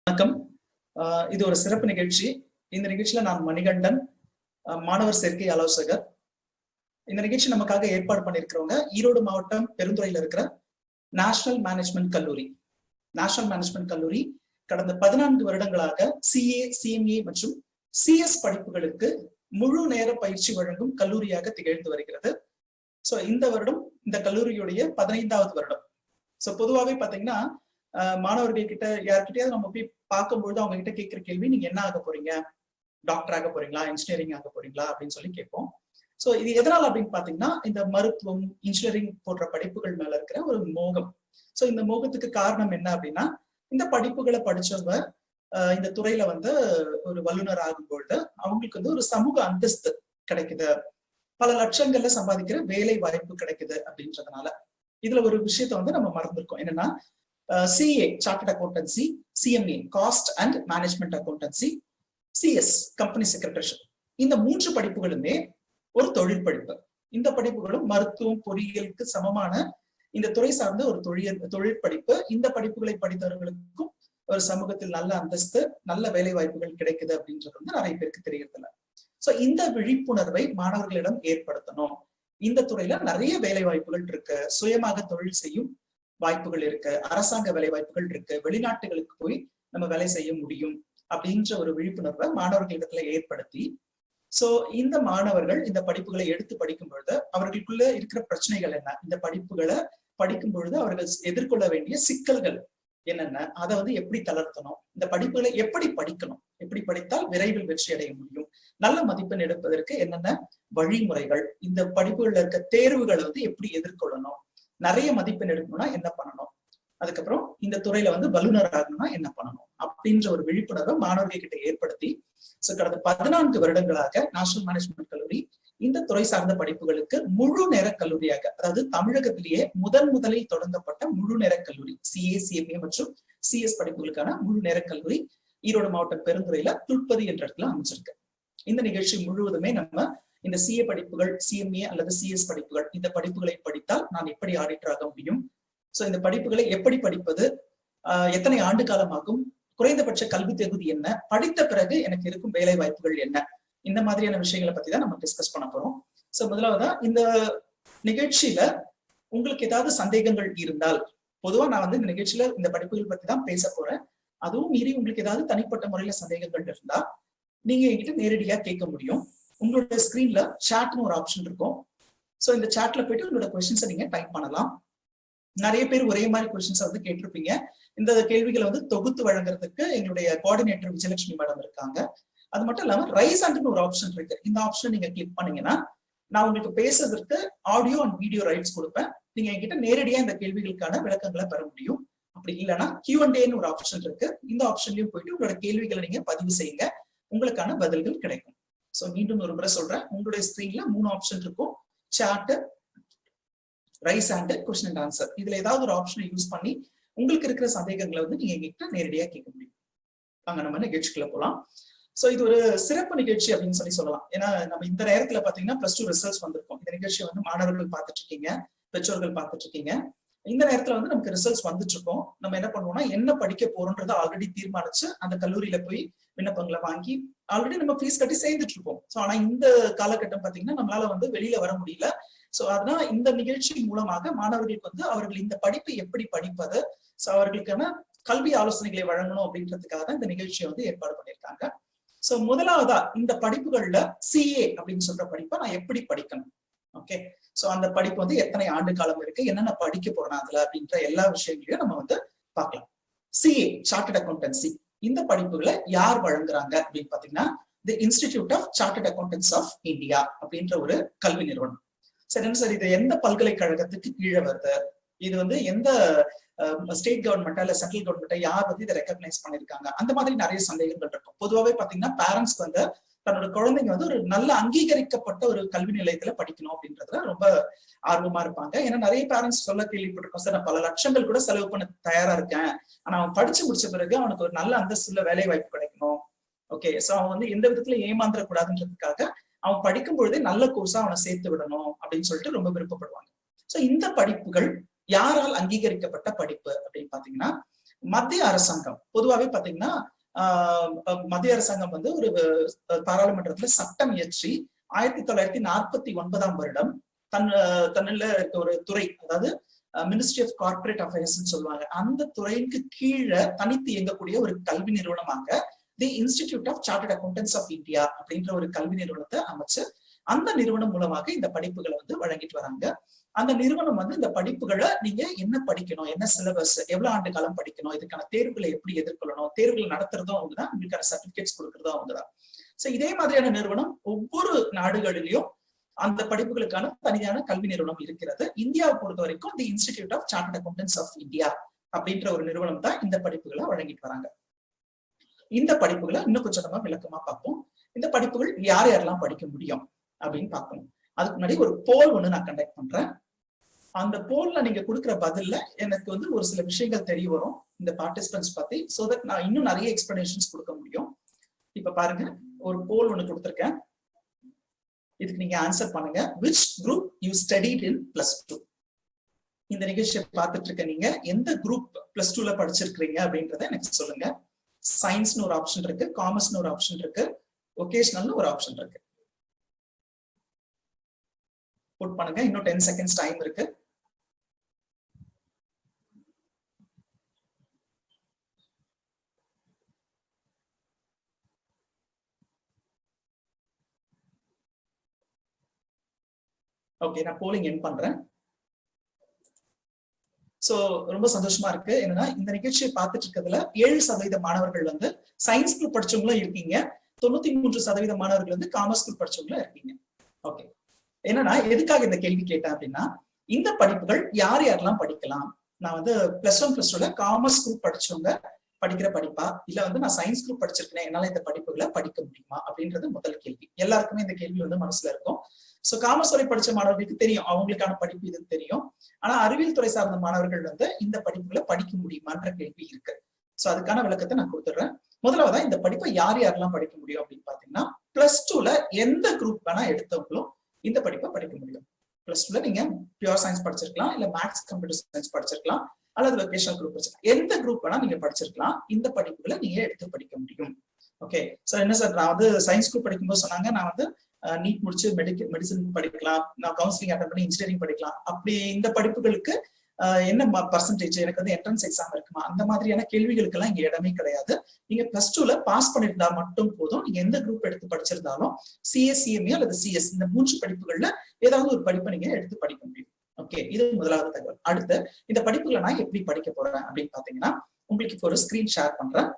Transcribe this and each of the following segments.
வணக்கம். இது ஒரு சிறப்பு நிகழ்ச்சி. இந்த நிகழ்ச்சியில நான் மணிகண்டன், மாணவர் சேர்க்கை ஆலோசகர். இந்த நிகழ்ச்சி நமக்காக ஏற்பாடு பண்ணியிருக்கிறவங்க ஈரோடு மாவட்டம் பெருந்துறையில இருக்கிற நேஷனல் மேனேஜ்மெண்ட் கல்லூரி. நேஷனல் மேனேஜ்மெண்ட் கல்லூரி கடந்த 14 வருடங்களாக CA, CMA மற்றும் CS படிப்புகளுக்கு முழு நேர பயிற்சி வழங்கும் கல்லூரியாக திகழ்ந்து வருகிறது. சோ இந்த வருடம் இந்த கல்லூரியுடைய 15வது வருடம். சோ பொதுவாகவே பாத்தீங்கன்னா மாணவர்கள் கிட்ட யார்கிட்டயாவது நம்ம போய் பார்க்கும்பொழுது அவங்க கிட்ட கேட்கிற கேள்வி, நீங்க என்ன ஆக போறீங்க, டாக்டர் ஆக போறீங்களா, இன்ஜினியரிங் ஆக போறீங்களா அப்படின்னு சொல்லி கேட்போம். சோ இது எதனால அப்படின்னு பாத்தீங்கன்னா, இந்த மருத்துவம், இன்ஜினியரிங் போன்ற படிப்புகள் மேல இருக்கிற ஒரு மோகம். சோ இந்த மோகத்துக்கு காரணம் என்ன அப்படின்னா, இந்த படிப்புகளை படிச்சவங்க இந்த துறையில வந்து ஒரு வல்லுநர் ஆகும் பொழுது அவங்களுக்கு வந்து ஒரு சமூக அந்தஸ்து கிடைக்குது, பல லட்சங்கள்ல சம்பாதிக்கிற வேலை வாய்ப்பு கிடைக்குது அப்படின்றதுனால. இதுல ஒரு விஷயத்த வந்து நம்ம மறந்துருக்கோம். என்னன்னா, CA chartered accountancy, CMA cost and management accountancy, CS company secretaryship, இந்த 3 படிப்புகளுமே ஒரு தொழில் படிப்பு. இந்த படிப்புகளும் மருத்துவம், பொறியியலுக்கு சமமான இந்த துறை சார்ந்த ஒரு தொழில் படிப்பு. இந்த படிப்புகளை படித்தவர்களுக்கும் ஒரு சமூகத்தில் நல்ல அந்தஸ்து, நல்ல வேலை வாய்ப்புகள் கிடைக்குது அப்படின்றது வந்து நிறைய பேருக்கு தெரியறதில்ல. சோ இந்த விழிப்புணர்வை மாணவர்களிடம் ஏற்படுத்தணும். இந்த துறையில நிறைய வேலை வாய்ப்புகள் இருக்கு, சுயமாக தொழில் செய்யும் வாய்ப்புகள் இருக்கு, அரசாங்க வேலை வாய்ப்புகள் இருக்கு, வெளிநாட்டுகளுக்கு போய் நம்ம வேலை செய்ய முடியும் அப்படின்ற ஒரு விழிப்புணர்வை மாணவர்களிடத்துல ஏற்படுத்தி, சோ இந்த மாணவர்கள் இந்த படிப்புகளை எடுத்து படிக்கும் பொழுது அவர்களுக்குள்ள இருக்கிற பிரச்சனைகள் என்ன, இந்த படிப்புகளை படிக்கும் பொழுது அவர்கள் எதிர்கொள்ள வேண்டிய சிக்கல்கள் என்னென்ன, அதை வந்து எப்படி தளர்த்தணும், இந்த படிப்புகளை எப்படி படிக்கணும், எப்படி படித்தால் விரைவில் வெற்றி அடைய முடியும், நல்ல மதிப்பெண் எடுப்பதற்கு என்னென்ன வழிமுறைகள், இந்த படிப்புகள்ல இருக்க தேர்வுகளை வந்து எப்படி எதிர்கொள்ளணும், நிறைய மதிப்பெண் எடுக்கணும்னா என்ன பண்ணணும், அதுக்கப்புறம் இந்த துறையில வந்து வல்லுநர் ஆகணும்னா என்ன பண்ணணும் அப்படின்ற ஒரு விழிப்புணர்வை மாணவர்கள் கிட்ட ஏற்படுத்தி, கடந்த 14 வருடங்களாக நேஷனல் மேனேஜ்மெண்ட் கல்லூரி இந்த துறை சார்ந்த படிப்புகளுக்கு முழு நேர கல்லூரியாக, அதாவது தமிழகத்திலேயே முதலில் தொடங்கப்பட்ட முழு நேர கல்லூரி, CA, CMA மற்றும் CS படிப்புகளுக்கான முழு நேர கல்லூரி ஈரோடு மாவட்டம் பெருந்துறையில துல்பதி என்ற இடத்துல அமைச்சிருக்கு. இந்த நிகழ்ச்சி முழுவதுமே நம்ம இந்த CA படிப்புகள், CMA அல்லது CS படிப்புகள், இந்த படிப்புகளை படித்தால் நான் எப்படி ஆடிட்டர் ஆக முடியும், சோ இந்த படிப்புகளை எப்படி படிப்பது, எத்தனை ஆண்டு காலமாகும், குறைந்தபட்ச கல்வி தகுதி என்ன, படித்த பிறகு எனக்கு இருக்கும் வேலை வாய்ப்புகள் என்ன, இந்த மாதிரியான விஷயங்களை பத்தி தான் நம்ம டிஸ்கஸ் பண்ண போறோம். சோ முதலாவதா இந்த நிகழ்ச்சியில உங்களுக்கு ஏதாவது சந்தேகங்கள் இருந்தால், பொதுவா நான் வந்து இந்த நிகழ்ச்சியில இந்த படிப்புகள் பத்தி தான் பேச போறேன். அதுவும் மீறி உங்களுக்கு ஏதாவது தனிப்பட்ட முறையில சந்தேகங்கள் இருந்தா நீங்க என்கிட்ட நேரடியா கேட்க முடியும். உங்களோட ஸ்கிரீன்ல சாட்னு ஒரு ஆப்ஷன் இருக்கும். சோ இந்த சாட்ல போயிட்டு உங்களோட கொஸ்டின்ஸை நீங்க டைப் பண்ணலாம். நிறைய பேர் ஒரே மாதிரி கொஸ்டின்ஸ் வந்து கேட்டிருப்பீங்க. இந்த கேள்விகளை வந்து தொகுத்து வழங்குறதுக்கு எங்களுடைய கோஆர்டினேட்டர் விஜயலட்சுமி மேடம் இருக்காங்க. அது மட்டும் இல்லாம ரைஸ் ஹேண்ட்னு ஒரு ஆப்ஷன் இருக்கு. இந்த ஆப்ஷன் நீங்க கிளிக் பண்ணீங்கன்னா நான் உங்களுக்கு பேசுறதுக்கு ஆடியோ அண்ட் வீடியோ ரைட்ஸ் கொடுப்பேன். நீங்க என்கிட்ட நேரடியா இந்த கேள்விகளுக்கான விளக்கங்களை பெற முடியும். அப்படி இல்லைன்னா Q&Aன்னு ஒரு ஆப்ஷன் இருக்கு. இந்த ஆப்ஷன்லயும் போயிட்டு உங்களோட கேள்விகளை நீங்க பதிவு செய்யுங்க, உங்களுக்கான பதில்கள் கிடைக்கும். சோ மீண்டும் ஒரு முறை சொல்றேன், உங்களுடைய ஸ்கிரீன்ல 3 ஆப்ஷன் இருக்கும். Chat, raise hand, question and answer. இதுல ஏதாவது ஒரு ஆப்ஷனை யூஸ் பண்ணி உங்களுக்கு இருக்கிற சந்தேகங்களை வந்து நீங்க எங்கிட்ட நேரடியா கேட்க முடியும். வாங்க நம்ம நிகழ்ச்சிக்குள்ள போலாம். சோ இது ஒரு சிறப்பு நிகழ்ச்சி அப்படின்னு சொல்லலாம். ஏன்னா நம்ம இந்த நேரத்துல பாத்தீங்கன்னா +2 ரிசல்ட்ஸ் வந்திருக்கும். இந்த நிகழ்ச்சியை வந்து மாணவர்கள் பார்த்துட்டு இருக்கீங்க, பெற்றோர்கள் பார்த்துட்டு இருக்கீங்க. இந்த நேரத்துல வந்து நமக்கு ரிசல்ட்ஸ் வந்துட்டு இருக்கோம். நம்ம என்ன பண்ணுவோம்னா, என்ன படிக்க போறோம்ன்றதை ஆல்ரெடி தீர்மானிச்சு அந்த கல்லூரியில போய் விண்ணப்பங்களை வாங்கி ஆல்ரெடி நம்ம ஃபீஸ் கட்டி சேர்ந்துட்டு இருக்கோம். சோ ஆனா இந்த காலகட்டம் பாத்தீங்கன்னா நம்மளால வந்து வெளியில வர முடியல. சோ அதனால இந்த நிகழ்ச்சி மூலமாக மாணவர்களுக்கு வந்து அவர்கள் இந்த படிப்பை எப்படி படிப்பது, சோ அவர்களுக்கான கல்வி ஆலோசனைகளை வழங்கணும் அப்படின்றதுக்காக தான் இந்த நிகழ்ச்சியை வந்து ஏற்பாடு பண்ணியிருக்காங்க. சோ முதலாவதா இந்த படிப்புகள்ல CA அப்படின்னு சொல்ற படிப்பை நான் எப்படி படிக்கணும், ஓகே, சோ அந்த படிப்பு வந்து எத்தனை ஆண்டு காலம் இருக்கு, என்னென்ன படிக்க போறேன் அதுல அப்படின்ற எல்லா விஷயங்களையும் நம்ம வந்து பார்க்கலாம். CA சார்ட்டர்ட் அக்கௌண்டன்சி, இந்த படிப்புகளை யார் வழங்குறாங்க அப்படின்னு பாத்தீங்கன்னா the institute of chartered accountants of India அப்படின்ற ஒரு கல்வி நிறுவனம். சரி சார், இது எந்த பல்கலைக்கழகத்துக்கு கீழே வருது, இது வந்து எந்த ஸ்டேட் கவர்மெண்டா இல்ல சென்ட்ரல் கவர்மெண்டா, யார் வந்து இதை ரெகக்னைஸ் பண்ணிருக்காங்க, அந்த மாதிரி நிறைய சந்தேகங்கள் இருக்கும். பொதுவாகவே பாத்தீங்கன்னா பேரண்ட்ஸ்க்கு வந்து தன்னோட குழந்தைங்க வந்து ஒரு நல்ல அங்கீகரிக்கப்பட்ட ஒரு கல்வி நிலையத்துல படிக்கணும் அப்படின்றதுல ரொம்ப ஆர்வமா இருப்பாங்க. ஏன்னா நிறைய பேரண்ட்ஸ் சொல்ல கேள்விப்பட்டிருக்கோம், சார் நான் பல லட்சங்கள் கூட செலவு பண்ண தயாரா இருக்கேன், ஆனா அவன் படிச்சு முடிச்ச பிறகு அவனுக்கு ஒரு நல்ல அந்தஸ்துல வேலை வாய்ப்பு கிடைக்கணும், ஓகே, சோ அவன் வந்து எந்த விதத்துல ஏமாந்துட கூடாதுன்றதுக்காக அவன் படிக்கும் பொழுதே நல்ல கோர்ஸா அவனை சேர்த்து விடணும் அப்படின்னு சொல்லிட்டு ரொம்ப விருப்பப்படுவாங்க. சோ இந்த படிப்புகள் யாரால் அங்கீகரிக்கப்பட்ட படிப்பு அப்படின்னு பாத்தீங்கன்னா மத்திய அரசாங்கம் பொதுவாகவே பாத்தீங்கன்னா மத்திய அரசாங்கம் வந்து ஒரு பாராளுமன்றத்துல சட்டம் இயற்றி 1949ஆம் வருடம் தன்னில இருக்க ஒரு துறை, அதாவது மினிஸ்ட்ரி ஆஃப் கார்பரேட் அஃபேர்ஸ் சொல்லுவாங்க, அந்த துறைக்கு கீழே தனித்து இயங்கக்கூடிய ஒரு கல்வி நிறுவனமாக the institute of chartered accountants of India அப்படின்ற ஒரு கல்வி நிறுவனத்தை அமைச்சு அந்த நிறுவனம் மூலமாக இந்த படிப்புகளை வந்து வழங்கிட்டு வராங்க. அந்த நிறுவனம் வந்து இந்த படிப்புகளை நீங்க என்ன படிக்கணும், என்ன சிலபஸ், எவ்வளவு ஆண்டு காலம் படிக்கணும், இதுக்கான தேர்வுகளை எப்படி எதிர்கொள்ளணும், தேர்வுகள் நடத்துறதும் அவங்கதான், உங்களுக்கான சர்டிபிகேட்ஸ் கொடுக்கறதும் அவங்கதான். சோ இதே மாதிரியான நிறுவனம் ஒவ்வொரு நாடுகளிலும் அந்த படிப்புகளுக்கான தனியான கல்வி நிறுவனம் இருக்கிறது. இந்தியாவை பொறுத்த வரைக்கும் the institute of chartered accountants of India அப்படின்ற ஒரு நிறுவனம் தான் இந்த படிப்புகளை வழங்கிட்டு வராங்க. இந்த படிப்புகளை இன்னும் கொஞ்சம் நம்ம விளக்கமா பார்ப்போம். இந்த படிப்புகள் யார் யாரெல்லாம் படிக்க முடியும் அப்படின்னு பார்க்கணும். அதுக்கு முன்னாடி ஒரு போல் ஒண்ணு நான் கண்டக்ட் பண்றேன். அந்த போல்ல நீங்க கொடுக்குற பதில்ல எனக்கு வந்து ஒரு சில விஷயங்கள் தெரிய வரும் இந்த பார்ட்டிசிபென்ட்ஸ் பத்தி, சோ தட் நான் இன்னும் நிறைய எக்ஸ்பிளனேஷன்ஸ் கொடுக்க முடியும். இப்ப பாருங்க, ஒரு போல் ஒண்ணு கொடுத்துருக்கேன். இதுக்கு நீங்க ஆன்சர் பண்ணுங்க. which group you studied in +2? இந்த நிகழ்ச்சியை பார்த்துட்டு இருக்க நீங்க எந்த குரூப் +2ல படிச்சிருக்கீங்க அப்படின்றத எனக்கு சொல்லுங்க. சயின்ஸ்னு ஒரு ஆப்ஷன் இருக்கு, காமர்ஸ்னு ஒரு ஆப்ஷன் இருக்கு, வொகேஷனல்னு ஒரு ஆப்ஷன் இருக்கு. புட் பண்ணுங்க. இன்னும் 10 செகண்ட்ஸ் டைம் இருக்கு. ஓகே, நான் போலிங் எண்ட் பண்றேன். சோ ரொம்ப சந்தோஷமா இருக்கு. என்னன்னா இந்த நிகழ்ச்சியை பார்த்துட்டு இருக்கிறதுல 7% மாணவர்கள் வந்து சயின்ஸ் குரூப் படிச்சவங்களும் இருக்கீங்க, 93% மாணவர்கள் வந்து காமர்ஸ் குரூப் படிச்சவங்களும் இருக்கீங்க. ஓகே, என்னன்னா எதுக்காக இந்த கேள்வி கேட்டேன் அப்படின்னா, இந்த படிப்புகள் யார் யாரெல்லாம் படிக்கலாம்? நான் வந்து +1 +2ல காமர்ஸ் குரூப் படிச்சவங்க படிக்கிற படிப்பா, இல்ல வந்து நான் சயின்ஸ் குரூப் படிச்சிருக்கேன், என்னால இந்த படிப்புகளை படிக்க முடியுமா அப்படின்றது முதல் கேள்வி. எல்லாருக்குமே இந்த கேள்வி வந்து மனசுல இருக்கும். சோ காமர்ஸ் துறை படிச்ச மாணவர்களுக்கு தெரியும், அவங்களுக்கான படிப்பு இது தெரியும். ஆனா அறிவியல் துறை சார்ந்த மாணவர்கள் வந்து இந்த படிப்புகளை படிக்க முடியுமான்ற கேள்வி இருக்கு. சோ அதுக்கான விளக்கத்தை நான் கொடுத்துடுறேன். முதலாவதா இந்த படிப்பை யார் யாரெல்லாம் படிக்க முடியும் அப்படின்னு பாத்தீங்கன்னா, +2ல எந்த குரூப் வேணா எடுத்தவங்களும் இந்த படிப்பை படிக்க முடியும். +2ல நீங்க பியூர் சயின்ஸ் படிச்சிருக்கலாம், இல்ல மேத்ஸ் கம்ப்யூட்டர் சயின்ஸ் படிச்சிருக்கலாம், அல்லது வொகேஷனல் குரூப் படிச்சிருக்கலாம். எந்த குரூப் வேணா நீங்க படிச்சிருக்கலாம், இந்த படிப்புகளை நீங்க எடுத்து படிக்க முடியும். ஓகே சார், என்ன சார் நான் வந்து சயின்ஸ் குரூப் படிக்கும்போது சொன்னாங்க நான் வந்து நீட் முடிச்சு மெடிசன் படிக்கலாம், நான் கவுன்சிலிங் அட்டன் பண்ணி இன்ஜினியரிங் படிக்கலாம், அப்படி இந்த படிப்புகளுக்கு என்ன பர்சன்டேஜ், எனக்கு வந்து என்ட்ரன்ஸ் எக்ஸாம் இருக்குமா, அந்த மாதிரியான கேள்விகளுக்கு எல்லாம் இங்க இடமே கிடையாது. நீங்க +2ல பாஸ் பண்ணிருந்தா மட்டும் போதும். நீங்க எந்த குரூப் எடுத்து படிச்சிருந்தாலும் சிஎஸ், சிஎம்ஏ அல்லது சிஎஸ் இந்த 3 படிப்புகள்ல ஏதாவது ஒரு படிப்பை நீங்க எடுத்து படிக்க முடியும். ஓகே, இது முதலாவது தகவல். அடுத்து இந்த படிப்புகளை நான் எப்படி படிக்க போறேன் அப்படின்னு பாத்தீங்கன்னா, உங்களுக்கு இப்போ ஒரு ஸ்கிரீன் ஷேர் பண்றேன்.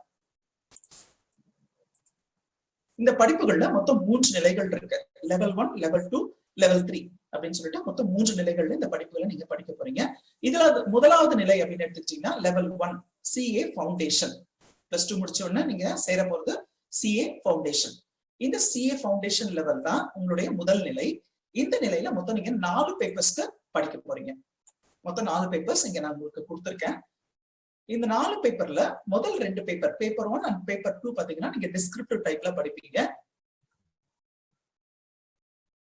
இந்த படிப்புகள்ல மொத்தம் 3 நிலைகள் இருக்கு. லெவல் 1, லெவல் 2, லெவல் 3 அப்படின்னு சொல்லிட்டு மொத்தம் 3 நிலைகள்ல இந்த படிப்புகளை நீங்க படிக்க போறீங்க. இதுல முதலாவது நிலை அப்படின்னு எடுத்துக்கிட்டீங்கன்னா லெவல் 1 CA ஃபவுண்டேஷன். +2 முடிச்ச உடனே நீங்க சேர போறது CA ஃபவுண்டேஷன். இந்த CA ஃபவுண்டேஷன் லெவல் தான் உங்களுடைய முதல் நிலை. இந்த நிலையில மொத்தம் நீங்க 4 பேப்பர்ஸ்க்கு படிக்க போறீங்க. மொத்தம் 4 பேப்பர்ஸ் இங்க நான் உங்களுக்கு கொடுத்திருக்கேன். இந்த 4 பேப்பர்ல முதல் 2 பேப்பர், பேப்பர் 1 அண்ட் பேப்பர் 2 பாத்தீங்கன்னா நீங்க டிஸ்கிரிப்டிவ் டைப்ல படிப்பீங்க.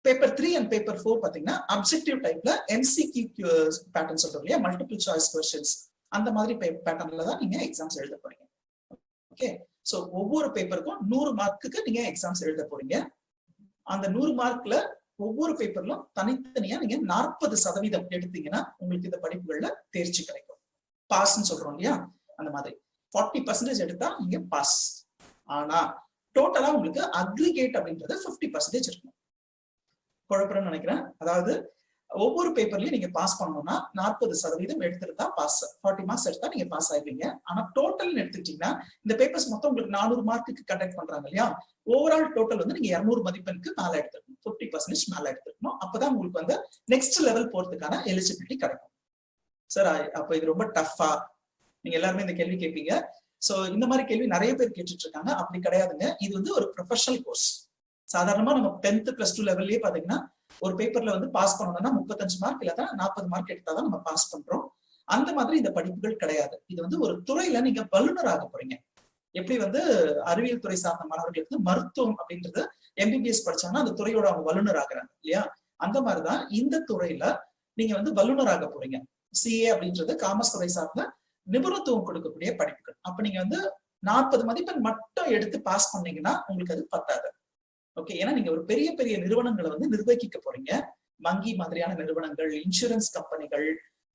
பேப்பர் 3 அண்ட் பேப்பர் 4 பாத்தீங்கன்னா அப்ஜெக்டிவ் டைப்ல MCQ பேட்டர்ன் சொல்றோம் இல்லையா, மல்டிபிள் சாய்ஸ் क्वेश्चंस, அந்த மாதிரி பேட்டர்ன்ல தான் நீங்க எக்ஸாம்ஸ் எழுத போறீங்க. ஓகே, சோ ஒவ்வொரு பேப்பருக்கும் 100 மார்க்குக்கு நீங்க எக்ஸாம்ஸ் எழுத போறீங்க. அந்த 100 மார்க்ல ஒவ்வொரு பேப்பர்லும் தனித்தனியா நீங்க 40% எடுத்தீங்கன்னா உங்களுக்கு இந்த படிப்புகள்ல தேர்ச்சி கிடைக்கும். பாஸ்ன்னு சொல்றோம் இல்லையா, அந்த மாதிரி 40% எடுத்தா நீங்க பாஸ். ஆனா டோட்டலா உங்களுக்கு அக்ரிகேட் அப்படின்றது 50% இருக்கும். குழப்பம்னு நினைக்கிறேன். அதாவது ஒவ்வொரு பேப்பர்லயும் நீங்க பாஸ் பண்ணணும்னா 40% எடுத்திருந்தா பாஸ், 40 மார்க்ஸ் எடுத்தா நீங்க பாஸ் ஆயிடுவீங்க. ஆனா டோட்டல் எடுத்துட்டீங்கன்னா இந்த பேப்பர்ஸ் மொத்தம் உங்களுக்கு 400 மார்க்குக்கு கண்டக்ட் பண்றாங்க இல்லையா, ஓவரால் டோட்டல் வந்து நீங்க 200 மதிப்பெண்க்கு மேல எடுத்துக்கணும், 50% மேல எடுத்துக்கணும். அப்பதான் உங்களுக்கு வந்து நெக்ஸ்ட் லெவல் போறதுக்கான எலிஜிபிலிட்டி கிடைக்கும். சார் அப்ப இது ரொம்ப டஃபா, நீங்க எல்லாருமே இந்த கேள்வி கேட்பீங்க. சோ இந்த மாதிரி கேள்வி நிறைய பேர் கேட்டுட்டு இருக்காங்க. அப்படி கிடையாதுங்க. இது வந்து ஒரு ப்ரொஃபஷனல் கோர்ஸ். சாதாரணமா நம்ம 10th +2 லெவல்லயே பாத்தீங்கன்னா ஒரு பேப்பர்ல வந்து பாஸ் பண்ணணும்னா 35 மார்க் இல்ல 40 மார்க் எடுத்தாதான் நம்ம பாஸ் பண்றோம். அந்த மாதிரி இந்த படிப்புகள் கிடையாது. இது வந்து ஒரு துறையில நீங்க வல்லுநர் ஆக போறீங்க. எப்படி வந்து அறிவியல் துறை சார்ந்த மாணவர்களுக்கு மருத்துவம் அப்படின்றது MBBS படிச்சாங்கன்னா அந்த துறையோட அவங்க வல்லுநர் ஆகுறாங்க இல்லையா, அந்த மாதிரிதான் இந்த துறையில நீங்க வந்து வல்லுநர் ஆக போறீங்க. CA அப்படின்றது காமர்ஸ் துறை சார்ந்த நிபுணத்துவம் கொடுக்கக்கூடிய படிப்புகள். அப்ப நீங்க வந்து 40 மதிப்பெண் மட்டும் எடுத்து பாஸ் பண்ணீங்கன்னா உங்களுக்கு அது பத்தாது. ஓகே, ஏன்னா நீங்க ஒரு பெரிய பெரிய நிறுவனங்களை வந்து நிர்வகிக்க போறீங்க. வங்கி மாதிரியான நிறுவனங்கள், இன்சூரன்ஸ் கம்பெனிகள்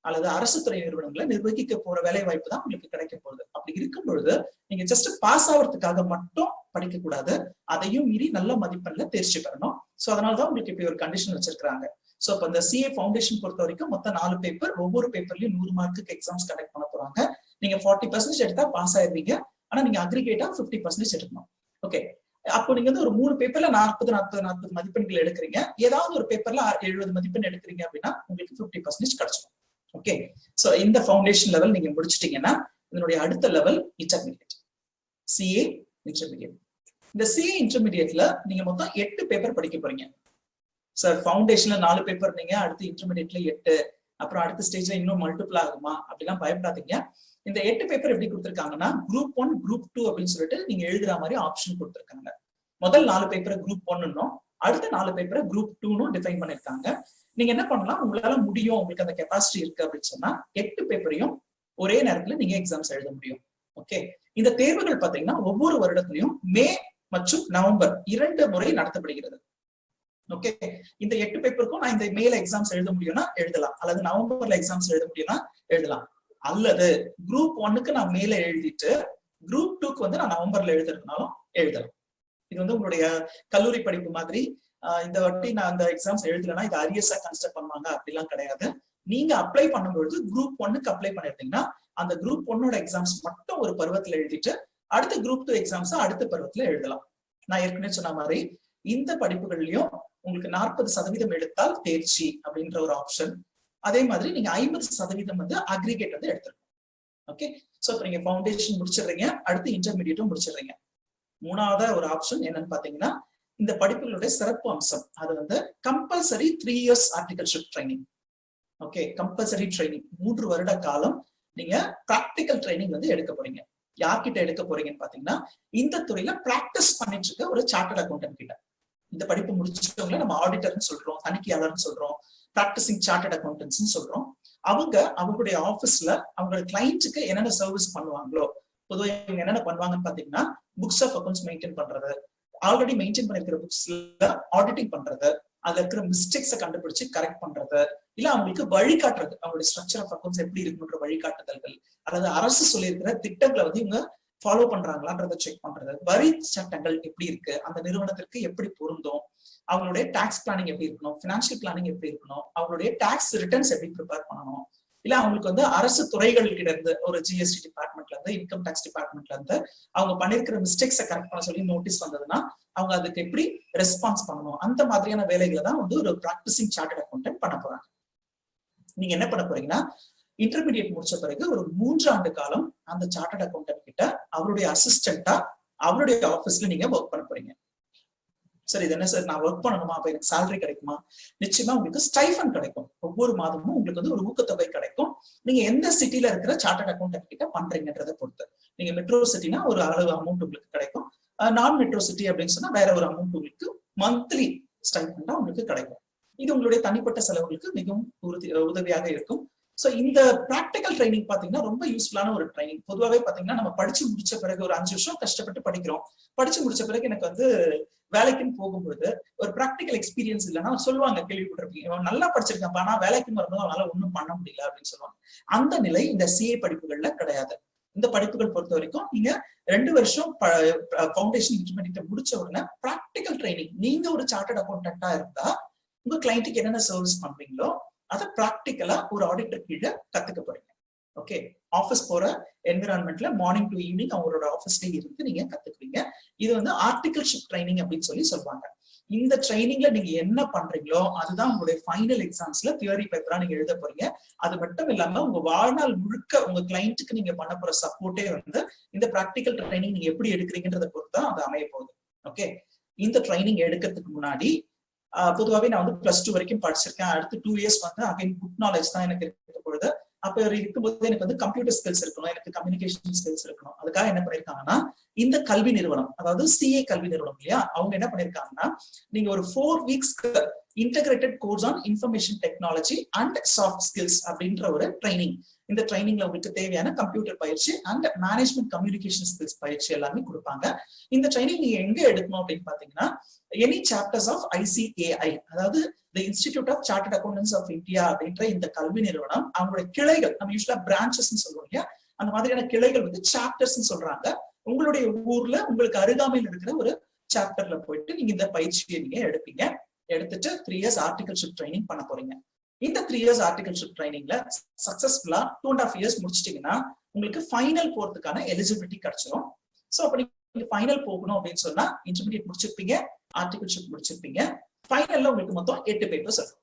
அல்லது அரசு துறை நிறுவனங்களை நிர்வகிக்க போற வேலை வாய்ப்பு தான் உங்களுக்கு கிடைக்க போகுது. அப்படி இருக்கும் பொழுது நீங்க ஜஸ்ட் பாஸ் ஆகிறதுக்காக மட்டும் படிக்க கூடாது, அதையும் மீறி நல்ல மதிப்பெண்ல தேர்ச்சி பெறணும். சோ அதனாலதான் உங்களுக்கு இப்படி ஒரு கண்டிஷன் வச்சிருக்காங்க. சோ இப்ப இந்த CA ஃபவுண்டேஷன் பொறுத்த வரைக்கும் மொத்தம் 4 பேப்பர், ஒவ்வொரு பேப்பர்லயும் 100 மார்க்குக்கு எக்ஸாம்ஸ் கண்டக்ட் பண்ண போறாங்க. நீங்க 40% எடுத்தா பாஸ் ஆயிருவீங்க. ஆனா நீங்க அக்ரிகேட்டா 50% எடுக்கணும். ஓகே, அப்போ நீங்க வந்து ஒரு 3 பேப்பர்ல 40 மதிப்பெண்கள் எடுக்கிறீங்க, ஏதாவது ஒரு பேப்பர்ல 70 மதிப்பெண் எடுக்கிறீங்க அப்படின்னா உங்களுக்கு 50% கிடைச்சிடும். ஓகே, சோ இந்த ஃபவுண்டேஷன் லெவல் நீங்க முடிச்சிட்டீங்கன்னா இதனுடைய அடுத்த லெவல் இன்டர்மீடியட், CA இன்டர்மீடியட். இந்த CA இன்டர்மீடியட்ல நீங்க மொத்தம் 8 பேப்பர் படிக்க போறீங்க. சார் ஃபவுண்டேஷன்ல 4 பேப்பர், நீங்க அடுத்து இன்டர்மீடியட்ல 8, அப்புறம் அடுத்த ஸ்டேஜ்ல இன்னும் மல்டிபிள் ஆகுமா அப்படிலாம் பயப்படாதீங்க. இந்த 8 பேப்பர் எப்படி கொடுத்திருக்காங்கன்னா குரூப் 1, குரூப் 2 அப்படின்னு சொல்லிட்டு நீங்க எழுதுற மாதிரி ஆப்ஷன் கொடுத்திருக்காங்க. முதல் 4 பேப்பரை குரூப் 1ன்னும் அடுத்த 4 பேப்பரை குரூப் 2ன்னும் டிஃபைன் பண்ணிருக்காங்க. நீங்க என்ன பண்ணலாம், உங்களால முடியும், உங்களுக்கு அந்த கெப்பாசிட்டி இருக்கு அப்படின்னு சொன்னா 8 பேப்பரையும் ஒரே நேரத்துல நீங்க எக்ஸாம்ஸ் எழுத முடியும். ஓகே, இந்த தேர்வுகள் பாத்தீங்கன்னா ஒவ்வொரு வருடத்திலையும் மே மற்றும் நவம்பர் 2 முறை நடத்தப்படுகிறது. ஓகே, இந்த 8 பேப்பருக்கும் நான் இந்த மேல எக்ஸாம்ஸ் எழுத முடியும்னா எழுதலாம், அல்லது நவம்பர்ல எக்ஸாம்ஸ் எழுத முடியும்னா எழுதலாம், அல்லது குரூப் 1க்கு நான் மேல எழுதிட்டு குரூப் 2க்கு வந்து நான் நவம்பர்ல எழுதுறதுனாலும் எழுதலாம். இது வந்து உங்களுடைய கல்லூரி படிப்பு மாதிரி இந்த வாட்டி நான் அந்த எக்ஸாம்ஸ் எழுதலைன்னா இது அரியர்ஸா கன்சிடர் பண்ணுவாங்க அப்படிலாம் கிடையாது. நீங்க அப்ளை பண்ணும்பொழுது குரூப் 1க்கு அப்ளை பண்ணிட்டீங்கன்னா அந்த குரூப் 1ஓட எக்ஸாம்ஸ் மட்டும் ஒரு பருவத்துல எழுதிட்டு அடுத்த குரூப் 2 எக்ஸாம்ஸ் அடுத்த பருவத்துல எழுதலாம். நான் ஏற்கனவே சொன்ன மாதிரி இந்த படிப்புகள்லயும் உங்களுக்கு 40% எடுத்தால் தேர்ச்சி அப்படின்ற ஒரு ஆப்ஷன், அதே மாதிரி நீங்க 50% வந்து அக்ரிகேட் வந்து எடுத்துருக்கோம். ஓகே, சோ இப்ப நீங்க ஃபவுண்டேஷன் முடிச்சிடுறீங்க, அடுத்து இன்டர்மீடியட்டும் முடிச்சிடுறீங்க. மூணாவது ஒரு ஆப்ஷன் என்னன்னு பாத்தீங்கன்னா இந்த படிப்புகளுடைய சிறப்பு அம்சம், அது வந்து compulsory 3 years articleship training. Okay, compulsory training 3 வருட காலம் நீங்க பிராக்டிக்கல் ட்ரைனிங் வந்து எடுக்க போறீங்க. யார்கிட்ட எடுக்க போறீங்கன்னு பாத்தீங்கன்னா இந்த துறையில பிராக்டிஸ் பண்ணிட்டு இருக்க ஒரு சார்ட்டர்ட் அக்கௌண்டன்ட் கிட்ட. இந்த படிப்பு முடிச்சிட்டவங்கள நம்ம ஆடிட்டர்னு சொல்றோம், தணிக்கையாளர்னு சொல்றோம், பிராக்டிசிங் சார்ட்டர்ட் அக்கௌண்டன்ட்ஸ் சொல்றோம். அவங்களுடைய ஆபீஸ்ல அவங்களோட கிளைண்ட்டுக்கு என்னென்ன சர்வீஸ் பண்ணுவாங்களோ, பொதுவாக இவங்க என்னென்ன பண்ணுவாங்கன்னு பாத்தீங்கன்னா புக்ஸ் ஆஃப் அக்கௌண்ட்ஸ் மெயின்டைன் பண்றது, ஆல்ரெடி மெயின்டைன் பண்ணிருக்கிற புக்ஸ்ல ஆடிட்டிங் பண்றது, அதுல இருக்கிற மிஸ்டேக்ஸை கண்டுபிடிச்சு கரெக்ட் பண்றது, இல்ல அவங்களுக்கு வழிகாட்டுறது, அவங்களுடைய ஸ்ட்ரக்சர் ஆஃப் அக்கௌண்ட்ஸ் எப்படி இருக்குன்ற வழிகாட்டுதல்கள், அல்லது அரசு சொல்லியிருக்கிற திட்டங்களை வந்து இவங்க ஃபாலோ பண்றாங்களான்றதை செக் பண்றது, வரி சட்டங்கள் எப்படி இருக்கு, அந்த நிறுவனத்திற்கு எப்படி பொருந்தும், அவங்களுடைய டாக்ஸ் பிளானிங் எப்படி இருக்கணும், பினான்சியல் பிளானிங் எப்படி இருக்கணும், அவங்களுடைய டாக்ஸ் ரிட்டர்ன்ஸ் எப்படி ப்ரிப்பேர் பண்ணணும், இல்ல அவங்களுக்கு வந்து அரசு துறைகள் கிட்ட இருந்து ஒரு GST டிபார்ட்மெண்ட்ல இருந்து, இன்கம் டாக்ஸ் டிபார்ட்மெண்ட்ல இருந்து அவங்க பண்ணிருக்கிற மிஸ்டேக்ஸை கரெக்ட் பண்ண சொல்லி நோட்டீஸ் வந்ததுன்னா அவங்க அதுக்கு எப்படி ரெஸ்பான்ஸ் பண்ணணும், அந்த மாதிரியான வேலைகளை தான் வந்து ஒரு பிராக்டிசிங் சார்ட்டர்ட் அக்கௌண்டன்ட் பண்ண போறாங்க. நீங்க என்ன பண்ண போறீங்கன்னா இன்டர்மீடியட் முடிச்ச பிறகு ஒரு 3 ஆண்டு காலம் அந்த சார்ட்டர்ட் அக்கௌண்டன்ட் கிட்ட அவருடைய அசிஸ்டண்டா அவருடைய ஆபீஸ்ல நீங்க ஒர்க் பண்ண போறீங்க. சார் இது என்ன சார், நான் ஒர்க் பண்ணணுமா, அப்ப எனக்கு சேலரி கிடைக்குமா? நிச்சயமா உங்களுக்கு ஸ்டைஃபன் கிடைக்கும். ஒவ்வொரு மாதமும் உங்களுக்கு வந்து ஒரு ஊக்கத்தொகை கிடைக்கும். நீங்க எந்த சிட்டில இருக்கிற சார்ட்டர்ட் அக்கௌண்டன்ட் கிட்ட பண்றீங்கன்றதை பொறுத்து. நீங்க மெட்ரோ சிட்டினா ஒரு அளவு அமௌண்ட் உங்களுக்கு கிடைக்கும், நான் மெட்ரோ சிட்டி அப்படின்னு சொன்னா வேற ஒரு அமௌண்ட் உங்களுக்கு மந்த்லி ஸ்டைஃபண்டா உங்களுக்கு கிடைக்கும். இது உங்களுடைய தனிப்பட்ட செலவுகளுக்கு மிகவும் உதவியாக இருக்கும். சோ இந்த பிராக்டிகல் ட்ரைனிங் பாத்தீங்கன்னா ரொம்ப யூஸ்ஃபுல்லான ஒரு ட்ரைனிங். பொதுவாகவே பாத்தீங்கன்னா நம்ம படிச்சு முடிச்ச பிறகு ஒரு 5 வருஷம் கஷ்டப்பட்டு படிக்கிறோம், படிச்சு முடிச்ச பிறகு எனக்கு வந்து வேலைக்குன்னு போகும்போது ஒரு பிராக்டிகல் எக்ஸ்பீரியன்ஸ் இல்லைன்னா சொல்லுவாங்க, கேள்விப்பட்டிருப்பீங்க, நல்லா படிச்சிருக்கேன் ஆனா வேலைக்குன்னு வரும்போது அவனால ஒண்ணும் பண்ண முடியல அப்படின்னு சொல்லுவாங்க. அந்த நிலை இந்த CA படிப்புகள்ல கிடையாது. இந்த படிப்புகள் பொறுத்த வரைக்கும் நீங்க 2 வருஷம் ஃபவுண்டேஷன் இன்டர்மீடியட் முடிச்ச உடனே பிராக்டிகல் ட்ரைனிங், நீங்க ஒரு சார்ட்டர்ட் அக்கௌண்டன்டா இருந்தா உங்க கிளைண்ட்டுக்கு என்னென்ன சர்வீஸ் பண்றீங்களோ அதை பிராக்டிக்கலா ஒரு ஆடிட்டர் கீழே கத்துக்க போறீங்க. ஓகே, ஆபீஸ் போற என்விரான்மெண்ட்ல மார்னிங் டு ஈவினிங் அவங்களோட ஆபீஸ்லயே இருந்து நீங்க கத்துக்குவீங்க. இது வந்து ஆர்டிகல்ஷிப் ட்ரைனிங் அப்படின்னு சொல்லி சொல்லுவாங்க. இந்த ட்ரைனிங்ல நீங்க என்ன பண்றீங்களோ அதுதான் உங்களுடைய ஃபைனல் எக்ஸாம்ஸ்ல தியரி பேப்பரா நீங்க எழுத போறீங்க. அது மட்டும் இல்லாம உங்க வாழ்நாள் முழுக்க உங்க கிளைண்ட்டுக்கு நீங்க பண்ண போற சப்போர்ட்டே வந்து இந்த பிராக்டிகல் ட்ரைனிங் நீங்க எப்படி எடுக்கிறீங்கன்றத பொறுத்து தான் அது அமைய போகுது. ஓகே, இந்த ட்ரைனிங் எடுக்கிறதுக்கு முன்னாடி பொதுவாகவே நான் வந்து +2 வரைக்கும் படிச்சிருக்கேன். அடுத்து 2 இயர்ஸ் வந்து அகைன் புக் நாலேஜ் தான் எனக்கு இருக்க பொழுது. அப்ப இருக்கும்போது எனக்கு வந்து கம்ப்யூட்டர் ஸ்கில்ஸ் இருக்கணும், எனக்கு கம்யூனிகேஷன் ஸ்கில்ஸ் இருக்கணும். அதுக்காக என்ன பண்ணிருக்காங்கன்னா இந்த கல்வி நிறுவனம், அதாவது CA கல்வி நிறுவனம் இல்லையா, அவங்க என்ன பண்ணிருக்காங்கன்னா நீங்க ஒரு 4 வீக்ஸ்க்கு integrated course on information technology and soft skills அப்படின்ற ஒரு ட்ரைனிங். இந்த ட்ரைனிங்ல உங்களுக்கு தேவையான கம்ப்யூட்டர் பயிற்சி அண்ட் மேனேஜ்மெண்ட் கம்யூனிகேஷன் ஸ்கில்ஸ் பயிற்சி எல்லாமே கொடுப்பாங்க. இந்த ட்ரைனிங் நீங்க எங்க எடுக்கணும் அப்படின்னு பாத்தீங்கன்னா எனி சாப்டர்ஸ் ஆஃப் ICAI, அதாவது the institute of chartered accountants of India அப்படின்ற இந்த கல்வி நிறுவனம் அவங்களுடைய கிளைகள், நம்ம யூஸ்வலா பிரான்ச்சஸ் சொல்லுவோம் இல்லையா, அந்த மாதிரியான கிளைகள் வந்து சாப்டர்ஸ் சொல்றாங்க. உங்களுடைய ஊர்ல உங்களுக்கு அருகாமையில் இருக்கிற ஒரு சாப்டர்ல போயிட்டு நீங்க இந்த பயிற்சியை நீங்க எடுப்பீங்க. எடுத்துட்டு 3 years ஆர்டிகல்ஷிப் ட்ரைனிங் பண்ண போறீங்க. இந்த 3 years ஆர்டிகல்ஷிப் ட்ரைனிங்ல சக்சஸ்ஃபுல்லா 2.5 years முடிச்சிட்டீங்கன்னா உங்களுக்கு ஃபைனல் போறதுக்கான எலிஜிபிலிட்டி கிடைச்சிடும். சோ அப்ப நீங்க ஃபைனல் போகணும் அப்படின்னு சொன்னா இன்டர்மீடியட் முடிச்சிருப்பீங்க, ஆர்டிகல்ஷிப் முடிச்சிருப்பீங்க. ஃபைனல்ல உங்களுக்கு மொத்தம் 8 பேப்பர்ஸ் இருக்கும்.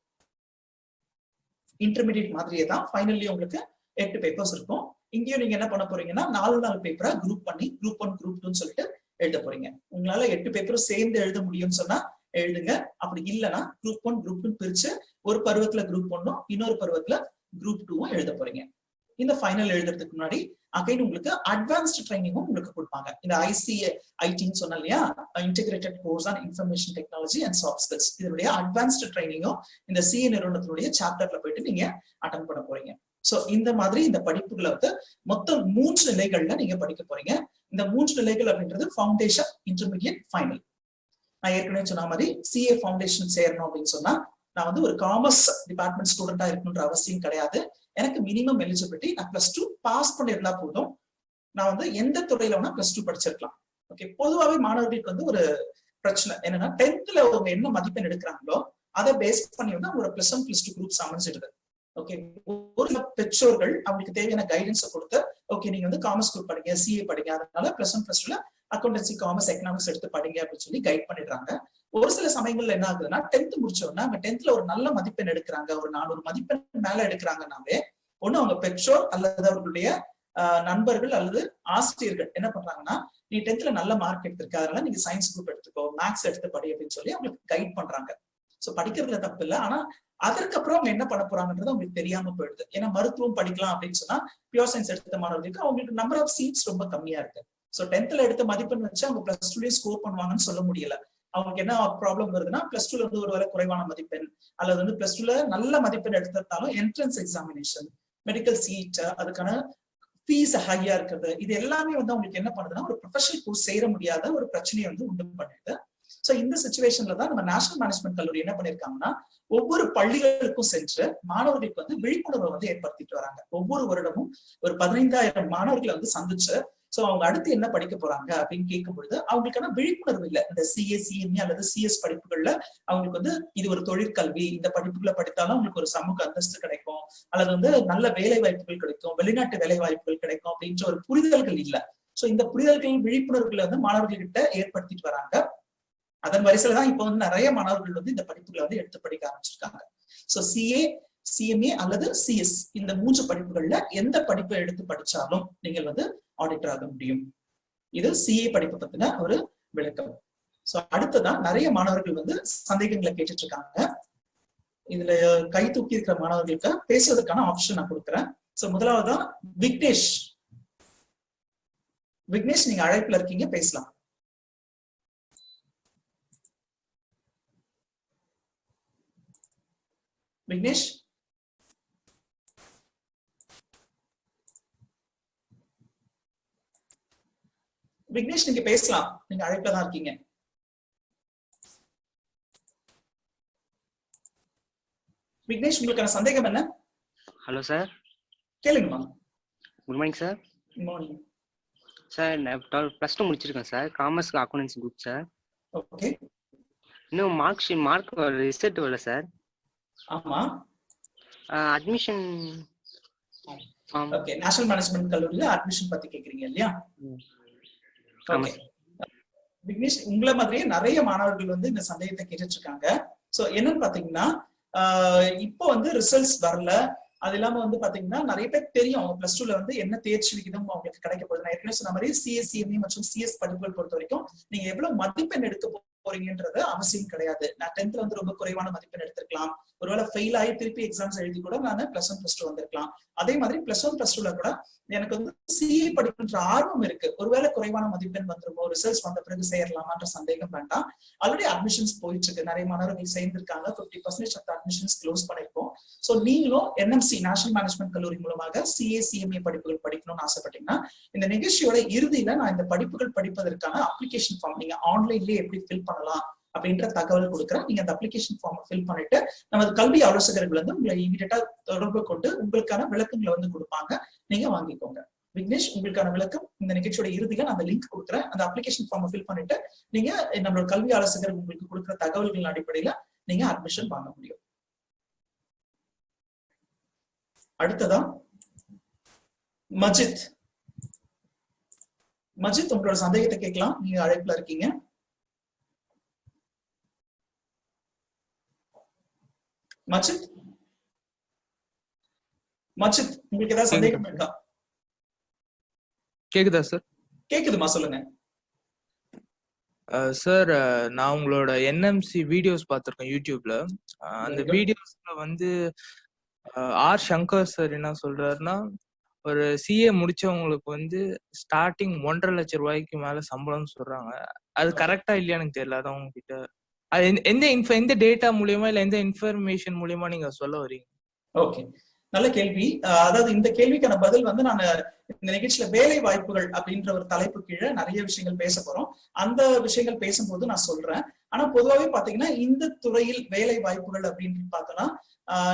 இன்டர்மீடியட் மாதிரியே தான் ஃபைனல்லி உங்களுக்கு 8 பேப்பர்ஸ் இருக்கும். இங்கேயும் நீங்க என்ன பண்ண போறீங்கன்னா 4 பேப்பரா குரூப் பண்ணி குரூப் 1 குரூப் 2 சொல்லிட்டு எழுத போறீங்க. உங்களால 8 பேப்பரும் சேர்ந்து எழுத முடியும்னு சொன்னா எழுதுங்க. அப்படி இல்லைன்னா குரூப் 1 குரூப் 2 பிரிச்சு ஒரு பருவத்துல குரூப் 1 இன்னொரு பருவத்துல குரூப் 2 எழுத போறீங்க. இந்த ஃபைனல் எழுதுறதுக்கு முன்னாடி அகைன் உங்களுக்கு அட்வான்ஸ்ட் ட்ரைனிங்கும் உங்களுக்கு கொடுப்பாங்க. இந்த ICIT சொன்ன இல்லையா, integrated course on information technology and soft skills, இதனுடைய அட்வான்ஸ்ட் ட்ரைனிங்கும் இந்த CA நிறுவனத்தினுடைய சாப்டர்ல போயிட்டு நீங்க அட்டன் பண்ண போறீங்க. சோ இந்த மாதிரி இந்த படிப்புகளை வந்து மொத்தம் 3 நிலைகள்ல நீங்க படிக்க போறீங்க. இந்த 3 நிலைகள் அப்படின்றது ஃபவுண்டேஷன், இன்டர்மீடியட், ஃபைனல். நான் ஏற்கனவே சொன்ன மாதிரி CA ஃபவுண்டேஷன் சேரணும் அப்படின்னு சொன்னா நான் வந்து ஒரு காமர்ஸ் டிபார்ட்மெண்ட் ஸ்டூடெண்டா இருக்கணும்ன்ற அவசியம் கிடையாது. எனக்கு மினிமம் எலிஜிபிலிட்டி நான் +2 பாஸ் பண்ணிருந்தா போதும். நான் வந்து எந்த துறையில வேணா +2 படிச்சிருக்கலாம். ஓகே, பொதுவாகவே மாணவர்களுக்கு வந்து ஒரு பிரச்சனை என்னன்னா 10th அவங்க என்ன மதிப்பெண் எடுக்கிறாங்களோ அதை பேஸ் பண்ணி வந்து ஒரு +1 +2 குரூப்ஸ் அமைஞ்சிடுது. ஓகே, ஒரு சில பெற்றோர்கள் அவங்களுக்கு தேவையான கைடன்ஸை கொடுத்து ஓகே நீங்க வந்து காமர்ஸ் குரூப் படிங்க, CA படிங்க, அதனால +1 +2ல அக்கௌண்டன்சி, காமர்ஸ், எக்கனாமிக்ஸ் எடுத்து படிங்க அப்படின்னு சொல்லி கைட் பண்ணிடுறாங்க. ஒரு சில சமயங்கள்ல என்ன ஆகுதுன்னா 10th முடிச்சோம்னா அவங்க 10thல ஒரு நல்ல மதிப்பெண் எடுக்கிறாங்க, ஒரு 400 மதிப்பெண் மேல எடுக்கிறாங்கன்னாவே ஒண்ணு அவங்க பெற்றோர் அல்லது அவர்களுடைய நண்பர்கள் அல்லது ஆசிரியர்கள் என்ன பண்றாங்கன்னா நீ 10thல நல்ல மார்க் எடுத்திருக்க, அதனால நீங்க சயின்ஸ் குரூப் எடுத்துக்கோ, மேக்ஸ் எடுத்து படி அப்படின்னு சொல்லி அவங்களுக்கு கைட் பண்றாங்க. சோ படிக்கிறதுல தப்பு இல்லை, ஆனா அதற்கப்புறம் அவங்க என்ன பண்ண போறாங்கன்றது அவங்களுக்கு தெரியாம போயிடுது. ஏன்னா மருத்துவம் படிக்கலாம் அப்படின்னு சொன்னா பியூர் சயின்ஸ் எடுத்த மாணவர்களுக்கு அவங்களுக்கு நம்பர் ஆஃப் சீட்ஸ் ரொம்ப கம்மியா இருக்கு. சோ 10thல எடுத்த மதிப்பெண் வச்சு அவங்க +2லயே ஸ்கோர் பண்ணுவாங்கன்னு சொல்ல முடியல. அவங்களுக்கு என்ன ப்ராப்ளம் வருதுன்னா +2ல இருந்து ஒருவேளை குறைவான மதிப்பெண் அல்லது வந்து +2ல நல்ல மதிப்பெண் எடுத்திருந்தாலும் என்ட்ரன்ஸ் எக்ஸாமினேஷன், மெடிக்கல் சீட், அதுக்கான ஃபீஸ் ஹையா இருக்கிறது, இது எல்லாமே வந்து அவங்களுக்கு என்ன பண்ணுதுன்னா ஒரு ப்ரொஃபஷனல் கோர்ஸ் சேர முடியாத ஒரு பிரச்சனையை வந்து உண்டு பண்ணுது. சோ இந்த சிச்சுவேஷன்ல தான் நம்ம நேஷனல் மேனேஜ்மெண்ட் கல்லூரி என்ன பண்ணிருக்காங்கன்னா ஒவ்வொரு பள்ளிகளுக்கும் சென்று மாணவர்களுக்கு வந்து விழிப்புணர்வை வந்து ஏற்படுத்திட்டு வராங்க. ஒவ்வொரு வருடமும் ஒரு 15,000 மாணவர்களை வந்து சந்திச்சு சோ அவங்க அடுத்து என்ன படிக்க போறாங்க அப்படின்னு கேட்கும் பொழுது அவங்களுக்கான விழிப்புணர்வு இல்லை. இந்த CA, CME அல்லது CS படிப்புகள்ல அவங்களுக்கு வந்து இது ஒரு தொழிற்கல்வி, இந்த படிப்புகளை படித்தாலும் அவங்களுக்கு ஒரு சமூக அந்தஸ்து கிடைக்கும் அல்லது வந்து நல்ல வேலை வாய்ப்புகள் கிடைக்கும், வெளிநாட்டு வேலை வாய்ப்புகள் கிடைக்கும் அப்படின்ற ஒரு புரிதல்கள் இல்லை. சோ இந்த புரிதல்கள், விழிப்புணர்வுகளை வந்து மாணவர்கள்கிட்ட ஏற்படுத்திட்டு வராங்க. அதன் வரிசையில தான் இப்ப வந்து நிறைய மாணவர்கள் வந்து இந்த படிப்புகளை வந்து எடுத்து படிக்க ஆரம்பிச்சிருக்காங்க. சோ CA, CMA அல்லது CS இந்த 3 படிப்புகள்ல எந்த படிப்பை எடுத்து படிச்சாலும் நீங்கள் வந்து ஆடிட்டர் ஆக முடியும். இது CA படிப்பு பத்தின ஒரு விளக்கம். சோ அடுத்ததான் நிறைய மாணவர்கள் வந்து சந்தேகங்களை கேட்டுட்டு இருக்காங்க. இதுல கை தூக்கி இருக்கிற மாணவர்களுக்கு பேசுவதற்கான ஆப்ஷன் நான் கொடுக்குறேன். சோ முதலாவதுதான் விக்னேஷ். விக்னேஷ், நீங்க அழைப்புல இருக்கீங்க, பேசலாம். விக்னேஷ், விக்னேஷ் நீங்க பேசலாம், நீங்க அழைப்புல தான் இருக்கீங்க. விக்னேஷ், உங்களுக்கான சந்தேகம் என்ன? Hello sir. கேளுங்கம்மா. Good morning sir. Good morning sir. நான் +2 முடிச்சிருக்கேன் sir, commerce accountancy group sir. Okay. இன்னும் மார்க் ரிசல்ட் வரல சார். ஆமா. அட்மிஷன். ஓகே, நேஷனல் மேனேஜ்மெண்ட் கல்லூரியில அட்மிஷன் பத்தி கேக்குறீங்க இல்லையா? ஓகே. விக்னேஷ், உங்களை மாதிரியே நிறைய மாணவர்கள் வந்து இந்த சந்தேகத்தை கேட்டுட்டு இருக்காங்க. சோ என்னன்னு பாத்தீங்கன்னா இப்போ வந்து ரிசல்ட்ஸ் வரல. அது இல்லாம வந்து பாத்தீங்கன்னா நிறைய பேர் தெரியும் அவங்க +2ல வந்து என்ன தேர்ச்சி விகிதம் அவங்களுக்கு கிடைக்க போகுது. நான் ஏற்கனவே சொன்ன மாதிரி CA, CME மற்றும் CS படிப்புகள் பொறுத்த வரைக்கும் நீங்க எவ்வளவு மதிப்பெண் எடுக்க போறீங்கன்றது அவசியம் கிடையாது. நான் 10th வந்து ரொம்ப குறைவான மதிப்பெண் எடுத்திருக்கலாம், ஒருவேளை ஃபெயில் ஆகி திருப்பி எக்ஸாம்ஸ் எழுதி கூட நான் +1 +2 வந்திருக்கலாம். அதே மாதிரி +1 +2ல கூட எனக்கு வந்து சிஏ படிக்கின்ற ஆர்வம் இருக்கு, ஒருவேளை குறைவான மதிப்பெண் வந்துருமோ, ரிசல்ட்ஸ் வந்த பிறகு சேரலாமான்ற சந்தேகம் வேண்டாம். ஆல்ரெடி அட்மிஷன்ஸ் போயிட்டு இருக்கு, நிறைய மாணவர்கள் சேர்ந்திருக்காங்க. 50% ஆஃப் அட்மிஷன்ஸ் க்ளோஸ் பண்ணிருக்கோம். சோ நீங்களும் NMC நேஷனல் மேனேஜ்மெண்ட் கல்லூரி மூலமாக சிஏ சிஎம்ஏ படிப்புகள் படிக்கணும்னு ஆசைப்பட்டீங்கன்னா, இந்த நிகழ்ச்சியோட இறுதியில நான் இந்த படிப்புகள் படிப்பதற்கான அப்ளிகேஷன் ஃபார்ம் நீங்க ஆன்லைன்லயே எப்படி ஃபில் பண்ணலாம் அப்படின்ற தகவல் கொடுக்குறேன். நீங்க அந்த அப்ளிகேஷன் ஃபார்ம் ஃபில் பண்ணிட்டு நமது கல்வி ஆலோசகர்கள் வந்து உங்களை இமீடியட்டா தொடர்பு கொண்டு உங்களுக்கான விளக்கங்களை வந்து கொடுப்பாங்க, நீங்க வாங்கிக்கோங்க. விக்னேஷ், உங்களுக்கான விளக்கம் இந்த நிகழ்ச்சியோட இறுதியில நான் அந்த லிங்க் கொடுக்குறேன். அந்த அப்ளிகேஷன் ஃபார்ம் ஃபில் பண்ணிட்டு நீங்க நம்மளோட கல்வி ஆலோசகர் உங்களுக்கு கொடுக்குற தகவல்களின் அடிப்படையில நீங்க அட்மிஷன் வாங்க முடியும். அடுத்ததா மஜித். மஜித், உங்களோட சந்தேகத்தை கேட்கலாம், நீங்க அழைப்புல இருக்கீங்க. மஜித், மஜித், உங்களுக்கு ஏதாவது சந்தேகம் இருக்கா? கேக்குதா சார்? கேக்குதுமா, சொல்லுங்க. சார், நான் உங்களோட NMC வீடியோஸ் பார்த்திருக்கேன் யூடியூப்ல. அந்த வீடியோஸ்ல வந்து ஆர் சங்கர் சார் என்ன சொல்றாருன்னா, ஒரு சிஏ முடிச்சவங்களுக்கு வந்து ஸ்டார்டிங் 1.5 லட்சம் ரூபாய்க்கு மேல சம்பளம்னு சொல்றாங்க. அது கரெக்டா இல்லையா எனக்கு தெரியல. அதான் உங்ககிட்ட அது எந்த டேட்டா மூலியமா இல்ல எந்த இன்ஃபர்மேஷன் மூலியமா நீங்க சொல்ல வரீங்க? ஓகே, நல்ல கேள்வி. அதாவது இந்த கேள்விக்கான பதில் வந்து நான் இந்த நிகழ்ச்சியில வேலை வாய்ப்புகள் அப்படின்ற ஒரு தலைப்பு கீழே நிறைய விஷயங்கள் பேச போறோம். அந்த விஷயங்கள் பேசும்போது நான் சொல்றேன். ஆனா பொதுவாகவே பாத்தீங்கன்னா இந்த துறையில் வேலை வாய்ப்புகள் அப்படின்னு பார்த்தோம்னா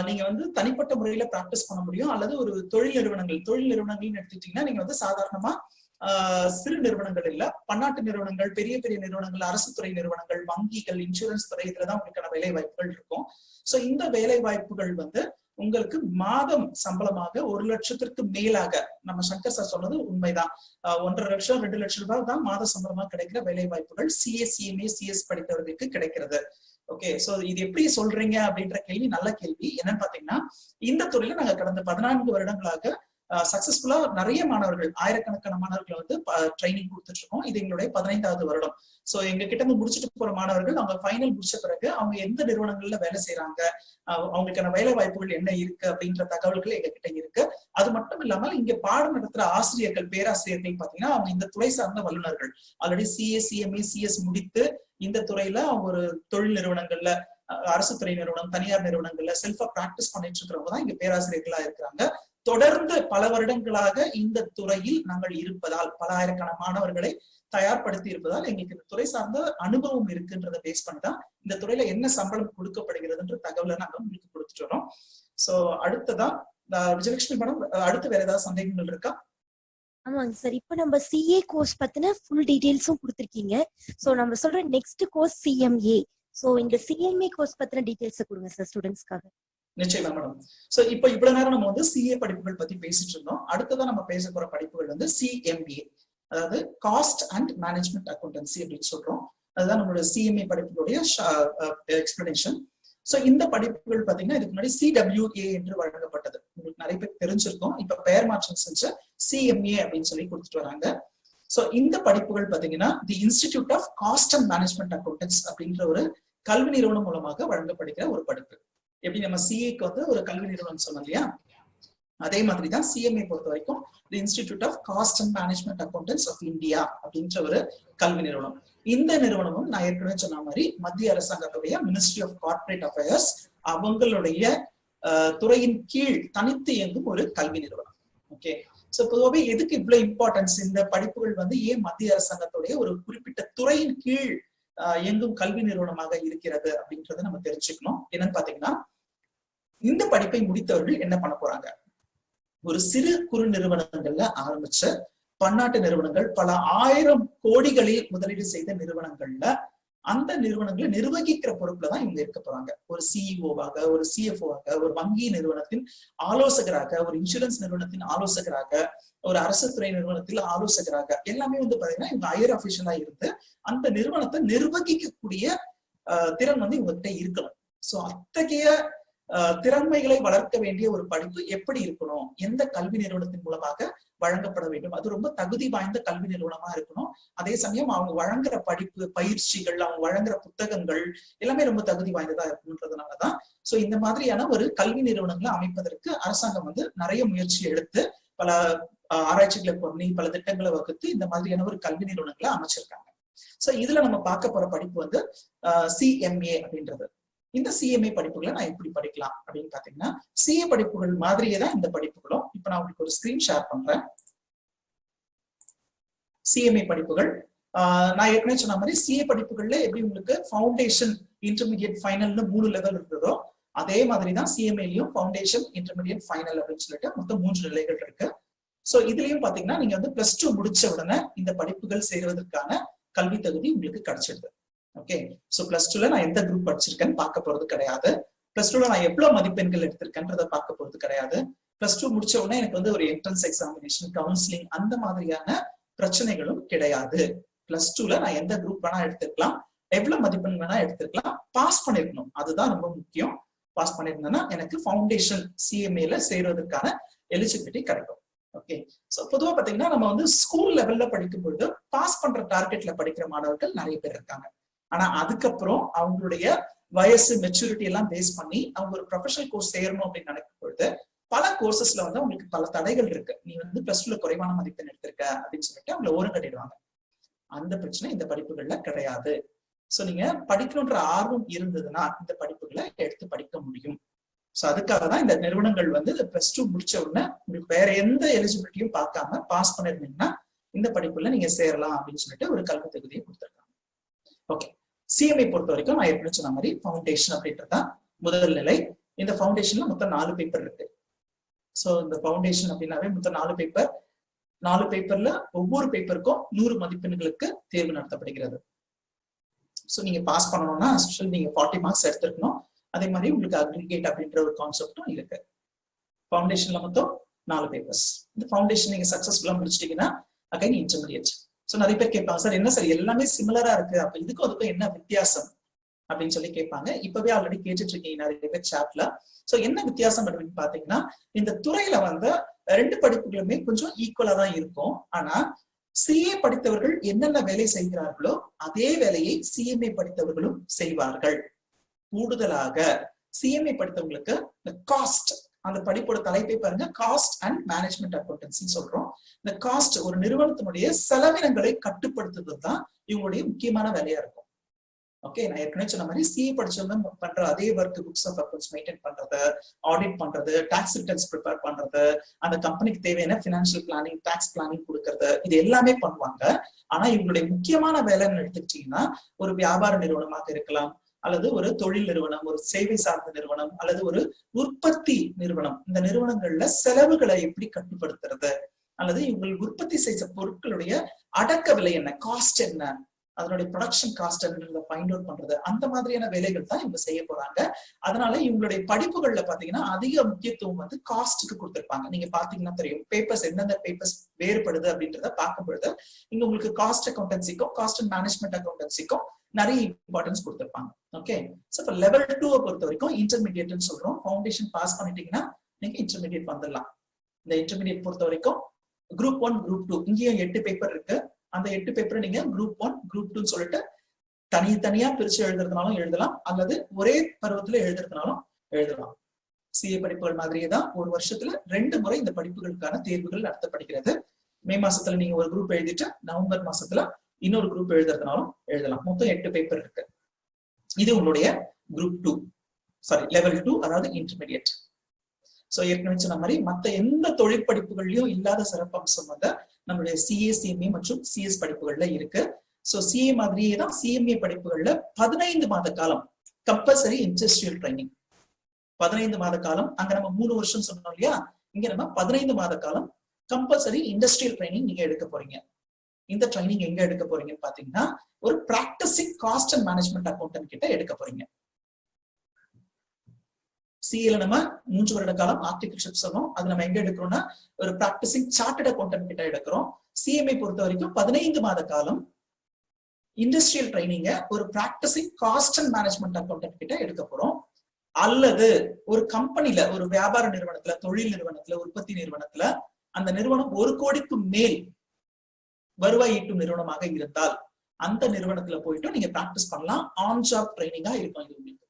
நீங்க வந்து தனிப்பட்ட முறையில பிராக்டிஸ் பண்ண முடியும், அல்லது ஒரு தொழில் நிறுவனங்கள்னு எடுத்துட்டீங்கன்னா நீங்க வந்து சாதாரணமா சிறு நிறுவனங்கள் இல்ல, பன்னாட்டு நிறுவனங்கள், பெரிய பெரிய நிறுவனங்கள், அரசு துறை நிறுவனங்கள், வங்கிகள், இன்சூரன்ஸ் துறை, இதுலதான் உங்களுக்கான வேலை வாய்ப்புகள் இருக்கும். சோ இந்த வேலை வாய்ப்புகள் வந்து உங்களுக்கு மாதம் சம்பளமாக 1 லட்சத்திற்கு மேலாக, நம்ம சங்கர் சார் சொன்னது உண்மைதான், 1.5 லட்சம் 2 லட்சம் ரூபாய் தான் மாத சம்பளமா கிடைக்கிற வேலை வாய்ப்புகள் சிஏ சிஎம்ஏ சிஎஸ் படித்தவர்களுக்கு கிடைக்கிறது. ஓகே, சோ இது எப்படி சொல்றீங்க அப்படின்ற கேள்வி நல்ல கேள்வி. என்னன்னு பாத்தீங்கன்னா, இந்த துறையில நாங்க கடந்த 14 வருடங்களாக சக்சஸ்ஃபுல்லா நிறைய மாணவர்கள், ஆயிரக்கணக்கான மாணவர்களை வந்து ட்ரைனிங் கொடுத்துட்டு இருக்கோம். இது எங்களுடைய 15வது வருடம். சோ எங்க கிட்ட இருந்து முடிச்சுட்டு போற மாணவர்கள் அவங்க ஃபைனல் முடிச்ச பிறகு அவங்க எந்த நிறுவனங்கள்ல வேலை செய்யறாங்க, அவங்களுக்கான வேலை வாய்ப்புகள் என்ன இருக்கு அப்படின்ற தகவல்கள் எங்க கிட்ட இருக்கு. அது மட்டும் இல்லாமல் இங்க பாடம் நடத்துற ஆசிரியர்கள், பேராசிரியர்கள் பாத்தீங்கன்னா அவங்க இந்த துறை சார்ந்த வல்லுநர்கள், ஆல்ரெடி சிஏ சிஎம்ஏ சிஎஸ் முடித்து இந்த துறையில அவங்க ஒரு தொழில் நிறுவனங்கள்ல, அரசு துறை நிறுவனம், தனியார் நிறுவனங்கள்ல செல்ஃபா பிராக்டிஸ் பண்ணிட்டு இருக்கிறவங்க தான் இங்க பேராசிரியர்களா இருக்கிறாங்க. தொடர்ந்து பல வருடங்களாக இந்த துறையில் நாங்கள் இருப்பதால், பல ஆயிரக்கணக்கான மாணவர்களை தயார்படுத்தி இருப்பதால் எங்களுக்கு இந்த துறை சார்ந்த அனுபவம் இருக்குன்றதை பேஸ் பண்ணிதான் இந்த துறையில என்ன சம்பளம் கொடுக்கப்படுகிறதுன்ற தகவலை நாங்க உங்களுக்கு கொடுத்துட்டு வரோம். சோ அடுத்ததா விஜயலட்சுமி மேடம், அடுத்து வேற ஏதாவது சந்தேகங்கள் இருக்கா? ஆமாங்க சார், இப்ப நம்ம சிஏ கோர்ஸ் பத்தின ஃபுல் டீடைல்ஸும் கொடுத்திருக்கீங்க. சோ நம்ம சொல்ற நெக்ஸ்ட் கோர்ஸ் சிஎம்ஏ. சோ இந்த சிஎம்ஏ கோர்ஸ் பத்தின டீடைல்ஸ் கொடுங்க சார் ஸ்டூடெண்ட்ஸ்க்காக. நிச்சயமா மேடம். சோ இப்ப இவ்வளவு நேரம் நம்ம வந்து சிஏ படிப்புகள் பத்தி பேசிட்டு இருந்தோம். அடுத்ததான் நம்ம பேச போற படிப்புகள் வந்து சிஎம்ஏ, அதாவது காஸ்ட் அண்ட் மேனேஜ்மெண்ட் அக்கௌண்டன்சி அப்படின்னு சொல்றோம். அதுதான் நம்மளோட சிஎம்ஏ படிப்புகளுடைய எக்ஸ்பிளனேஷன். சோ இந்த படிப்புகள் பாத்தீங்கன்னா இதுக்கு முன்னாடி CWA என்று வழங்கப்பட்டது, உங்களுக்கு நிறைய பேர் தெரிஞ்சிருக்கும். இப்ப பெயர் மாற்றம் செஞ்ச சிஎம்ஏ அப்படின்னு சொல்லி கொடுத்துட்டு வராங்க. சோ இந்த படிப்புகள் பாத்தீங்கன்னா the institute of cost and management accountants அப்படின்ற ஒரு கல்வி நிறுவனம் மூலமாக வழங்கப்படுகிற ஒரு படிப்பு. எப்படி நம்ம சிஏக்கு வந்து ஒரு கல்வி நிறுவனம் சொன்னோம் இல்லையா, அதே மாதிரிதான் சிஎம்ஏ பொறுத்த வரைக்கும் the institute of cost and management accountants of India அப்படின்ற ஒரு கல்வி நிறுவனம். இந்த நிறுவனமும் நான் ஏற்கனவே சொன்ன மாதிரி மத்திய அரசாங்கத்துடைய மினிஸ்ட்ரி ஆஃப் கார்ப்பரேட் அஃபேர்ஸ் அவங்களுடைய துறையின் கீழ் தனித்து இயங்கும் ஒரு கல்வி நிறுவனம். ஓகே, சோ பொதுவாகவே எதுக்கு இவ்வளவு இம்பார்ட்டன்ஸ், இந்த படிப்புகள் வந்து ஏன் மத்திய அரசாங்கத்துடைய ஒரு குறிப்பிட்ட துறையின் கீழ் இயங்கும் கல்வி நிறுவனமாக இருக்கிறது அப்படின்றத நம்ம தெரிஞ்சுக்கணும். என்னன்னு பாத்தீங்கன்னா, இந்த படிப்பை முடித்தவர்கள் என்ன பண்ண போறாங்க, ஒரு சிறு குறு நிறுவனங்கள்ல ஆரம்பிச்ச பன்னாட்டு நிறுவனங்கள், பல 1000 கோடிகளில் முதலீடு செய்த நிறுவனங்கள்ல அந்த நிறுவனங்களை நிர்வகிக்கிற பொறுப்புலதான் இவங்க இருக்க போறாங்க. ஒரு சிஇஓவாக, ஒரு சிஎஃப்ஓவாக, ஒரு வங்கி நிறுவனத்தின் ஆலோசகராக, ஒரு இன்சூரன்ஸ் நிறுவனத்தின் ஆலோசகராக, ஒரு அரசு துறை நிறுவனத்தில் ஆலோசகராக, எல்லாமே வந்து பாத்தீங்கன்னா இவங்க ஹையர் அபிஷியலா இருந்து அந்த நிறுவனத்தை நிர்வகிக்கக்கூடிய திறன் வந்து இவங்ககிட்ட இருக்கணும். சோ அத்தகைய திறமைகளை வளர்க்க வேண்டிய ஒரு படிப்பு எப்படி இருக்கணும், எந்த கல்வி நிறுவனத்தின் மூலமாக வழங்கப்பட வேண்டும், அது ரொம்ப தகுதி வாய்ந்த கல்வி நிறுவனமா இருக்கணும். அதே சமயம் அவங்க வழங்குற படிப்பு பயிற்சிகள், அவங்க வழங்குற புத்தகங்கள் எல்லாமே ரொம்ப தகுதி வாய்ந்ததா இருக்குன்றதுனாலதான் சோ இந்த மாதிரியான ஒரு கல்வி நிறுவனங்களை அமைப்பதற்கு அரசாங்கம் நிறைய முயற்சி எடுத்து பல ஆராய்ச்சிகளை பண்ணி பல திட்டங்களை வகுத்து இந்த மாதிரியான ஒரு கல்வி நிறுவனங்களை அமைச்சிருக்காங்க. சோ இதுல நம்ம பார்க்க போற படிப்பு CMA அப்படின்றது. இந்த CMA படிப்புகளை நான் எப்படி படிக்கலாம் அப்படின்னு பாத்தீங்கன்னா, CA படிப்புகள் மாதிரியே தான் இந்த படிப்புகளும். இப்ப நான் உங்களுக்கு ஒரு ஸ்கிரீன் ஷேர் பண்றேன். CMA படிப்புகள் நான் ஏற்கனவே சொன்ன மாதிரி CA படிப்புகள்ல எப்படி உங்களுக்கு ஃபவுண்டேஷன், இன்டர்மீடியட், ஃபைனல்னு 3 லெவல் இருந்ததோ அதே மாதிரிதான் CMAலயும் ஃபவுண்டேஷன், இன்டர்மீடியட், ஃபைனல் அப்படின்னு சொல்லிட்டு மொத்தம் 3 நிலைகள் இருக்கு. சோ இதுலயும் பாத்தீங்கன்னா நீங்க +2 முடிச்ச உடனே இந்த படிப்புகள் சேருவதற்கான கல்வி தகுதி உங்களுக்கு கிடைச்சிடுது. ஓகே, சோ +2ல நான் எந்த குரூப் படிச்சிருக்கேன்னு பார்க்க போறது கிடையாது. +2ல நான் எவ்வளவு மதிப்பெண்கள் எடுத்திருக்கேன்றத பார்க்க போறது கிடையாது. +2 முடிச்ச உடனே எனக்கு ஒரு என்ட்ரன்ஸ் எக்ஸாமினேஷன், கவுன்சிலிங் அந்த மாதிரியான பிரச்சனைகளும் கிடையாது. +2ல நான் எந்த குரூப் வேணா எடுத்துக்கலாம், எவ்வளவு மதிப்பெண் வேணா எடுத்துக்கலாம், பாஸ் பண்ணிருக்கணும். அதுதான் ரொம்ப முக்கியம். பாஸ் பண்ணிருந்தேன்னா எனக்கு ஃபவுண்டேஷன் CMAல சேர்வதற்கான எலிஜிபிலிட்டி கிடைக்கும். ஓகே, சோ பொதுவா பாத்தீங்கன்னா நம்ம ஸ்கூல் லெவல்ல படிக்கும் பொழுது பாஸ் பண்ற டார்கெட்ல படிக்கிற மாணவர்கள் நிறைய பேர் இருக்காங்க. ஆனா அதுக்கப்புறம் அவங்களுடைய வயசு, மெச்சூரிட்டி எல்லாம் பேஸ் பண்ணி அவங்க ஒரு ப்ரொஃபஷனல் கோர்ஸ் சேரணும் அப்படின்னு நினைக்கும் பொழுது பல கோர்சஸ்ல அவங்களுக்கு பல தடைகள் இருக்கு. நீ +2ல குறைவான மதிப்பெண் எடுத்திருக்க அப்படின்னு சொல்லிட்டு அவங்களை ஓரம் கட்டிடுவாங்க. அந்த பிரச்சனை இந்த படிப்புகள்ல கிடையாது. சோ நீங்க படிக்கணும்ன்ற ஆர்வம் இருந்ததுன்னா இந்த படிப்புகளை எடுத்து படிக்க முடியும். சோ அதுக்காக தான் இந்த நிறுவனங்கள் +2 முடிச்ச உடனே உங்களுக்கு வேற எந்த எலிஜிபிலிட்டியும் பார்க்காம பாஸ் பண்ணிருந்தீங்கன்னா இந்த படிப்புல நீங்க சேரலாம் அப்படின்னு சொல்லிட்டு ஒரு கல்வி தகுதியை கொடுத்திருக்காங்க. ஓகே, CMA பொறுத்த வரைக்கும் நான் ஏற்கனவே சொன்ன மாதிரி ஃபவுண்டேஷன் அப்படின்றதுதான் முதல் நிலை. இந்த ஃபவுண்டேஷன்ல மொத்தம் 4 பேப்பர் இருக்கு. சோ இந்த ஃபவுண்டேஷன் அப்படின்னாவே மொத்தம் 4 பேப்பர். 4 பேப்பர்ல ஒவ்வொரு பேப்பருக்கும் 100 மதிப்பெண்களுக்கு தேர்வு நடத்தப்படுகிறது. சோ நீங்க பாஸ் பண்ணணும்னா நீங்க 40 மார்க்ஸ் எடுத்திருக்கணும். அதே மாதிரி உங்களுக்கு அக்ரிகேட் அப்படின்ற ஒரு கான்செப்டும் இருக்கு. ஃபவுண்டேஷன்ல மொத்தம் 4 பேப்பர்ஸ். இந்த ஃபவுண்டேஷன் நீங்க சக்சஸ்ஃபுல்லா முடிச்சிட்டீங்கன்னா அகைன் இன்டர்மீடியட். சோ நிறைய பேர் கேட்பாங்க, சார் என்ன சார் எல்லாமே சிமிலரா இருக்கு, அப்ப இதுக்கும் அதுக்கும் என்ன வித்தியாசம் அப்படின்னு சொல்லி கேட்பாங்க. இப்பவே ஆல்ரெடி கேட்டுட்டு இருக்கீங்க நிறைய பேர் சாட்ல. சோ என்ன வித்தியாசம் அப்படின்னு பாத்தீங்கன்னா, இந்த துறையில 2 படிப்புகளுமே கொஞ்சம் ஈக்குவலா தான் இருக்கும். ஆனா CA படித்தவர்கள் என்னென்ன வேலை செய்கிறார்களோ அதே வேலையை CMA படித்தவர்களும் செய்வார்கள். கூடுதலாக CMA படித்தவங்களுக்கு இந்த காஸ்ட், அந்த படிப்போட தலைப்பை பாருங்க, காஸ்ட் அண்ட் மேனேஜ்மெண்ட் அக்கௌண்டன்சி சொல்றோம். இந்த காஸ்ட், ஒரு நிறுவனத்தினுடைய செலவினங்களை கட்டுப்படுத்துறது தான் இவங்களுடைய முக்கியமான வேலையா இருக்கும். ஓகே, நான் ஏற்கனவே சொன்ன மாதிரி CA படிச்சவங்க பண்ற அதே work, books of accounts maintain பண்றது, ஆடிட் பண்றது, டாக்ஸ் ரிட்டர்ன்ஸ் ப்ரிப்பேர் பண்றது, அந்த கம்பெனிக்கு தேவையான பினான்சியல் பிளானிங், டாக்ஸ் பிளானிங் கொடுக்கறது, இது எல்லாமே பண்ணுவாங்க. ஆனா இவங்களுடைய முக்கியமான வேலைன்னு எடுத்துக்கிட்டீங்கன்னா, ஒரு வியாபார நிறுவனமாக இருக்கலாம், அல்லது ஒரு தொழில் நிறுவனம், ஒரு சேவை சார்ந்த நிறுவனம், அல்லது ஒரு உற்பத்தி நிறுவனம். இந்த நிறுவனங்கள்ல செலவுகளை எப்படி கட்டுப்படுத்துறது, அல்லது இவங்க உற்பத்தி செய்த பொருட்களுடைய அடக்க விலை என்ன, காஸ்ட் என்ன, அதனுடைய ப்ரொடக்ஷன் காஸ்ட் என்னன்றத ஃபைண்ட் அவுட் பண்றது, அந்த மாதிரியான வேலைகள் தான் இவங்க செய்ய போறாங்க. அதனால இவங்களுடைய படிப்புகள்ல பாத்தீங்கன்னா அதிக முக்கியத்துவம் காஸ்டுக்கு கொடுத்திருப்பாங்க. நீங்க பாத்தீங்கன்னா தெரியும், பேப்பர்ஸ் எந்தெந்த பேப்பர்ஸ் வேறுபடுது அப்படின்றத பார்க்கும் பொழுது இங்க உங்களுக்கு காஸ்ட் அக்கௌண்டன்சிக்கும் காஸ்ட் அண்ட் மேனேஜ்மெண்ட் அக்கௌண்டன்சிக்கும் நிறைய இம்பார்ட்டன்ஸ் கொடுத்திருப்பாங்க. ஓகே, சோ இப்ப லெவல் 2 பொறுத்த வரைக்கும் இன்டர்மீடியட்னு சொல்றோம். ஃபவுண்டேஷன் பாஸ் பண்ணிட்டீங்கன்னா நீங்க இன்டர்மீடியட் வந்துடலாம். இந்த இன்டர்மீடியட் பொறுத்த வரைக்கும் குரூப் 1, குரூப் 2 இங்கேயும் 8 பேப்பர் இருக்கு. அந்த 8 பேப்பரை நீங்க குரூப் 1, குரூப் 2 சொல்லிட்டு தனித்தனியா பிரிச்சு எழுதுறதுனாலும் எழுதலாம், அல்லது ஒரே பருவத்துல எழுதுறதுனாலும் எழுதலாம். CA படிப்புகள் மாதிரியே தான் ஒரு வருஷத்துல 2 முறை இந்த படிப்புகளுக்கான தேர்வுகள் நடத்தப்படுகிறது. மே மாசத்துல நீங்க ஒரு குரூப் எழுதிட்டு நவம்பர் மாசத்துல இன்னொரு குரூப் எழுதுறதுனாலும் எழுதலாம். மொத்தம் 8 பேப்பர் இருக்கு. இது உங்களுடைய குரூப் 2, லெவல் 2, அதாவது இன்டர்மீடியட். சோ ஏற்கனவே சொன்ன மாதிரி மத்த எந்த தொழிற்படிப்புகள்லயும் இல்லாத சிறப்பம்சம் நம்மளுடைய CA, CMA மற்றும் CS படிப்புகள்ல இருக்கு. சோ CA மாதிரியே தான் CMA படிப்புகள்ல 15 மாத காலம் கம்பல்சரி இண்டஸ்ட்ரியல் ட்ரைனிங். 15 மாத காலம், அங்க நம்ம 3 வருஷம் சொன்னோம் இல்லையா, இங்க நம்ம 15 மாத காலம் கம்பல்சரி இண்டஸ்ட்ரியல் ட்ரைனிங் நீங்க எடுக்க போறீங்க. இந்த ட்ரைனிங் எங்க எடுக்க போறீங்கன்னு பாத்தீங்கன்னா, ஒரு practising cost and management accountant கிட்ட எடுக்க போறீங்க. CAல நம்ம 3 வருட காலம் ஆர்டிகல்ஷிப் சொன்னோம். அது நம்ம எங்க எடுக்கிறோம்னா ஒரு பிராக்டிசிங் சார்ட்டர்ட் அக்கௌண்டன்ட் கிட்ட எடுக்கிறோம். CMA பொறுத்த வரைக்கும் 15 மாத காலம் இண்டஸ்ட்ரியல் ட்ரைனிங்க ஒரு practising cost and management accountant கிட்ட எடுக்க போறோம். அல்லது ஒரு கம்பெனில, ஒரு வியாபார நிறுவனத்துல, தொழில் நிறுவனத்துல, உற்பத்தி நிறுவனத்துல அந்த நிறுவனம் 1 கோடிக்கு மேல் வருவாய் ஈட்டும் நிறுவனமாக இருந்தால் அந்த நிறுவனத்துல போயிட்டு நீங்க பிராக்டிஸ் பண்ணலாம். ஆன் ஜாப் ட்ரைனிங்கா இருக்கும் இது உங்களுக்கு.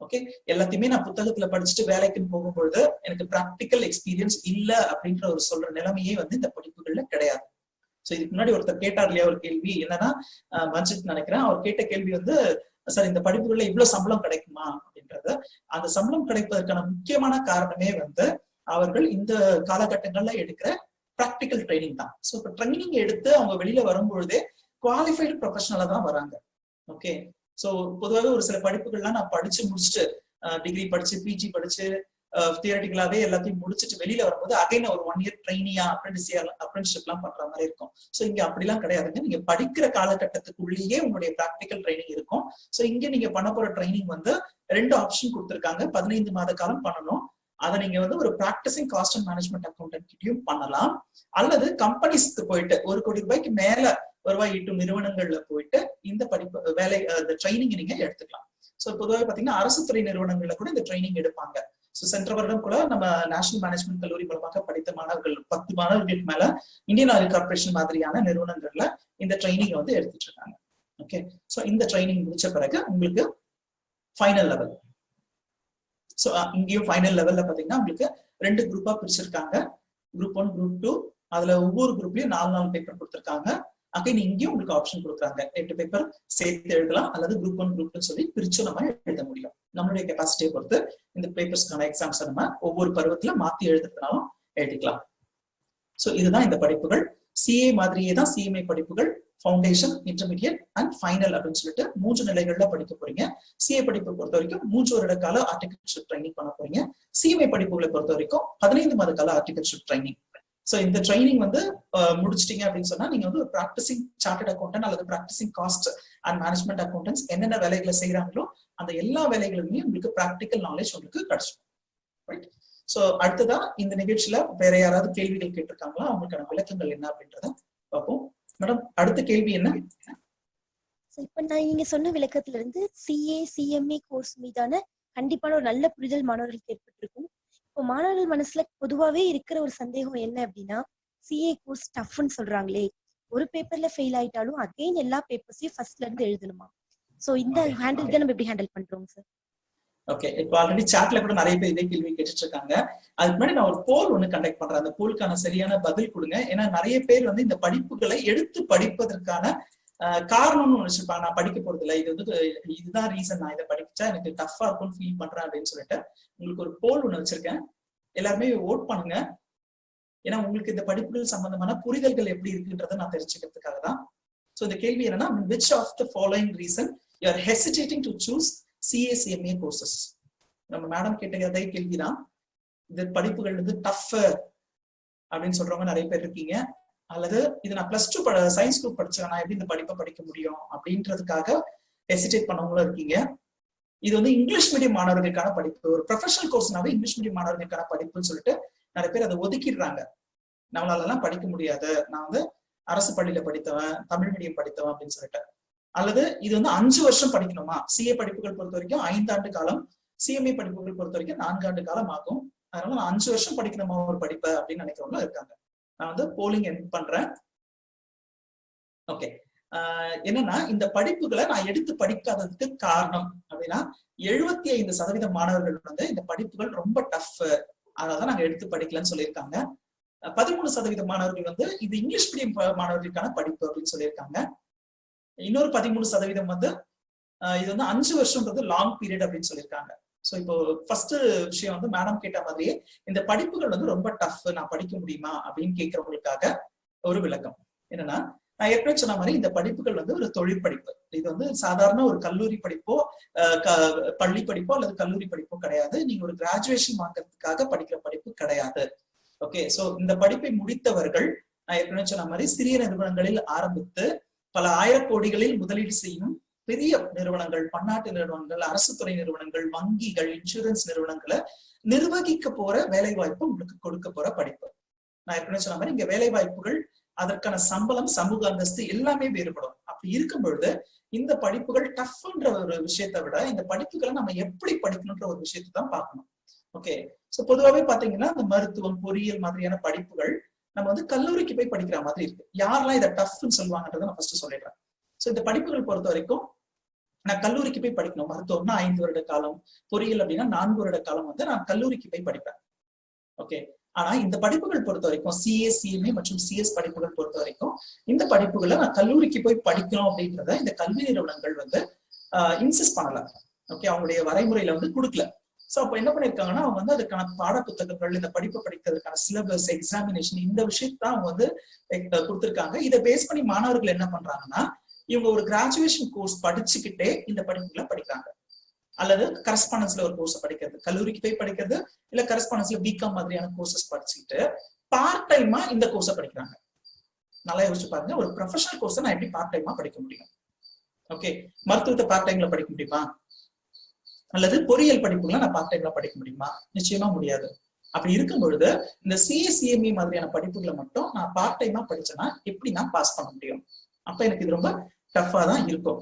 ஓகே, எல்லாத்தையுமே நான் புத்தகத்துல படிச்சுட்டு வேலைக்குன்னு போகும்பொழுது எனக்கு பிராக்டிக்கல் எக்ஸ்பீரியன்ஸ் இல்ல அப்படின்ற ஒரு சொல்ற நிலைமையே இந்த படிப்புகள்ல கிடையாது. சோ இதுக்கு முன்னாடி ஒருத்தர் கேட்டார் இல்லையா ஒரு கேள்வி, என்னன்னா மஞ்சித் நினைக்கிறேன், அவர் கேட்ட கேள்வி சார் இந்த படிப்புகள்ல இவ்வளவு சம்பளம் கிடைக்குமா அப்படின்றது. அந்த சம்பளம் கிடைப்பதற்கான முக்கியமான காரணமே அவர்கள் இந்த காலகட்டங்கள்ல எடுக்கிற பிராக்டிக்கல் ட்ரைனிங் தான். ஸோ இப்போ ட்ரைனிங் எடுத்து அவங்க வெளியில வரும்பொழுதே குவாலிஃபைடு ப்ரொஃபஷனலா தான் வராங்க. ஓகே, ஸோ பொதுவாக ஒரு சில படிப்புகள்லாம் நான் படிச்சு முடிச்சுட்டு டிகிரி படிச்சு பிஜி படிச்சு தியரட்டிக்கலாவே எல்லாத்தையும் முடிச்சுட்டு வெளியில வரும்போது அகைன் ஒரு 1 இயர் ட்ரைனியா அப்ரெண்டிஸ்ஷிப் எல்லாம் பண்ற மாதிரி இருக்கும். ஸோ இங்க அப்படிலாம் கிடையாதுங்க. நீங்க படிக்கிற காலகட்டத்துக்குள்ளேயே உங்களுடைய பிராக்டிக்கல் ட்ரைனிங் இருக்கும். ஸோ இங்க நீங்க பண்ண போற ட்ரைனிங் 2 ஆப்ஷன் கொடுத்துருக்காங்க. 15 மாத காலம் பண்ணணும். அதை நீங்க ஒரு practising cost and management accountant கிட்டயும் பண்ணலாம். அல்லது கம்பெனிஸ்க்கு போயிட்டு 1 கோடி ரூபாய்க்கு மேல வருவாய் ஈட்டும் நிறுவனங்கள்ல போயிட்டு இந்த படிப்பு வேலை ட்ரைனிங் நீங்க எடுத்துக்கலாம். ஸோ பொதுவாக பாத்தீங்கன்னா அரசு துறை நிறுவனங்கள்ல கூட இந்த ட்ரைனிங் எடுப்பாங்க. ஸோ சென்ற வருடம் கூட நம்ம நேஷனல் மேனேஜ்மெண்ட் கல்லூரி மூலமாக படித்த மாணவர்கள் 10 மாணவர்களுக்கு மேல இந்தியன் ஆயில் கார்பரேஷன் மாதிரியான நிறுவனங்கள்ல இந்த ட்ரைனிங் எடுத்துட்டு இருக்காங்க. ஓகே, ஸோ இந்த ட்ரைனிங் முடிச்ச பிறகு உங்களுக்கு ஃபைனல் லெவல். ஸோ இங்கேயும் ஃபைனல் லெவல்ல பாத்தீங்கன்னா உங்களுக்கு 2 குரூப்பா பிரிச்சிருக்காங்க. Group 1, group 2. அதுல ஒவ்வொரு குரூப்லயும் 4 பேப்பர் கொடுத்துருக்காங்க. அகைன் இங்கேயும் உங்களுக்கு ஆப்ஷன் கொடுக்குறாங்க. 8 பேப்பர் சேர்த்து எழுதலாம், அல்லது குரூப் 1, குரூப் 2 சொல்லி பிரிச்சு நம்ம எழுத முடியும். நம்மளுடைய கெப்பாசிட்டியை பொறுத்து இந்த பேப்பர்ஸ்க்கான எக்ஸாம்ஸ் நம்ம ஒவ்வொரு பருவத்துல மாத்தி எழுதுறதுனாலும் எழுதிக்கலாம். ஸோ இதுதான் இந்த படிப்புகள். சிஏ மாதிரியே தான் சிஎம்ஏ படிப்புகள். ஃபவுண்டேஷன், இன்டர்மீடியட் அண்ட் ஃபைனல் அப்படின்னு சொல்லிட்டு 3 நிலைகள்ல படிக்க போறீங்க. சிஏ படிப்பை பொறுத்த வரைக்கும் 3 வருட கால ஆர்டிகல்ஷிப் ட்ரைனிங் பண்ண போறீங்க. சிஎம்ஏ படிப்புகளை பொறுத்த வரைக்கும் 15 மாத கால ஆர்டிகல்ஷிப் ட்ரைனிங். சோ இந்த ட்ரைனிங் முடிச்சிட்டீங்க அப்படின்னு சொன்னா நீங்க ஒரு பிராக்டிசிங் சார்ட்டர்ட் அக்கௌண்டன்ட் அல்லது practising cost and management accountants என்னென்ன வேலைகளை செய்யறாங்களோ அந்த எல்லா வேலைகளுமே உங்களுக்கு பிராக்டிக்கல் நாலேஜ் உங்களுக்கு கிடைச்சிடும். ரைட். சோ அடுத்ததா இந்த நிகழ்ச்சியில வேற யாராவது கேள்விகள் கேட்டிருக்காங்களா, அவங்களுக்கான விளக்கங்கள் என்ன அப்படின்றத பார்ப்போம். மேடம், அடுத்த கேள்வி என்ன? இப்ப நான் நீங்க சொன்ன விளக்கத்துல இருந்து சிஏ சிஎம்ஏ கோர்ஸ் மீதான கண்டிப்பான ஒரு நல்ல புரிதல் மாணவர்களுக்கு ஏற்பட்டிருக்கும். இப்போ மாணவர்கள் மனசுல பொதுவாவே இருக்கிற ஒரு சந்தேகம் என்ன அப்படின்னா, சிஏ கோர்ஸ் டஃப்னு சொல்றாங்களே, ஒரு பேப்பர்ல ஃபெயில் ஆயிட்டாலும் அகைன் எல்லா பேப்பர்ஸையும் ஃபர்ஸ்ட்ல இருந்து எழுதணுமா? சோ இந்த ஹேண்டில் தான் நம்ம எப்படி ஹேண்டில் பண்றோம் சார்? ஓகே, இப்போ ஆல்ரெடி சாட்ல கூட நிறைய பேர் இதே கேள்வி கேட்டுட்டு இருக்காங்க. அதுக்கு முன்னாடி நான் ஒரு போல் கண்டக்ட் பண்றேன். அந்த போலுக்கான சரியான பதில் கொடுங்க. ஏன்னா நிறைய பேர் இந்த படிப்புகளை எடுத்து படிப்பதற்கான காரணம்னு வச்சிருப்பாங்க. நான் படிக்க போறது இல்லை, இதுதான் ரீசன், நான் இதை படிச்சா எனக்கு டஃபா இருக்கும்னு ஃபீல் பண்றேன் அப்படின்னு சொல்லிட்டு உங்களுக்கு ஒரு போல் வச்சிருக்கேன். எல்லாருமே ஓட் பண்ணுங்க. ஏன்னா உங்களுக்கு இந்த படிப்புகள் சம்பந்தமான புரிதல்கள் எப்படி இருக்குன்றதை நான் தெரிஞ்சுக்கிறதுக்காக தான். சோ இந்த கேள்வி என்னன்னா, which of the following reason you are hesitating to choose CA CMA courses? நம்ம மேடம் கேட்ட அதே கேள்விதான். இந்த படிப்புகள் டஃப் அப்படின்னு சொல்றவங்க நிறைய பேர் இருக்கீங்க. அல்லது இது நான் +2 சயின்ஸ் குரூப் படிச்சேன், நான் எப்படி இந்த படிப்பை படிக்க முடியும் அப்படின்றதுக்காக ஹெசிடேட் பண்ணவங்களும் இருக்கீங்க. இது இங்கிலீஷ் மீடியம் மாணவர்களுக்கான படிப்பு, ஒரு ப்ரொஃபஷனல் கோர்ஸ்னாவே இங்கிலீஷ் மீடியம் மாணவர்களுக்கான படிப்புன்னு சொல்லிட்டு நிறைய பேர் அதை ஒதுக்கிடுறாங்க. நம்மளால எல்லாம் படிக்க முடியாது, நான் அரசு பள்ளியில படித்தவன், தமிழ் மீடியம் படித்தவன் அப்படின்னு சொல்லிட்டு. அல்லது இது 5 வருஷம் படிக்கணுமா? சிஏ படிப்புகள் பொறுத்த வரைக்கும் 5 ஆண்டு காலம், சிஎம்ஏ படிப்புகள் பொறுத்த வரைக்கும் 4 ஆண்டு காலம் ஆகும். அதனால நான் 5 வருஷம் படிக்கணுமா ஒரு படிப்பை அப்படின்னு நினைக்கிறவங்க இருக்காங்க. நான் போலிங் எண்ட் பண்றேன். ஓகே, என்னன்னா இந்த படிப்புகளை நான் எடுத்து படிக்காததுக்கு காரணம் அப்படின்னா 75% மாணவர்கள் இந்த படிப்புகள் ரொம்ப டஃப், அதனாலதான் நாங்க எடுத்து படிக்கலன்னு சொல்லியிருக்காங்க. 13% மாணவர்கள் இது இங்கிலீஷ் மீடியம் மாணவர்களுக்கான படிப்பு அப்படின்னு சொல்லியிருக்காங்க. இன்னொரு 13% இது 5 வருஷம்ன்றது லாங் பீரியட் அப்படின்னு சொல்லியிருக்காங்க. சோ இப்போ ஃபர்ஸ்ட் விஷயம் மேடம் கேட்ட மாதிரியே இந்த படிப்புகள் ரொம்ப டஃப், நான் படிக்க முடியுமா அப்படின்னு கேட்கறவங்களுக்காக ஒரு விளக்கம் என்னன்னா, நான் ஏற்கனவே சொன்ன மாதிரி இந்த படிப்புகள் ஒரு தொழில் படிப்பு. இது சாதாரண ஒரு கல்லூரி படிப்போ பள்ளி படிப்போ அல்லது கல்லூரி படிப்போ கிடையாது. நீங்க ஒரு கிராஜுவேஷன் வாங்குறதுக்காக படிக்கிற படிப்பு கிடையாது. ஓகே, சோ இந்த படிப்பை முடித்தவர்கள் நான் ஏற்கனவே சொன்ன மாதிரி சிறிய நிறுவனங்களில் ஆரம்பித்து பல 1000 கோடிகளில் முதலீடு செய்யும் பெரிய நிறுவனங்கள், பன்னாட்டு நிறுவனங்கள், அரசு துறை நிறுவனங்கள், வங்கிகள், இன்சூரன்ஸ் நிறுவனங்களை நிர்வகிக்க போற வேலை வாய்ப்பு உங்களுக்கு கொடுக்க போற படிப்பு. நான் ஏற்கனவே சொன்ன மாதிரி இங்க வேலை வாய்ப்புகள், அதற்கான சம்பளம், சமூக அந்தஸ்து எல்லாமே வேறுபடும். அப்படி இருக்கும் பொழுது இந்த படிப்புகள் டஃப்ன்ற ஒரு விஷயத்தை விட இந்த படிப்புகளை நம்ம எப்படி படிக்கணும்ன்ற ஒரு விஷயத்தை தான் பார்க்கணும். ஓகே, சோ பொதுவாகவே பாத்தீங்கன்னா இந்த மருத்துவம், பொறியியல் மாதிரியான படிப்புகள் நம்ம வந்து கல்லூரிக்கு போய் படிக்கிற மாதிரி இருக்கு. யாரெல்லாம் இதை டஃப்னு சொல்லுவாங்கன்றதை நான் ஃபர்ஸ்ட் சொல்லிடுறேன். சோ இந்த படிப்புகள் பொறுத்த வரைக்கும் நான் கல்லூரிக்கு போய் படிக்கணும். மருத்துவம்னா 5 வருட காலம், பொறியியல் அப்படின்னா 4 வருட காலம் வந்து நான் கல்லூரிக்கு போய் படிப்பேன். ஓகே, ஆனா இந்த படிப்புகள் பொறுத்த வரைக்கும் சிஏ, சிஎம்ஏ மற்றும் சிஎஸ் படிப்புகள் பொறுத்த வரைக்கும் இந்த படிப்புகளை நான் கல்லூரிக்கு போய் படிக்கணும் அப்படின்றத இந்த கல்வி நிறுவனங்கள் வந்து இன்சிஸ்ட் பண்ணல. ஓகே, அவங்களுடைய வரைமுறையில வந்து கொடுக்கல. சோ அப்ப என்ன பண்ணிருக்காங்கன்னா அவங்க வந்து அதுக்கான பாட புத்தகங்கள், இந்த படிப்பு படிக்கிறதுக்கான சிலபஸ், எக்ஸாமினேஷன், இந்த விஷயத்த அவங்க வந்து கொடுத்திருக்காங்க. இதை பேஸ் பண்ணி மாணவர்கள் என்ன பண்றாங்கன்னா இவங்க ஒரு கிராஜுவேஷன் கோர்ஸ் படிச்சுக்கிட்டே இந்த படிப்புகளை படிக்கிறாங்க. அல்லது கரஸ்பாண்டன்ஸ்ல ஒரு கோர்ஸ் படிக்கிறது, கல்லூரிக்கு போய் படிக்கிறது, இல்ல கரஸ்பாண்டன்ஸ்ல பிகாம் மாதிரியான கோர்சஸ் படிச்சுக்கிட்டு பார்ட் டைமா இந்த கோர்ஸை படிக்கிறாங்க. நல்லா யோசிச்சு பாருங்க, ஒரு ப்ரொஃபஷனல் கோர்ஸை நான் எப்படி பார்ட் டைமா படிக்க முடியும்? ஓகே, மருத்துவத்தை பார்ட் டைம்ல படிக்க முடியுமா? அல்லது பொறியியல் படிப்புகளை நான் பார்ட் டைம்ல படிக்க முடியுமா? நிச்சயமா முடியாது. அப்படி இருக்கும் பொழுது இந்த சிஎஸ்சிஎம்இ மாதிரியான படிப்புகளை மட்டும் நான் பார்ட் டைமா படிச்சேன்னா எப்படி நான் பாஸ் பண்ண முடியும்? அப்ப எனக்கு இது ரொம்ப டஃபா தான் இருக்கும்.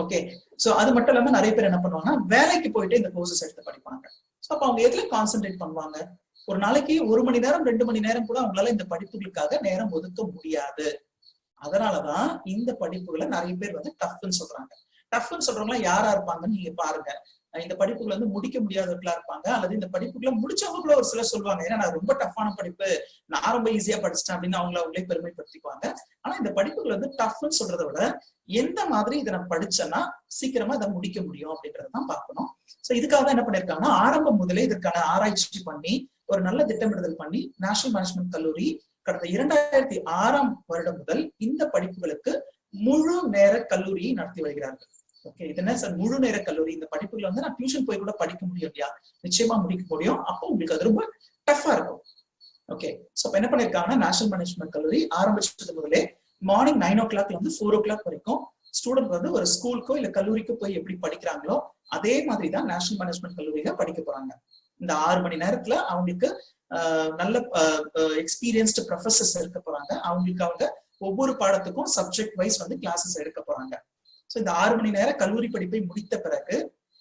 ஓகே, சோ அது மட்டும் இல்லாம நிறைய பேர் என்ன பண்ணுவாங்கன்னா வேலைக்கு போயிட்டு இந்த கோர்சஸ் எடுத்து படிப்பாங்க. சோ அப்ப அவங்க எதுல கான்சென்ட்ரேட் பண்ணுவாங்க? ஒரு நாளைக்கு 1 மணி நேரம் 2 மணி நேரம் கூட அவங்களால இந்த படிப்புகளுக்காக நேரம் ஒதுக்க முடியாது. அதனாலதான் இந்த படிப்புகளை நிறைய பேர் வந்து டஃப்னு சொல்றாங்க. டஃப்னு சொல்றவங்க யாரா இருப்பாங்கன்னு நீங்க பாருங்க. இந்த படிப்புகளை வந்து முடிக்க முடியாதவர்களா இருப்பாங்க, அல்லது இந்த படிப்புகளை முடிச்சவங்க கூட ஒரு சிலர் சொல்லுவாங்க, ஏன்னா நான் ரொம்ப டஃப்பான படிப்பு, நான் ரொம்ப ஈஸியா படிச்சிட்டேன் அப்படின்னு அவங்களே பெருமைப்படுத்திக்குவாங்க. ஆனா இந்த படிப்புகள் வந்து டஃப்னு சொல்றதை விட எந்த மாதிரி இதை நான் படிச்சேன்னா சீக்கிரமா இதை முடிக்க முடியும் அப்படின்றதான் பார்க்கணும். சோ இதுக்காக தான் என்ன பண்ணிருக்காங்கன்னா ஆரம்பம் முதலே இதற்கான ஆராய்ச்சி பண்ணி ஒரு நல்ல திட்டமிடுதல் பண்ணி நேஷனல் மேனேஜ்மெண்ட் கல்லூரி கடந்த 2006ஆம் வருடம் முதல் இந்த படிப்புகளுக்கு முழு நேர கல்லூரியை நடத்தி வருகிறார்கள். ஓகே, இது என்ன சார் முழு நேர கல்லூரி? இந்த படிப்புகளை வந்து நான் டியூஷன் போய் கூட படிக்க முடியும் இல்லையா? நிச்சயமா முடிக்க முடியும். அப்போ உங்களுக்கு அது ரொம்ப டஃபா இருக்கும். ஓகே, சோ இப்ப என்ன பண்ணிருக்காங்கன்னா நேஷனல் மேனேஜ்மெண்ட் கல்லூரி ஆரம்பிச்சது முதலே மார்னிங் 9 o'clockல இருந்து 4 o'clock வரைக்கும் ஸ்டூடெண்ட் வந்து ஒரு ஸ்கூலுக்கோ இல்ல கல்லூரிக்கோ போய் எப்படி படிக்கிறாங்களோ அதே மாதிரிதான் நேஷனல் மேனேஜ்மெண்ட் கல்லூரியில படிக்க போறாங்க. இந்த 6 மணி நேரத்துல அவங்களுக்கு நல்ல எக்ஸ்பீரியன்ஸ்டு ப்ரொஃபசர்ஸ் இருக்க போறாங்க. அவங்களுக்கு அவங்க ஒவ்வொரு பாடத்துக்கும் சப்ஜெக்ட் வைஸ் வந்து கிளாஸஸ் எடுக்க போறாங்க. சோ இந்த 6 மணி நேர கல்லூரி படிப்பை முடித்த பிறகு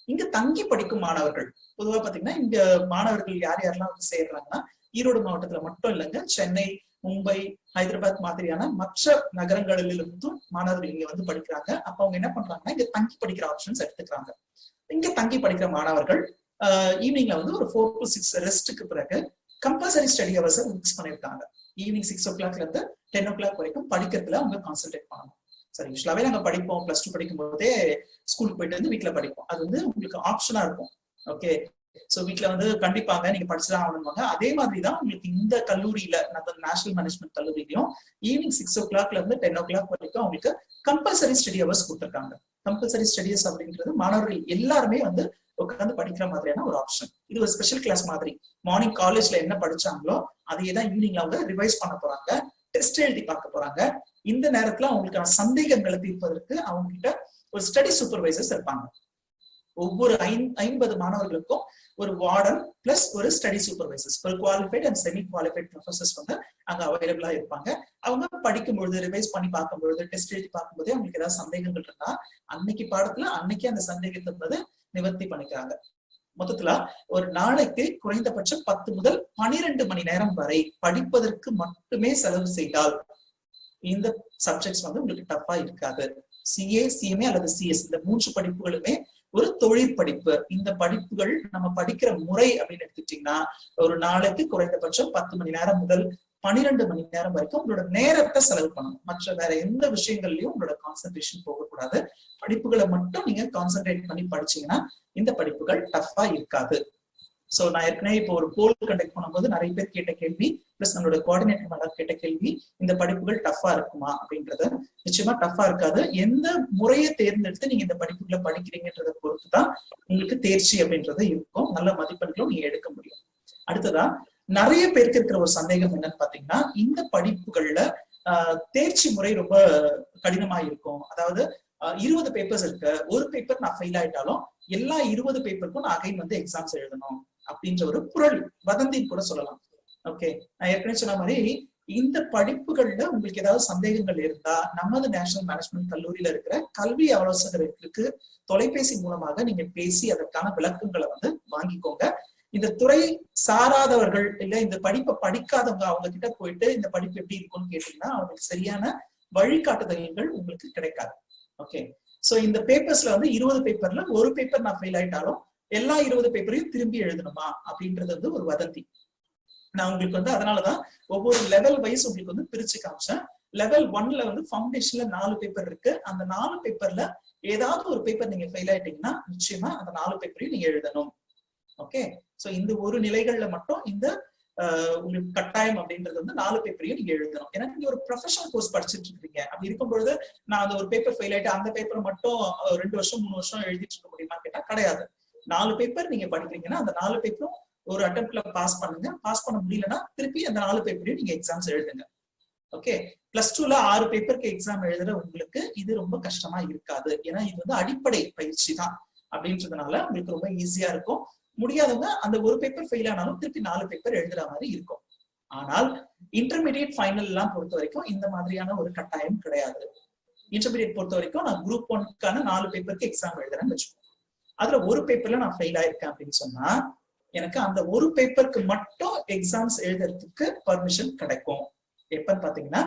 இங்க தங்கி படிக்கும் மாணவர்கள், பொதுவா பாத்தீங்கன்னா இங்க மாணவர்கள் யார் யாரெல்லாம் வந்து சேர்றாங்கன்னா ஈரோடு மாவட்டத்துல மட்டும் இல்லைங்க, சென்னை, மும்பை, ஹைதராபாத் மாதிரியான மற்ற நகரங்களிலிருந்தும் மாணவர்கள் இங்க வந்து படிக்கிறாங்க. அப்ப அவங்க என்ன பண்றாங்கன்னா இங்க தங்கி படிக்கிற ஆப்ஷன்ஸ் எடுத்துக்கிறாங்க. இங்க தங்கி படிக்கிற மாணவர்கள் ஈவினிங்ல வந்து ஒரு 4 to 6 ரெஸ்ட்டுக்கு பிறகு கம்பல்சரி ஸ்டடி ஹவர்ஸ் ஃபிக்ஸ் பண்ணிருக்காங்க. ஈவினிங் 6 o'clockல இருந்து 10 o'clock வரைக்கும் படிக்கிறதுல அவங்க கான்சென்ட்ரேட் பண்ணணும். சரி, யூஸ்வலாவே நாங்க படிப்போம், +2 படிக்கும் போதே ஸ்கூலுக்கு போயிட்டு வந்து வீட்டுல படிப்போம். அது வந்து உங்களுக்கு ஆப்ஷனா இருக்கும். ஓகே, சோ வீட்டுல வந்து கண்டிப்பாங்க நீங்க படிச்சுதான் ஆகணும்வாங்க. அதே மாதிரிதான் உங்களுக்கு இந்த கல்லூரியில நேஷனல் மேனேஜ்மெண்ட் கல்லூரியிலும் ஈவினிங் 6 o'clockல இருந்து 10 o'clock வரைக்கும் அவங்களுக்கு கம்பல்சரி ஸ்டடி ஹவர்ஸ் கொடுத்துருக்காங்க. கம்பல்சரி ஸ்டடிஸ் அப்படின்றது மாணவர்கள் எல்லாருமே வந்து உட்காந்து படிக்கிற மாதிரியான ஒரு ஆப்ஷன். இது ஒரு ஸ்பெஷல் கிளாஸ் மாதிரி. மார்னிங் காலேஜ்ல என்ன படிச்சாங்களோ அதையே தான் ஈவினிங்ல அவங்க ரிவைஸ் பண்ண போறாங்க, டெஸ்ட் எழுதி பார்க்க போறாங்க. இந்த நேரத்துல அவங்களுக்கான சந்தேகங்களை தீர்ப்பதற்கு அவங்க கிட்ட ஒரு ஸ்டடி சூப்பர்வைசர்ஸ் இருப்பாங்க. ஒவ்வொரு 50 மாணவர்களுக்கும் ஒரு வார்டன் பிளஸ் ஒரு ஸ்டடி சூப்பர்வைசர்ஸ், ஒரு qualified and semi qualified professors வந்து அங்க அவைலபிளா இருப்பாங்க. அவங்க படிக்கும்பொழுது, ரிவைஸ் பண்ணி பார்க்கும்பொழுது, டெஸ்ட் எழுதி பார்க்கும்போது அவங்களுக்கு ஏதாவது சந்தேகங்கள் இருந்தா அன்னைக்கு பாடத்துல அன்னைக்கு அந்த சந்தேகத்தை வந்து நிவர்த்தி பண்ணிக்கிறாங்க. மொத்தத்துல ஒரு நாளைக்கு குறைந்தபட்சம் 10 முதல் 12 மணி நேரம் வரை படிப்பதற்கு மட்டுமே செலவு செய்தால் இந்த சப்ஜெக்ட்ஸ் வந்து உங்களுக்கு டஃபா இருக்காது. சிஏ, சிஎம்ஏ அல்லது சிஎஸ் இந்த 3 படிப்புகளுமே ஒரு தொழில் படிப்பு. இந்த படிப்புகள் நம்ம படிக்கிற முறை அப்படின்னு எடுத்துட்டீங்கன்னா ஒரு நாளைக்கு குறைந்தபட்சம் 10 மணி நேரம் முதல் 12 மணி நேரம் வரைக்கும் உங்களோட நேரத்தை செலவு பண்ணணும். மற்ற வேற எந்த விஷயங்கள்லயும் உங்களோட கான்சென்ட்ரேஷன் போகக்கூடாது. படிப்புகளை மட்டும் நீங்க கான்சென்ட்ரேட் பண்ணி படிச்சீங்கன்னா இந்த படிப்புகள் டஃபா இருக்காது. சோ நான் ஏற்கனவே இப்போ ஒரு போல் கண்டக்ட் பண்ணும்போது நிறைய பேர் கேட்ட கேள்வி, பிளஸ் நம்மளோட கோஆர்டினேட்டர் மேடம் கேட்ட கேள்வி, இந்த படிப்புகள் டஃபா இருக்குமா அப்படின்றது. நிச்சயமா டஃபா இருக்காது. எந்த முறையை தேர்ந்தெடுத்து நீங்க இந்த படிப்புகளை படிக்கிறீங்கன்றத பொறுத்துதான் உங்களுக்கு தேர்ச்சி அப்படின்றது இருக்கும். நல்ல மதிப்பெண்களும் நீங்க எடுக்க முடியும். அடுத்ததா நிறைய பேருக்கு இருக்கிற ஒரு சந்தேகம் என்னன்னு பாத்தீங்கன்னா இந்த படிப்புகள்ல தேர்ச்சி முறை ரொம்ப கடினமா இருக்கும். அதாவது 20 பேப்பர்ஸ் இருக்கு, ஒரு பேப்பர் நான் ஃபெயில் ஆயிட்டாலும் எல்லா 20 பேப்பருக்கும் நான் அகைன் வந்து எக்ஸாம்ஸ் எழுதணும் அப்படின்ற ஒரு புரள் வதந்தின்னு கூட சொல்லலாம். ஓகே, நான் ஏற்கனவே சொன்ன மாதிரி இந்த படிப்புகள்ல உங்களுக்கு ஏதாவது சந்தேகங்கள் இருந்தா நமது நேஷனல் மேனேஜ்மெண்ட் கல்லூரியில இருக்கிற கல்வி ஆலோசகர்களுக்கு தொலைபேசி மூலமாக நீங்க பேசி அதற்கான விளக்கங்களை வாங்கிக்கோங்க. இந்த துறை சாராதவர்கள் இல்ல இந்த படிப்பை படிக்காதவங்க அவங்க கிட்ட போயிட்டு இந்த படிப்பு எப்படி இருக்கும்னு கேட்டீங்கன்னா அவங்களுக்கு சரியான வழிகாட்டுதல்கள் உங்களுக்கு கிடைக்காது. ஓகே, சோ இந்த பேப்பர்ஸ்ல 20 பேப்பர்ல ஒரு பேப்பர் நான் ஃபெயில் ஆயிட்டாலும் எல்லா 20 பேப்பரையும் திரும்பி எழுதணுமா அப்படின்றது ஒரு வதந்தி. நான் உங்களுக்கு அதனாலதான் ஒவ்வொரு லெவல் வைஸ் உங்களுக்கு பிரிச்சு காமிச்சேன். லெவல் 1ல ஃபவுண்டேஷன்ல 4 பேப்பர் இருக்கு. அந்த 4 பேப்பர்ல ஏதாவது ஒரு பேப்பர் நீங்க ஃபெயில் ஆயிட்டீங்கன்னா நிச்சயமா அந்த 4 பேப்பரையும் நீங்க எழுதணும். ஓகே, சோ இந்த ஒரு நிலைகள்ல மட்டும் இந்த உங்களுக்கு கட்டாயம் அப்படின்றது 4 பேப்பரையும் நீங்க எழுதணும். ஏன்னா நீங்க ஒரு ப்ரொஃபஷனல் கோர்ஸ் படிச்சுட்டு இருக்கீங்க. அப்படி இருக்கும்பொழுது நான் அந்த ஒரு பேப்பர் ஃபெயில் ஆயிட்டு அந்த பேப்பர் மட்டும் 2 வருஷம் 3 வருஷம் எழுதிட்டு இருக்க முடியுமா கேட்டா கிடையாது. 4 பேப்பர் நீங்க படிக்கிறீங்கன்னா அந்த 4 பேப்பரும் ஒரு அட்டெம்ப்ட்ல பாஸ் பண்ணுங்க. பாஸ் பண்ண முடியலன்னா திருப்பி அந்த 4 பேப்பரையும் நீங்க எக்ஸாம்ஸ் எழுதுங்க. ஓகே, +2ல 6 பேப்பருக்கு எக்ஸாம் எழுதுற உங்களுக்கு இது ரொம்ப கஷ்டமா இருக்காது. ஏன்னா இது அடிப்படை பயிற்சி தான் அப்படின்றதுனால உங்களுக்கு ரொம்ப ஈஸியா இருக்கும். முடியாதவங்க அந்த ஒரு பேப்பர் ஃபெயில் ஆனாலும் திருப்பி 4 பேப்பர் எழுதுற மாதிரி இருக்கும். ஆனால் இன்டர்மீடியட் ஃபைனல் எல்லாம் பொறுத்த வரைக்கும் இந்த மாதிரியான ஒரு கட்டாயம் கிடையாது. இன்டர்மீடியட் பொறுத்த வரைக்கும் நான் குரூப் 1க்கான 4 பேப்பருக்கு எக்ஸாம் எழுதுறேன்னு வச்சுக்கோங்க. அதுல ஒரு பேப்பர்ல நான் ஃபெயில் ஆயிருக்கேன் அப்படின்னு சொன்னா எனக்கு அந்த ஒரு பேப்பருக்கு மட்டும் எக்ஸாம்ஸ் எழுதுறதுக்கு பர்மிஷன் கிடைக்கும். எப்பன்னு பாத்தீங்கன்னா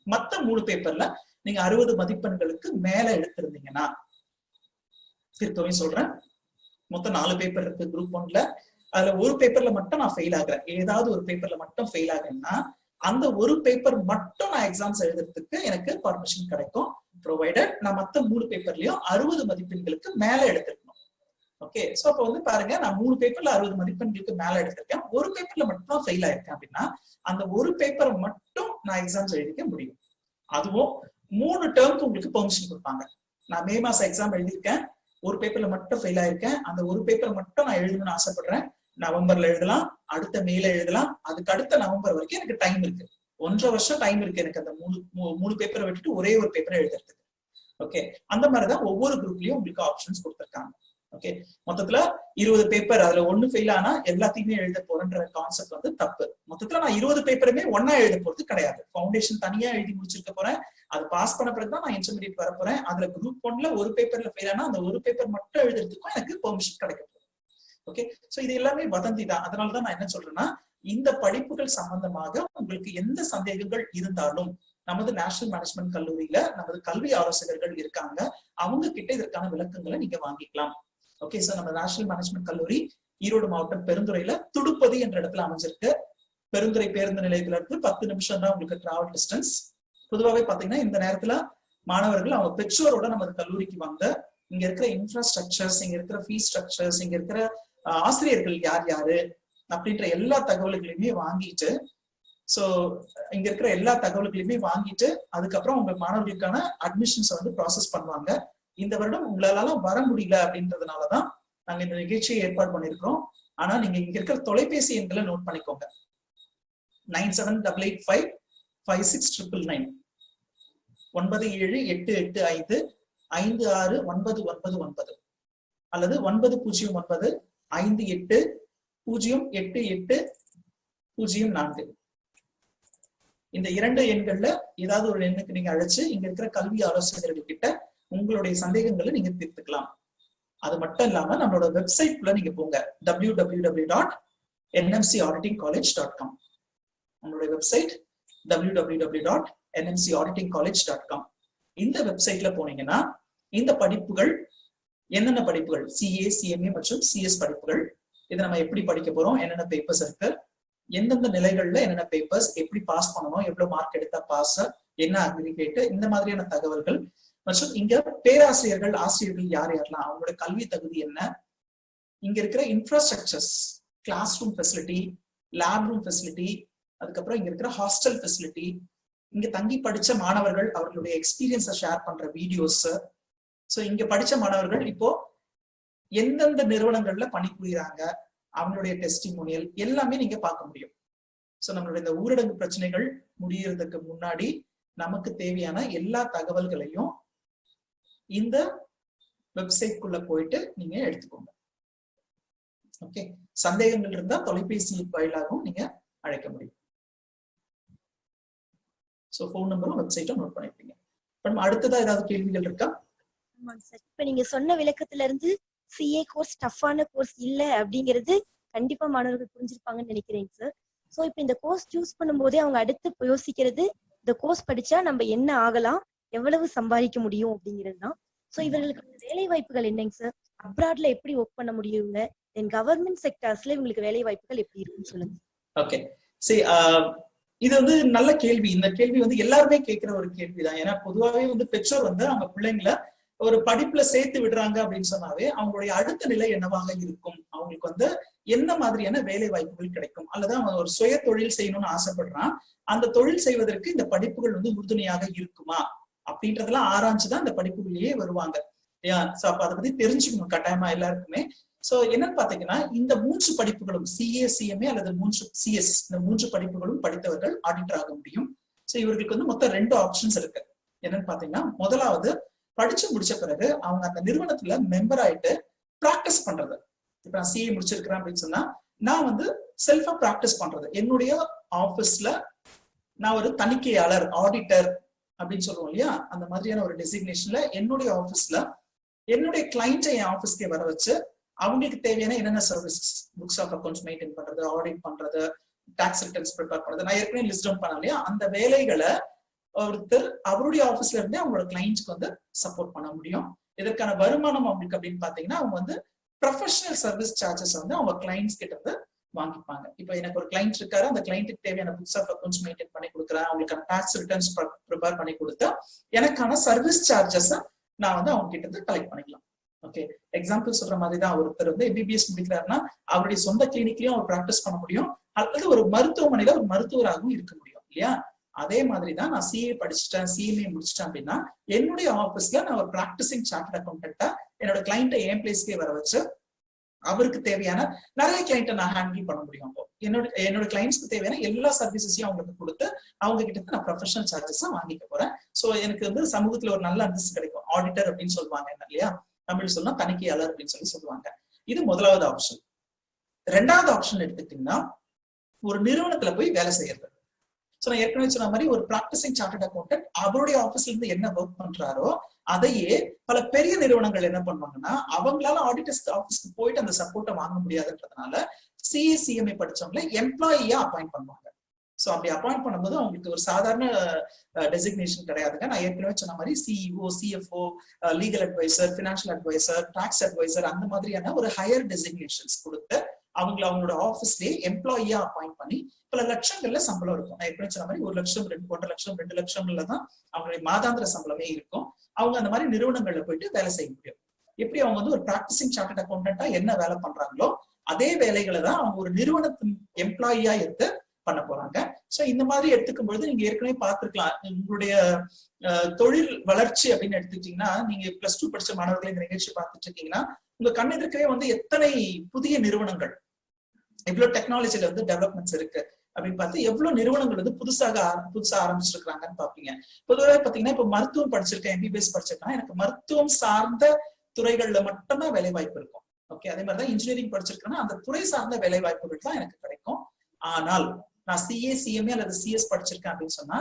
மத்த 3 பேப்பர்ல நீங்க 60 மதிப்பெண்களுக்கு மேல எடுத்திருந்தீங்கன்னா, திருப்பவே சொல்றேன், மொத்தம் 4 பேப்பர் இருக்கு குரூப் 1ல. அதுல ஒரு பேப்பர்ல மட்டும் நான் ஃபெயில் ஆகுறேன், ஏதாவது ஒரு பேப்பர்ல மட்டும் ஃபெயில் ஆகுறேன்னா அந்த ஒரு பேப்பர் மட்டும் நான் எக்ஸாம்ஸ் எழுதுறதுக்கு எனக்கு பர்மிஷன் கிடைக்கும். ப்ரொவைடட் நான் மத்த 3 பேப்பர்லயும் 60 மதிப்பெண்களுக்கு மேல எடுத்திருக்கணும். ஓகே, சோ அப்ப பாருங்க, நான் 3 பேப்பர்ல 60 மதிப்பெண்களுக்கு மேல எடுத்திருக்கேன். ஒரு பேப்பர்ல மட்டும் ஃபெயில் ஆயிருக்கேன் அப்படின்னா அந்த ஒரு பேப்பரை மட்டும் நான் எக்ஸாம்ஸ் எழுதிக்க முடியும். அதுவும் 3 டேர்முக்கு உங்களுக்கு பெர்மிஷன் கொடுப்பாங்க. நான் மே மாசம் எக்ஸாம் எழுதியிருக்கேன், ஒரு பேப்பர்ல மட்டும் ஃபெயில் ஆயிருக்கேன், அந்த ஒரு பேப்பர் மட்டும் நான் எழுதணும்னு ஆசைப்படுறேன். நவம்பர்ல எழுதலாம், அடுத்த மேல எழுதலாம், அதுக்கு அடுத்த நவம்பர் வரைக்கும் எனக்கு டைம் இருக்கு. 1.5 வருஷம் டைம் இருக்கு எனக்கு அந்த 3 பேப்பரை விட்டுட்டு ஒரே ஒரு பேப்பரை எழுதுறதுக்கு. ஓகே, அந்த மாதிரிதான் ஒவ்வொரு குரூப்லயும் உங்களுக்கு ஆப்ஷன்ஸ் கொடுத்திருக்காங்க. ஓகே, மொத்தத்துல 20 பேப்பர், அதுல 1 ஃபெயில் ஆனா எல்லாத்தையுமே எழுத போறன்ற கான்செப்ட் தப்பு. மொத்தத்துல நான் 20 பேப்பருமே ஒன்னா எழுத போறது கிடையாது. ஃபவுண்டேஷன் தனியா எழுதி முடிச்சிருக்க போறேன், அது பாஸ் பண்ண பிறகுதான் நான் இன்டர்மீடியட் வர போறேன். அதுல குரூப் 1ல ஒரு பேப்பர்ல ஃபெயில் ஆனா அந்த ஒரு பேப்பர் மட்டும் எழுதுறதுக்கும் எனக்கு பெர்மிஷன் கிடைக்க போகுது. ஓகே, சோ இது எல்லாமே வதந்தி தான். அதனாலதான் நான் என்ன சொல்றேன்னா, இந்த படிப்புகள் சம்பந்தமாக உங்களுக்கு எந்த சந்தேகங்கள் இருந்தாலும் நமது நேஷனல் மேனேஜ்மெண்ட் கல்லூரியில நமது கல்வி ஆலோசகர்கள் இருக்காங்க, அவங்க கிட்ட இதற்கான விளக்கங்களை நீங்க வாங்கிக்கலாம். ஓகே, சார், நம்ம நேஷனல் மேனேஜ்மெண்ட் கல்லூரி ஈரோடு மாவட்டம் பெருந்துறையில துடுப்பதி என்ற இடத்துல அமைஞ்சிருக்கு. பெருந்துறை பேருந்து நிலையத்துல இருந்து 10 நிமிஷம் தான் உங்களுக்கு டிராவல் டிஸ்டன்ஸ். பொதுவாகவே பாத்தீங்கன்னா இந்த நேரத்துல மாணவர்கள் அவங்க பெற்றோரோட நமது கல்லூரிக்கு வாங்க, இங்க இருக்கிற இன்ஃப்ராஸ்ட்ரக்சர்ஸ், இங்க இருக்கிற ஃபீஸ் ஸ்ட்ரக்சர்ஸ், இங்க இருக்கிற ஆசிரியர்கள் யார் யாரு அப்படின்ற எல்லா தகவல்களையுமே வாங்கிட்டு, சோ இங்க இருக்கிற எல்லா தகவல்களையுமே வாங்கிட்டு அதுக்கப்புறம் உங்க மாணவர்களுக்கான அட்மிஷன்ஸ் ப்ராசஸ் பண்ணுவாங்க. இந்த வருடம் உங்களால வர முடியல அப்படின்றதுனாலதான் நாங்க இந்த நிகழ்ச்சியை ஏற்பாடு பண்ணிருக்கிறோம். ஆனா நீங்க இங்க இருக்கிற தொலைபேசி எண்களை நோட் பண்ணிக்கோங்க. 97855699 9788555699 அல்லது 909858088004. இந்த 2 எண்கள்ல ஏதாவது ஒரு எண்ணுக்கு நீங்க அழைச்சு இங்க இருக்கிற கல்வி ஆலோசகர்கள் கிட்ட உங்களுடைய சந்தேகங்களை நீங்க தீர்த்துக்கலாம். அது மட்டும் இல்லாம நம்மளோட வெப்சைட்ல நீங்க போங்க, www.nmcauditingcollege.com. நம்மளுடைய வெப்சைட் www.nmcauditingcollege.com. இந்த வெப்சைட்ல போனீங்கன்னா இந்த படிப்புகள் என்னென்ன படிப்புகள், CA, CMA மற்றும் CS படிப்புகள், இதை நம்ம எப்படி படிக்க போறோம், என்னென்ன பேப்பர்ஸ் இருக்கு, எந்தெந்த நிலைகள்ல என்னென்ன பேப்பர்ஸ், எப்படி பாஸ் பண்ணணும், எவ்வளவு மார்க் எடுத்தா பாஸ், என்ன அக்ரிகேட், இந்த மாதிரியான தகவல்கள் மற்றும் இங்க பேராசிரியர்கள் ஆசிரியர்கள் யார் யாரெல்லாம், அவங்களோட கல்வி தகுதி என்ன, இங்க இருக்கிற infrastructures, class room facility, lab room facility, அதுக்கப்புறம் இங்க இருக்கிற ஹாஸ்டல் ஃபெசிலிட்டி, இங்க தங்கி படிச்ச மாணவர்கள் அவர்களுடைய எக்ஸ்பீரியன்ஸை ஷேர் பண்ற வீடியோஸ், சோ இங்க படிச்ச மாணவர்கள் இப்போ எந்தெந்த நிறுவனங்கள்ல பணிபுரியுறாங்க, அவங்களுடைய டெஸ்டிமோனியல் எல்லாமே நீங்க பார்க்க முடியும். சோ நம்மளுடைய இந்த ஊரடங்கு பிரச்சனைகள் முடியறதுக்கு முன்னாடி நமக்கு தேவையான எல்லா தகவல்களையும் இந்த வெப்சைட்குள்ள போயிட்டு நீங்க எடுத்துக்கோங்க. ஓகே, சந்தேகங்கள் இருந்தா தொலைபேசி வாயிலாகவும் நீங்க அழைக்க முடியும். ஸோ ஃபோன் நம்பரும் வெப்சைட்டும் நோட் பண்ணிருப்பீங்க. இப்போ அடுத்ததா ஏதாவது கேள்விகள் இருக்கா? ஆமாங்க சார். இப்ப நீங்க சொன்ன விளக்கத்துல இருந்து சிஏ கோர்ஸ் டஃப்பான கோர்ஸ் இல்ல அப்படிங்கிறது கண்டிப்பா மாணவர்கள் புரிஞ்சிருப்பாங்கன்னு நினைக்கிறேன் சார். சோ இப்ப இந்த கோர்ஸ் சூஸ் பண்ணும்போதே அவங்க அடுத்து யோசிக்கிறது இந்த கோர்ஸ் படிச்சா நம்ம என்ன ஆகலாம், எவ்வளவு சம்பாதிக்க முடியும் அப்படிங்கிறது தான். சோ இவர்களுக்கு வேலை வாய்ப்புகள் என்னங்க சார்? அப்ராட்ல எப்படி ஒர்க் பண்ண முடியுங்க? தென் கவர்மெண்ட் செக்டர்ஸ்ல இவங்களுக்கு வேலை வாய்ப்புகள் எப்படி இருக்குன்னு சொல்லுங்க. ஓகே, சரி. இது வந்து நல்ல கேள்வி. இந்த கேள்வி வந்து எல்லாருமே கேட்கிற ஒரு கேள்விதான். ஏன்னா பொதுவாகவே வந்து பெற்றோர் வந்து அவங்க பிள்ளைங்களை ஒரு படிப்புல சேர்த்து விடுறாங்க அப்படின்னு சொன்னாவே அவங்களுடைய அடுத்த நிலை என்னவாக இருக்கும், அவங்களுக்கு வந்து என்ன மாதிரியான வேலை வாய்ப்புகள் கிடைக்கும், அல்லது அவன் ஒரு சுய தொழில் செய்யணும்னு ஆசைப்படுறான், அந்த தொழில் செய்வதற்கு இந்த படிப்புகள் வந்து உறுதுணையாக இருக்குமா அப்படின்றதெல்லாம் ஆராய்ச்சுதான் இந்த படிப்புகளையே வருவாங்க. சோ அப்ப அதை பத்தி தெரிஞ்சுக்கணும் கட்டாயமா எல்லாருக்குமே. சோ என்னன்னு பாத்தீங்கன்னா, இந்த 3 படிப்புகளும் சிஏ, சிஎம்ஏ அல்லது 3 சிஎஸ், இந்த 3 படிப்புகளும் படித்தவர்கள் ஆடிட்டர் ஆக முடியும். சோ இவர்களுக்கு வந்து மொத்தம் 2 ஆப்ஷன்ஸ் இருக்கு. என்னன்னு பாத்தீங்கன்னா, முதலாவது படிச்சு முடிச்ச பிறகு அவங்க அந்த நிறுவனத்துல மெம்பர் ஆயிட்டு பிராக்டிஸ் பண்றது. இப்ப நான் சிஏ முடிச்சிருக்கிறேன் அப்படின்னு சொன்னா நான் வந்து செல்ஃபா பிராக்டிஸ் பண்றது. என்னுடைய ஆபீஸ்ல நான் ஒரு தணிக்கையாளர், ஆடிட்டர் அப்படின்னு சொல்லுவோம் இல்லையா, அந்த மாதிரியான ஒரு டெசிக்னேஷன்ல என்னுடைய ஆபீஸ்ல என்னுடைய கிளைண்ட்டை என் ஆபீஸ்க்கே வர வச்சு அவங்களுக்கு தேவையான என்னென்ன services, books of accounts maintain பண்றது, ஆடிட் பண்றது, டாக்ஸ் ரிட்டர்ன்ஸ் ப்ரிப்பேர் பண்றது, நான் ஏற்கனவே லிஸ்ட் டவுன் பண்ண இல்லையா, அந்த வேலைகளை ஒருத்தர் அவருடைய ஆபீஸ்ல இருந்தே அவங்களோட கிளைண்ட்ஸ்க்கு வந்து சப்போர்ட் பண்ண முடியும். இதற்கான வருமானம் அவங்களுக்கு அப்படின்னு பாத்தீங்கன்னா அவங்க வந்து ப்ரொஃபஷனல் சர்வீஸ் சார்ஜஸ் வந்து அவங்க கிளைண்ட்ஸ் கிட்ட இருந்து வாங்கிப்பாங்க. இப்போ எனக்கு ஒரு கிளைண்ட் இருக்காரு, அந்த கிளைண்ட்டுக்கு தேவையான புக்ஸ் ஆஃப் அக்கௌண்ட்ஸ் மெயின்டைன் பண்ணி கொடுக்குறேன், அவங்களுக்கான டாக்ஸ் ரிட்டர்ன்ஸ் ப்ரிப்பேர் பண்ணி கொடுத்தா எனக்கான சர்வீஸ் சார்ஜஸ் நான் வந்து அவங்க கிட்ட இருந்து கலெக்ட் பண்ணிக்கலாம். ஓகே, எக்ஸாம்பிள் சொல்ற மாதிரி தான், ஒருத்தர் வந்து எம்பிபிஎஸ் முடிக்கிறாருன்னா அவருடைய சொந்த கிளினிக்லயும் அவர் பிராக்டிஸ் பண்ண முடியும், அல்லது ஒரு மருத்துவமனையில ஒரு மருத்துவராகவும் இருக்க முடியும் இல்லையா. அதே மாதிரிதான் நான் சிஏ படிச்சுட்டேன், சிஎம்ஏ முடிச்சிட்டேன் அப்படின்னா என்னுடைய ஆபீஸ்ல நான் ஒரு பிராக்டிசிங் சார்ட்டர்ட் அக்கௌண்டன்ட்டா என்னோட கிளைண்ட்டை என் பிளேஸ்க்கே வர வச்சு அவருக்கு தேவையான நிறைய கிளைண்ட்டை நான் ஹேண்டில் பண்ண முடியும். அப்போ என்னோட கிளைண்ட்ஸ்க்கு தேவையான எல்லா சர்வீசஸையும் அவங்களுக்கு கொடுத்து அவங்க கிட்ட நான் ப்ரொஃபஷனல் சார்ஜஸ் வாங்கிக்க போறேன். சோ எனக்கு வந்து சமூகத்துல ஒரு நல்ல அந்தஸ்து கிடைக்கும். ஆடிட்டர் அப்படின்னு சொல்லுவாங்க இல்லையா, தமிழ் சொன்னா தணிக்கையாளர் அப்படின்னு சொல்லுவாங்க. இது முதலாவது ஆப்ஷன். 2வது ஆப்ஷன் எடுத்துக்கிட்டீங்கன்னா ஒரு நிறுவனத்துல போய் வேலை செய்யறது. சோ நான் ஏற்கனவே சொன்ன மாதிரி ஒரு பிராக்டிசிங் சார்ட்டர்ட் அக்கௌண்டன்ட் அவருடைய ஆபீஸ்ல இருந்து என்ன ஒர்க் பண்றாரோ அதையே பல பெரிய நிறுவனங்கள் என்ன பண்ணுவாங்கன்னா அவங்களால ஆடிட்டர்ஸ் ஆபீஸ்க்கு போயிட்டு அந்த சப்போர்ட்டை வாங்க முடியாதுன்றதுனால சிஏ, சிஎம்ஏ படிச்சவங்களை எம்ப்ளாயியா அப்பாயிண்ட் பண்ணுவாங்க. சோ அப்படி அப்பாயிண்ட் பண்ணும்போது அவங்களுக்கு ஒரு சாதாரண டெசிக்னேஷன் கிடையாதுங்க. நான் ஏற்கனவே சொன்ன மாதிரி CEO, CFO, legal advisor, financial advisor, tax advisor, அந்த மாதிரியான ஒரு ஹையர் டெசிக்னேஷன்ஸ் கொடுத்து அவங்களை அவங்களோட ஆபீஸ்லயே எம்ப்ளாயியா அப்பாயிண்ட் பண்ணி பல லட்சங்கள்ல சம்பளம் இருக்கும். நான் ஏற்கனவே சொன்ன மாதிரி 1 லட்சம், 1.5 லட்சம், 2 லட்சம்ல தான் அவங்களுடைய மாதாந்திர சம்பளமே இருக்கும். அவங்க அந்த மாதிரி நிறுவனங்கள்ல போயிட்டு வேலை செய்ய முடியும். எப்படி அவங்க வந்து ஒரு பிராக்டிசிங் சார்ட்டர்ட் அக்கௌண்டன்ட்டா என்ன வேலை பண்றாங்களோ அதே வேலைகளை தான் அவங்க ஒரு நிறுவனத்தின் எம்ப்ளாயியா எடுத்து பண்ண போறாங்க. சோ இந்த மாதிரி எடுத்துக்கும் பொழுது நீங்க ஏற்கனவே பார்த்திருக்கலாம், உங்களுடைய தொழில் வளர்ச்சி அப்படின்னு எடுத்துக்கிட்டீங்கன்னா நீங்க +2 படிச்ச மாணவர்களை இந்த நிகழ்ச்சி பார்த்துட்டு இருக்கீங்கன்னா உங்க கண்ணெதிர்க்கவே வந்து எத்தனை புதிய நிறுவனங்கள், எவ்வளவு டெக்னாலஜில வந்து டெவலப்மெண்ட்ஸ் இருக்கு அப்படின்னு பார்த்து எவ்வளவு நிறுவனங்கள் வந்து புதுசா ஆரம்பிச்சிருக்காங்கன்னு பாப்பீங்க. பொதுவாக பாத்தீங்கன்னா இப்ப மருத்துவம் படிச்சிருக்கேன், எம்பிபிஎஸ் படிச்சிருக்கேன், எனக்கு மருத்துவம் சார்ந்த துறைகள்ல மட்டும்தான் வேலை வாய்ப்பு இருக்கும். ஓகே, அதே மாதிரிதான் இன்ஜினியரிங் படிச்சிருக்கேன்னா அந்த துறை சார்ந்த வேலை வாய்ப்புகள் தான் எனக்கு கிடைக்கும். ஆனால் நான் சிஏ, சிஎம்ஏ அல்லது சிஎஸ் படிச்சிருக்கேன் அப்படின்னு சொன்னா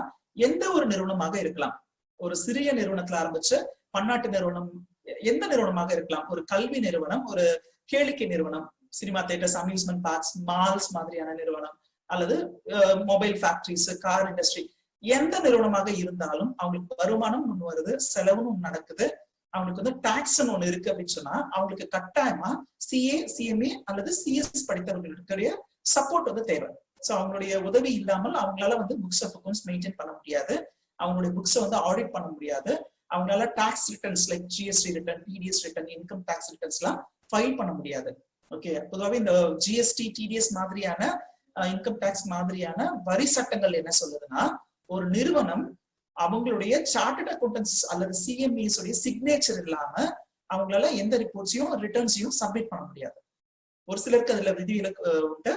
எந்த ஒரு நிறுவனமாக இருக்கலாம், ஒரு சிறிய நிறுவனத்துல ஆரம்பிச்சு பன்னாட்டு நிறுவனம், எந்த நிறுவனமாக இருக்கலாம், ஒரு கல்வி நிறுவனம், ஒரு கேளிக்கை நிறுவனம், cinema theatres, amusement parks, malls மாதிரியான நிறுவனம், அல்லது மொபைல் ஃபேக்டரிஸ், கார் இண்டஸ்ட்ரி, எந்த நிறுவனமாக இருந்தாலும் அவங்களுக்கு வருமானம் ஒண்ணு வருது, செலவுன்னு ஒண்ணு நடக்குது, அவங்களுக்கு வந்து டாக்ஸ் ஒண்ணு இருக்கு அப்படின்னு சொன்னா அவங்களுக்கு கட்டாயமா சிஏ, சிஎம்ஏ அல்லது சிஎஸ் படித்தவர்களுடைய சப்போர்ட் வந்து தேவை. சோ அவங்களுடைய உதவி இல்லாமல் அவங்களால வந்து புக்ஸ் ஆஃப் அக்கௌண்ட்ஸ் மெயின்டைன் பண்ண முடியாது, அவங்களுடைய புக்ஸை வந்து ஆடிட் பண்ண முடியாது, அவங்களால tax returns like GST return, TDS return, income tax returns எல்லாம் ஃபைல் பண்ண முடியாது. ஓகே, பொதுவாகவே இந்த ஜிஎஸ்டி, டிடிஎஸ் மாதிரியான இன்கம் டாக்ஸ் மாதிரியான வரி சட்டங்கள் என்ன சொல்லுதுன்னா ஒரு நிறுவனம் அவங்களுடைய சார்ட்டர்ட் அக்கௌண்டன்ஸ் அல்லது சிஎம்இஸ் உடைய சிக்னேச்சர் இல்லாம அவங்களால எந்த ரிப்போர்ட்ஸையும் ரிட்டர்ன்ஸையும் சப்மிட் பண்ண முடியாது. ஒரு சிலருக்கு அதுல விதிவிலக்கு உண்டு,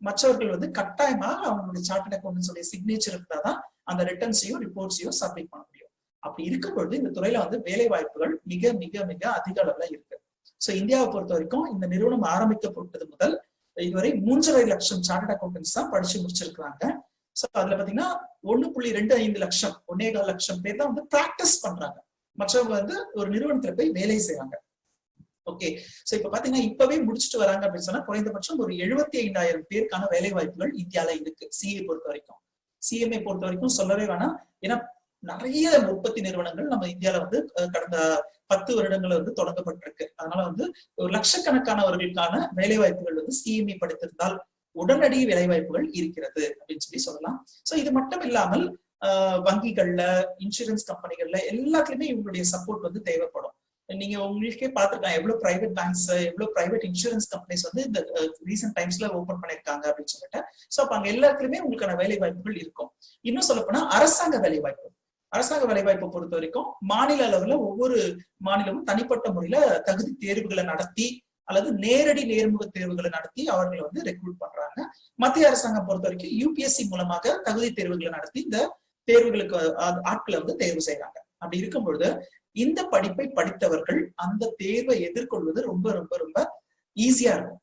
மற்றவர்கள் வந்து கட்டாயமாக அவங்களுடைய சார்ட்டர்ட் அக்கௌண்டன்ஸ் உடைய சிக்னேச்சர் இருந்தாதான் அந்த ரிட்டர்ன்ஸையும் ரிப்போர்ட்ஸையும் சப்மிட் பண்ண முடியும். அப்படி இருக்கும் பொழுது இந்த துறையில வந்து வேலை வாய்ப்புகள் மிக மிக மிக அதிக அளவுல இருக்கு. சோ இந்தியாவை பொறுத்த வரைக்கும் இந்த நிறுவனம் ஆரம்பிக்கப்பட்டது முதல் இதுவரை 3.5 லட்சம் சார்ட்டர்ட் அக்கௌண்டன்ஸ் தான் படிச்சு முடிச்சிருக்காங்க. சோ அதுல பாத்தீங்கன்னா 1.25 லட்சம் 1.25 லட்சம் பேர் தான் வந்து பிராக்டிஸ் பண்றாங்க. மற்றவங்க வந்து ஒரு நிறுவனத்துல போய் வேலை செய்வாங்க. ஓகே, சோ இப்ப பாத்தீங்கன்னா இப்பவே முடிச்சுட்டு வராங்க அப்படின்னு சொன்னா குறைந்தபட்சம் ஒரு 75,000 பேருக்கான வேலை வாய்ப்புகள் இந்தியால இருக்கு. சிஏ பொறுத்த வரைக்கும், சிஎம்ஏ பொறுத்த வரைக்கும் சொல்லவே வேணாம். ஏன்னா நிறைய உற்பத்தி நிறுவனங்கள் நம்ம இந்தியால வந்து கடந்த 10 வருடங்கள் வந்து தொடங்கப்பட்டிருக்கு. அதனால வந்து ஒரு லட்சக்கணக்கானவர்களுக்கான வேலை வாய்ப்புகள் வந்து சிஎம்ஏ படித்திருந்தால் உடனடி வேலை வாய்ப்புகள் இருக்கிறது அப்படின்னு சொல்லலாம். சோ இது மட்டும் இல்லாமல் வங்கிகள்ல, இன்சூரன்ஸ் கம்பெனிகள்ல எல்லாத்துலயுமே இவங்களுடைய சப்போர்ட் வந்து தேவைப்படும். நீங்க உங்களுக்கே பாத்துருக்காங்க எவ்வளவு பிரைவேட் பேங்க்ஸ், எவ்வளவு பிரைவேட் இன்சூரன்ஸ் கம்பெனிஸ் வந்து இந்த ரீசென்ட் டைம்ஸ்ல ஓபன் பண்ணிருக்காங்க அப்படின்னு சொல்லிட்டு. சோ அப்ப அங்க எல்லாத்துலயுமே உங்களுக்கான வேலை வாய்ப்புகள் இருக்கும். இன்னும் சொல்ல போனா அரசாங்க வேலை வாய்ப்பு, அரசாங்க வேலை வாய்ப்பை பொறுத்த வரைக்கும் மாநில அளவுல ஒவ்வொரு மாநிலமும் தனிப்பட்ட முறையில தகுதி தேர்வுகளை நடத்தி அல்லது நேரடி நேர்முக தேர்வுகளை நடத்தி அவர்களை வந்து ரெக்ரூட் பண்றாங்க. மத்திய அரசாங்கம் பொறுத்த வரைக்கும் யூபிஎஸ்சி மூலமாக தகுதி தேர்வுகளை நடத்தி இந்த தேர்வுகளுக்கு ஆட்களை வந்து தேர்வு செய்யறாங்க. அப்படி இருக்கும் பொழுது இந்த படிப்பை படித்தவர்கள் அந்த தேர்வை எதிர்கொள்வது ரொம்ப ரொம்ப ரொம்ப ஈஸியா இருக்கும்.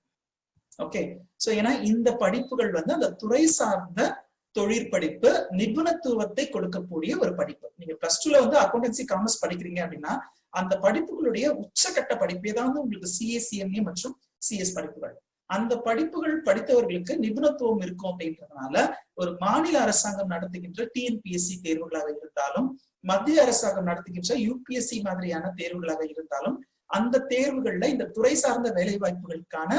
ஓகே, சோ ஏன்னா இந்த படிப்புகள் வந்து அந்த துறை சார்ந்த தொழிற்படிப்பு நிபுணத்துவத்தை கொடுக்கக்கூடிய ஒரு படிப்பு. நீங்க பிளஸ் டூல வந்து அக்கௌண்டன்சி காமர்ஸ் படிக்கிறீங்க அப்படின்னா அந்த படிப்புகளுடைய உச்சகட்ட படிப்பே தான் வந்து உங்களுக்கு சிஏ, சிஎம்ஏ மற்றும் சிஎஸ் படிப்புகள். அந்த படிப்புகள் படித்தவர்களுக்கு நிபுணத்துவம் இருக்கும் அப்படின்றதுனால ஒரு மாநில அரசாங்கம் நடத்துகின்ற டிஎன்பிஎஸ்சி தேர்வுகளாக இருந்தாலும், மத்திய அரசாங்கம் நடத்துகின்ற யூபிஎஸ்சி மாதிரியான தேர்வுகளாக இருந்தாலும், அந்த தேர்வுகள்ல இந்த துறை சார்ந்த வேலை வாய்ப்புகளுக்கான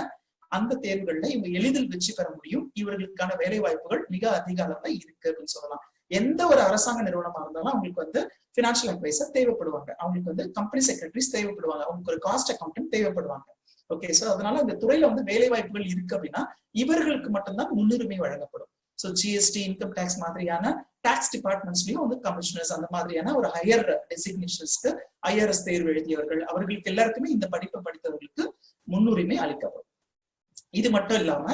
அந்த தேர்வுகள்ல இவங்க எளிதில் வெற்றி பெற முடியும். இவர்களுக்கான வேலை வாய்ப்புகள் மிக அதிக அளவுல இருக்கு அப்படின்னு சொல்லலாம். எந்த ஒரு அரசாங்க நிறுவனமா இருந்தாலும் அவங்களுக்கு வந்து பினான்சியல் அட்வைசர் தேவைப்படுவாங்க, அவங்களுக்கு வந்து கம்பெனி செக்ரட்டரிஸ் தேவைப்படுவாங்க, அவங்களுக்கு ஒரு காஸ்ட் அக்கௌண்டன்ட் தேவைப்படுவாங்க. ஓகே, சோ அதனால இந்த துறையில வந்து வேலை வாய்ப்புகள் இருக்கு அப்படின்னா இவர்களுக்கு மட்டும்தான் முன்னுரிமை வழங்கப்படும். சோ ஜிஎஸ்டி, இன்கம் டாக்ஸ் மாதிரியான டாக்ஸ் டிபார்ட்மெண்ட்ஸ்லயும் வந்து கமிஷனர்ஸ் அந்த மாதிரியான ஒரு ஹையர் டெசிக்னேஷன்ஸ்க்கு ஐஆர்எஸ் தேர்வு எழுதியவர்கள் அவர்களுக்கு எல்லாருக்குமே இந்த படிப்பை படித்தவர்களுக்கு முன்னுரிமை அளிக்கப்படும். இது மட்டும் இல்லாம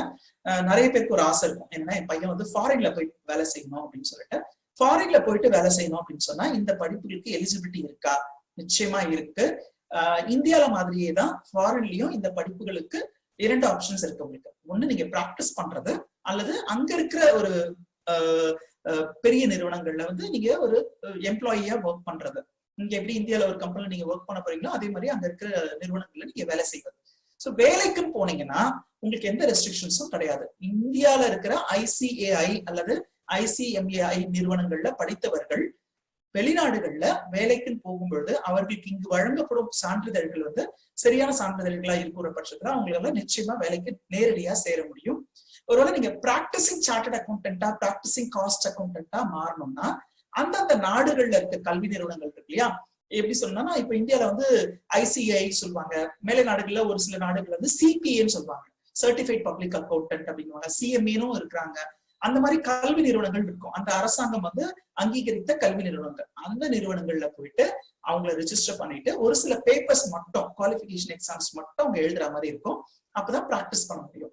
நிறைய பேருக்கு ஒரு ஆசை இருக்கும், என்னன்னா என் பையன் வந்து ஃபாரின்ல போய் வேலை செய்யணும் அப்படின்னு சொல்லிட்டு. ஃபாரின்ல போயிட்டு வேலை செய்யணும் அப்படின்னு சொன்னா இந்த படிப்புகளுக்கு எலிஜிபிலிட்டி இருக்கா? நிச்சயமா இருக்கு. இந்தியால மாதிரியே தான் ஃபாரின்லயும் இந்த படிப்புகளுக்கு 2 ஆப்ஷன்ஸ் இருக்கு உங்களுக்கு. ஒண்ணு நீங்க பிராக்டிஸ் பண்றது, அல்லது அங்க இருக்கிற ஒரு பெரிய நிறுவனங்கள்ல வந்து நீங்க ஒரு எம்ப்ளாயியா ஒர்க் பண்றது. நீங்க எப்படி இந்தியால ஒரு கம்பெனில நீங்க ஒர்க் பண்ண போறீங்களோ அதே மாதிரி அங்க இருக்கிற நிறுவனங்கள்ல நீங்க வேலை செய்வது. சோ வேலைக்குன்னு போனீங்கன்னா உங்களுக்கு எந்த ரெஸ்ட்ரிக்ஷன்ஸும் கிடையாது. இந்தியால இருக்கிற ஐசிஏஐ அல்லது ஐசிஎம்ஏஐ நிறுவனங்கள்ல படித்தவர்கள் வெளிநாடுகள்ல வேலைக்குன்னு போகும்பொழுது அவர்களுக்கு இங்கு வழங்கப்படும் சான்றிதழ்கள் வந்து சரியான சான்றிதழ்களா இருக்கிற பட்சத்துல அவங்களால நிச்சயமா வேலைக்கு நேரடியா சேர முடியும். ஒருவேளை நீங்க பிராக்டிசிங் சார்ட்டர்ட் அக்கௌண்டன்டா, பிராக்டிசிங் காஸ்ட் அக்கௌண்டன்டா மாறணும்னா அந்தந்த நாடுகள்ல இருக்க கல்வி நிறுவனங்கள் இருக்கு இல்லையா? எப்படி சொல்லணும்னா இப்ப இந்தியால வந்து ஐசிஐ சொல்லுவாங்க, மேலை நாடுகள்ல ஒரு சில நாடுகள் வந்து சிபிஏன்னு சொல்லுவாங்க, சர்டிஃபைட் பப்ளிக் அக்கௌண்டன்ட் அப்படிங்குவாங்க, சிஎம்ஏனும் இருக்கிறாங்க. அந்த மாதிரி கல்வி நிறுவனங்கள் இருக்கும். அந்த அரசாங்கம் வந்து அங்கீகரித்த கல்வி நிறுவனங்கள், அந்த நிறுவனங்கள்ல போயிட்டு அவங்களை ரெஜிஸ்டர் பண்ணிட்டு ஒரு சில பேப்பர்ஸ் மட்டும், குவாலிஃபிகேஷன் எக்ஸாம்ஸ் மட்டும் அவங்க எழுதுற மாதிரி இருக்கும். அப்பதான் பிராக்டிஸ் பண்ண முடியும்.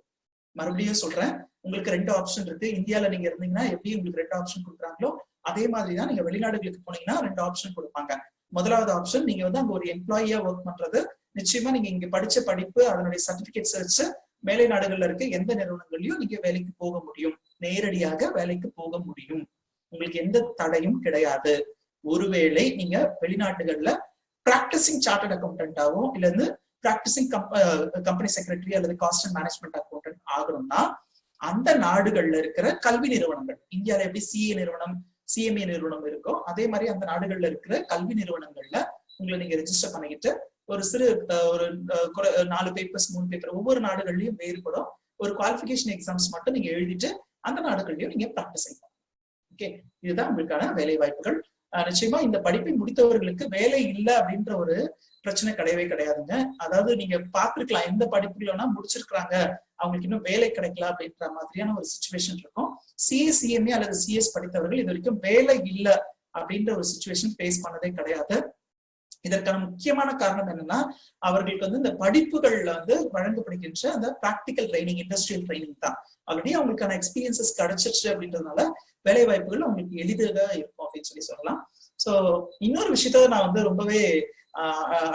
மறுபடியும் சொல்றேன், உங்களுக்கு 2 ஆப்ஷன் இருக்கு. இந்தியால நீங்க இருந்தீங்கன்னா எப்படி உங்களுக்கு 2 ஆப்ஷன் கொடுக்குறாங்களோ அதே மாதிரிதான் நீங்க வெளிநாடுகளுக்கு போனீங்கன்னா 2 ஆப்ஷன் கொடுப்பாங்க. முதலாவது ஆப்ஷன் நீங்க வந்து அங்க ஒரு எம்ப்ளாயியா ஒர்க் பண்றது. நிச்சயமா நீங்க இங்க படிச்ச படிப்பு அதனுடைய சர்டிபிகேட்ஸ் வச்சு மேலை நாடுகள்ல இருக்க எந்த நிறுவனங்களையும் நீங்க வேலைக்கு போக முடியும், நேரடியாக வேலைக்கு போக முடியும். உங்களுக்கு எந்த தடையும் கிடையாது. ஒருவேளை நீங்க வெளிநாட்டுகள்ல பிராக்டிசிங் சார்ட்டர்ட் அக்கௌண்டன்டாவோ இல்ல பிராக்டிசிங் கம்பெனி செக்ரட்டரி அல்லது காஸ்ட் அண்ட் மேனேஜ்மெண்ட் அக்கௌண்டன்ட் ஆகணும்னா அந்த நாடுகள்ல இருக்கிற கல்வி நிறுவனங்கள், இந்தியால எப்படி சிஏ நிறுவனம், சிஎம்ஏ நிறுவனம் இருக்கோ அதே மாதிரி அந்த நாடுகள்ல இருக்கிற கல்வி நிறுவனங்கள்ல உங்களை நீங்க ரெஜிஸ்டர் பண்ணிக்கிட்டு ஒரு சிறு ஒரு 4 பேப்பர்ஸ் 3 பேப்பர் ஒவ்வொரு நாடுகள்லயும் வேறுபடும். ஒரு குவாலிஃபிகேஷன் எக்ஸாம்ஸ் மட்டும் நீங்க எழுதிட்டு அந்த நாடுகள்லயும் நீங்க பிராக்டிஸ் செய்யலாம். ஓகே, இதுதான் உங்களுக்கான வேலை வாய்ப்புகள். நிச்சயமா இந்த படிப்பை முடித்தவர்களுக்கு வேலை இல்லை அப்படின்ற ஒரு பிரச்சனை கிடையவே கிடையாதுங்க. அதாவது நீங்க பார்த்திருக்கலாம் எந்த படிப்புகளா முடிச்சிருக்கிறாங்க அவங்களுக்கு இன்னும் வேலை கிடைக்கல அப்படின்ற மாதிரியான ஒரு சிச்சுவேஷன் இருக்கும். சிஎம்ஏ அல்லது சிஎஸ் படித்தவர்கள் இது வரைக்கும் வேலை இல்லை அப்படின்ற ஒரு சிச்சுவேஷன் ஃபேஸ் பண்ணதே கிடையாது. இதற்கான முக்கியமான காரணம் என்னன்னா அவர்களுக்கு வந்து இந்த படிப்புகள்ல வந்து வழங்கப்படுகின்ற அந்த பிராக்டிக்கல் ட்ரைனிங், இண்டஸ்ட்ரியல் ட்ரைனிங் தான். ஆல்ரெடி அவங்களுக்கான எக்ஸ்பீரியன்சஸ் கிடைச்சிருச்சு அப்படின்றதுனால வேலை வாய்ப்புகள் அவங்களுக்கு எளிதாக இருக்கும் அப்படின்னு சொல்லலாம். சோ இன்னொரு விஷயத்த நான் வந்து ரொம்பவே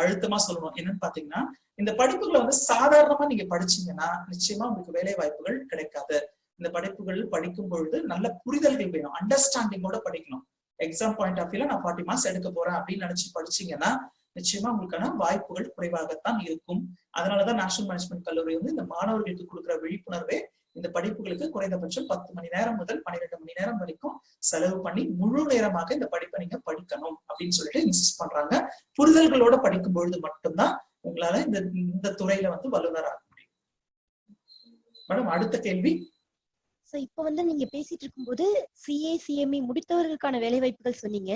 அழுத்தமா சொல்லணும். என்னன்னு பாத்தீங்கன்னா இந்த படிப்புகளை வந்து சாதாரணமா நீங்க படிச்சீங்கன்னா நிச்சயமா உங்களுக்கு வேலை வாய்ப்புகள் கிடைக்காது. இந்த படிப்புகள் படிக்கும் பொழுது நல்ல புரிதல்கள் வேணும், அண்டர்ஸ்டாண்டிங்கோட படிக்கணும். எக்ஸாம் பாயிண்ட் ஆஃப் வியூல நான் 40 மார்க்ஸ் எடுக்க போறேன் அப்படின்னு நினைச்சு படிச்சீங்கன்னா நிச்சயமா உங்களுக்கான வாய்ப்புகள் குறைவாகத்தான் இருக்கும். அதனாலதான் நேஷனல் மேனேஜ்மெண்ட் கல்லூரி வந்து இந்த மாணவர்களுக்கு கொடுக்குற விழிப்புணர்வே இந்த படிப்புகளுக்கு குறைந்தபட்சம் 10 மணி நேரம் முதல் 12 மணி நேரம் வரைக்கும் செலவு பண்ணி முழு நேரமாக இந்த படிப்பை நீங்க படிக்கணும் அப்படின்னு சொல்லிட்டு இன்சிஸ்ட் பண்றாங்க. புரிதல்களோட படிக்கும் பொழுது மட்டும்தான் உங்களால இந்த துறையில வந்து வல்லுநராக முடியும். மேடம் அடுத்த கேள்வி. இப்ப வந்து நீங்க பேசிட்டு இருக்கும்போது சிஏ சிஎம்ஏ முடித்தவர்களுக்கான வேலை வாய்ப்புகள் சொன்னீங்க.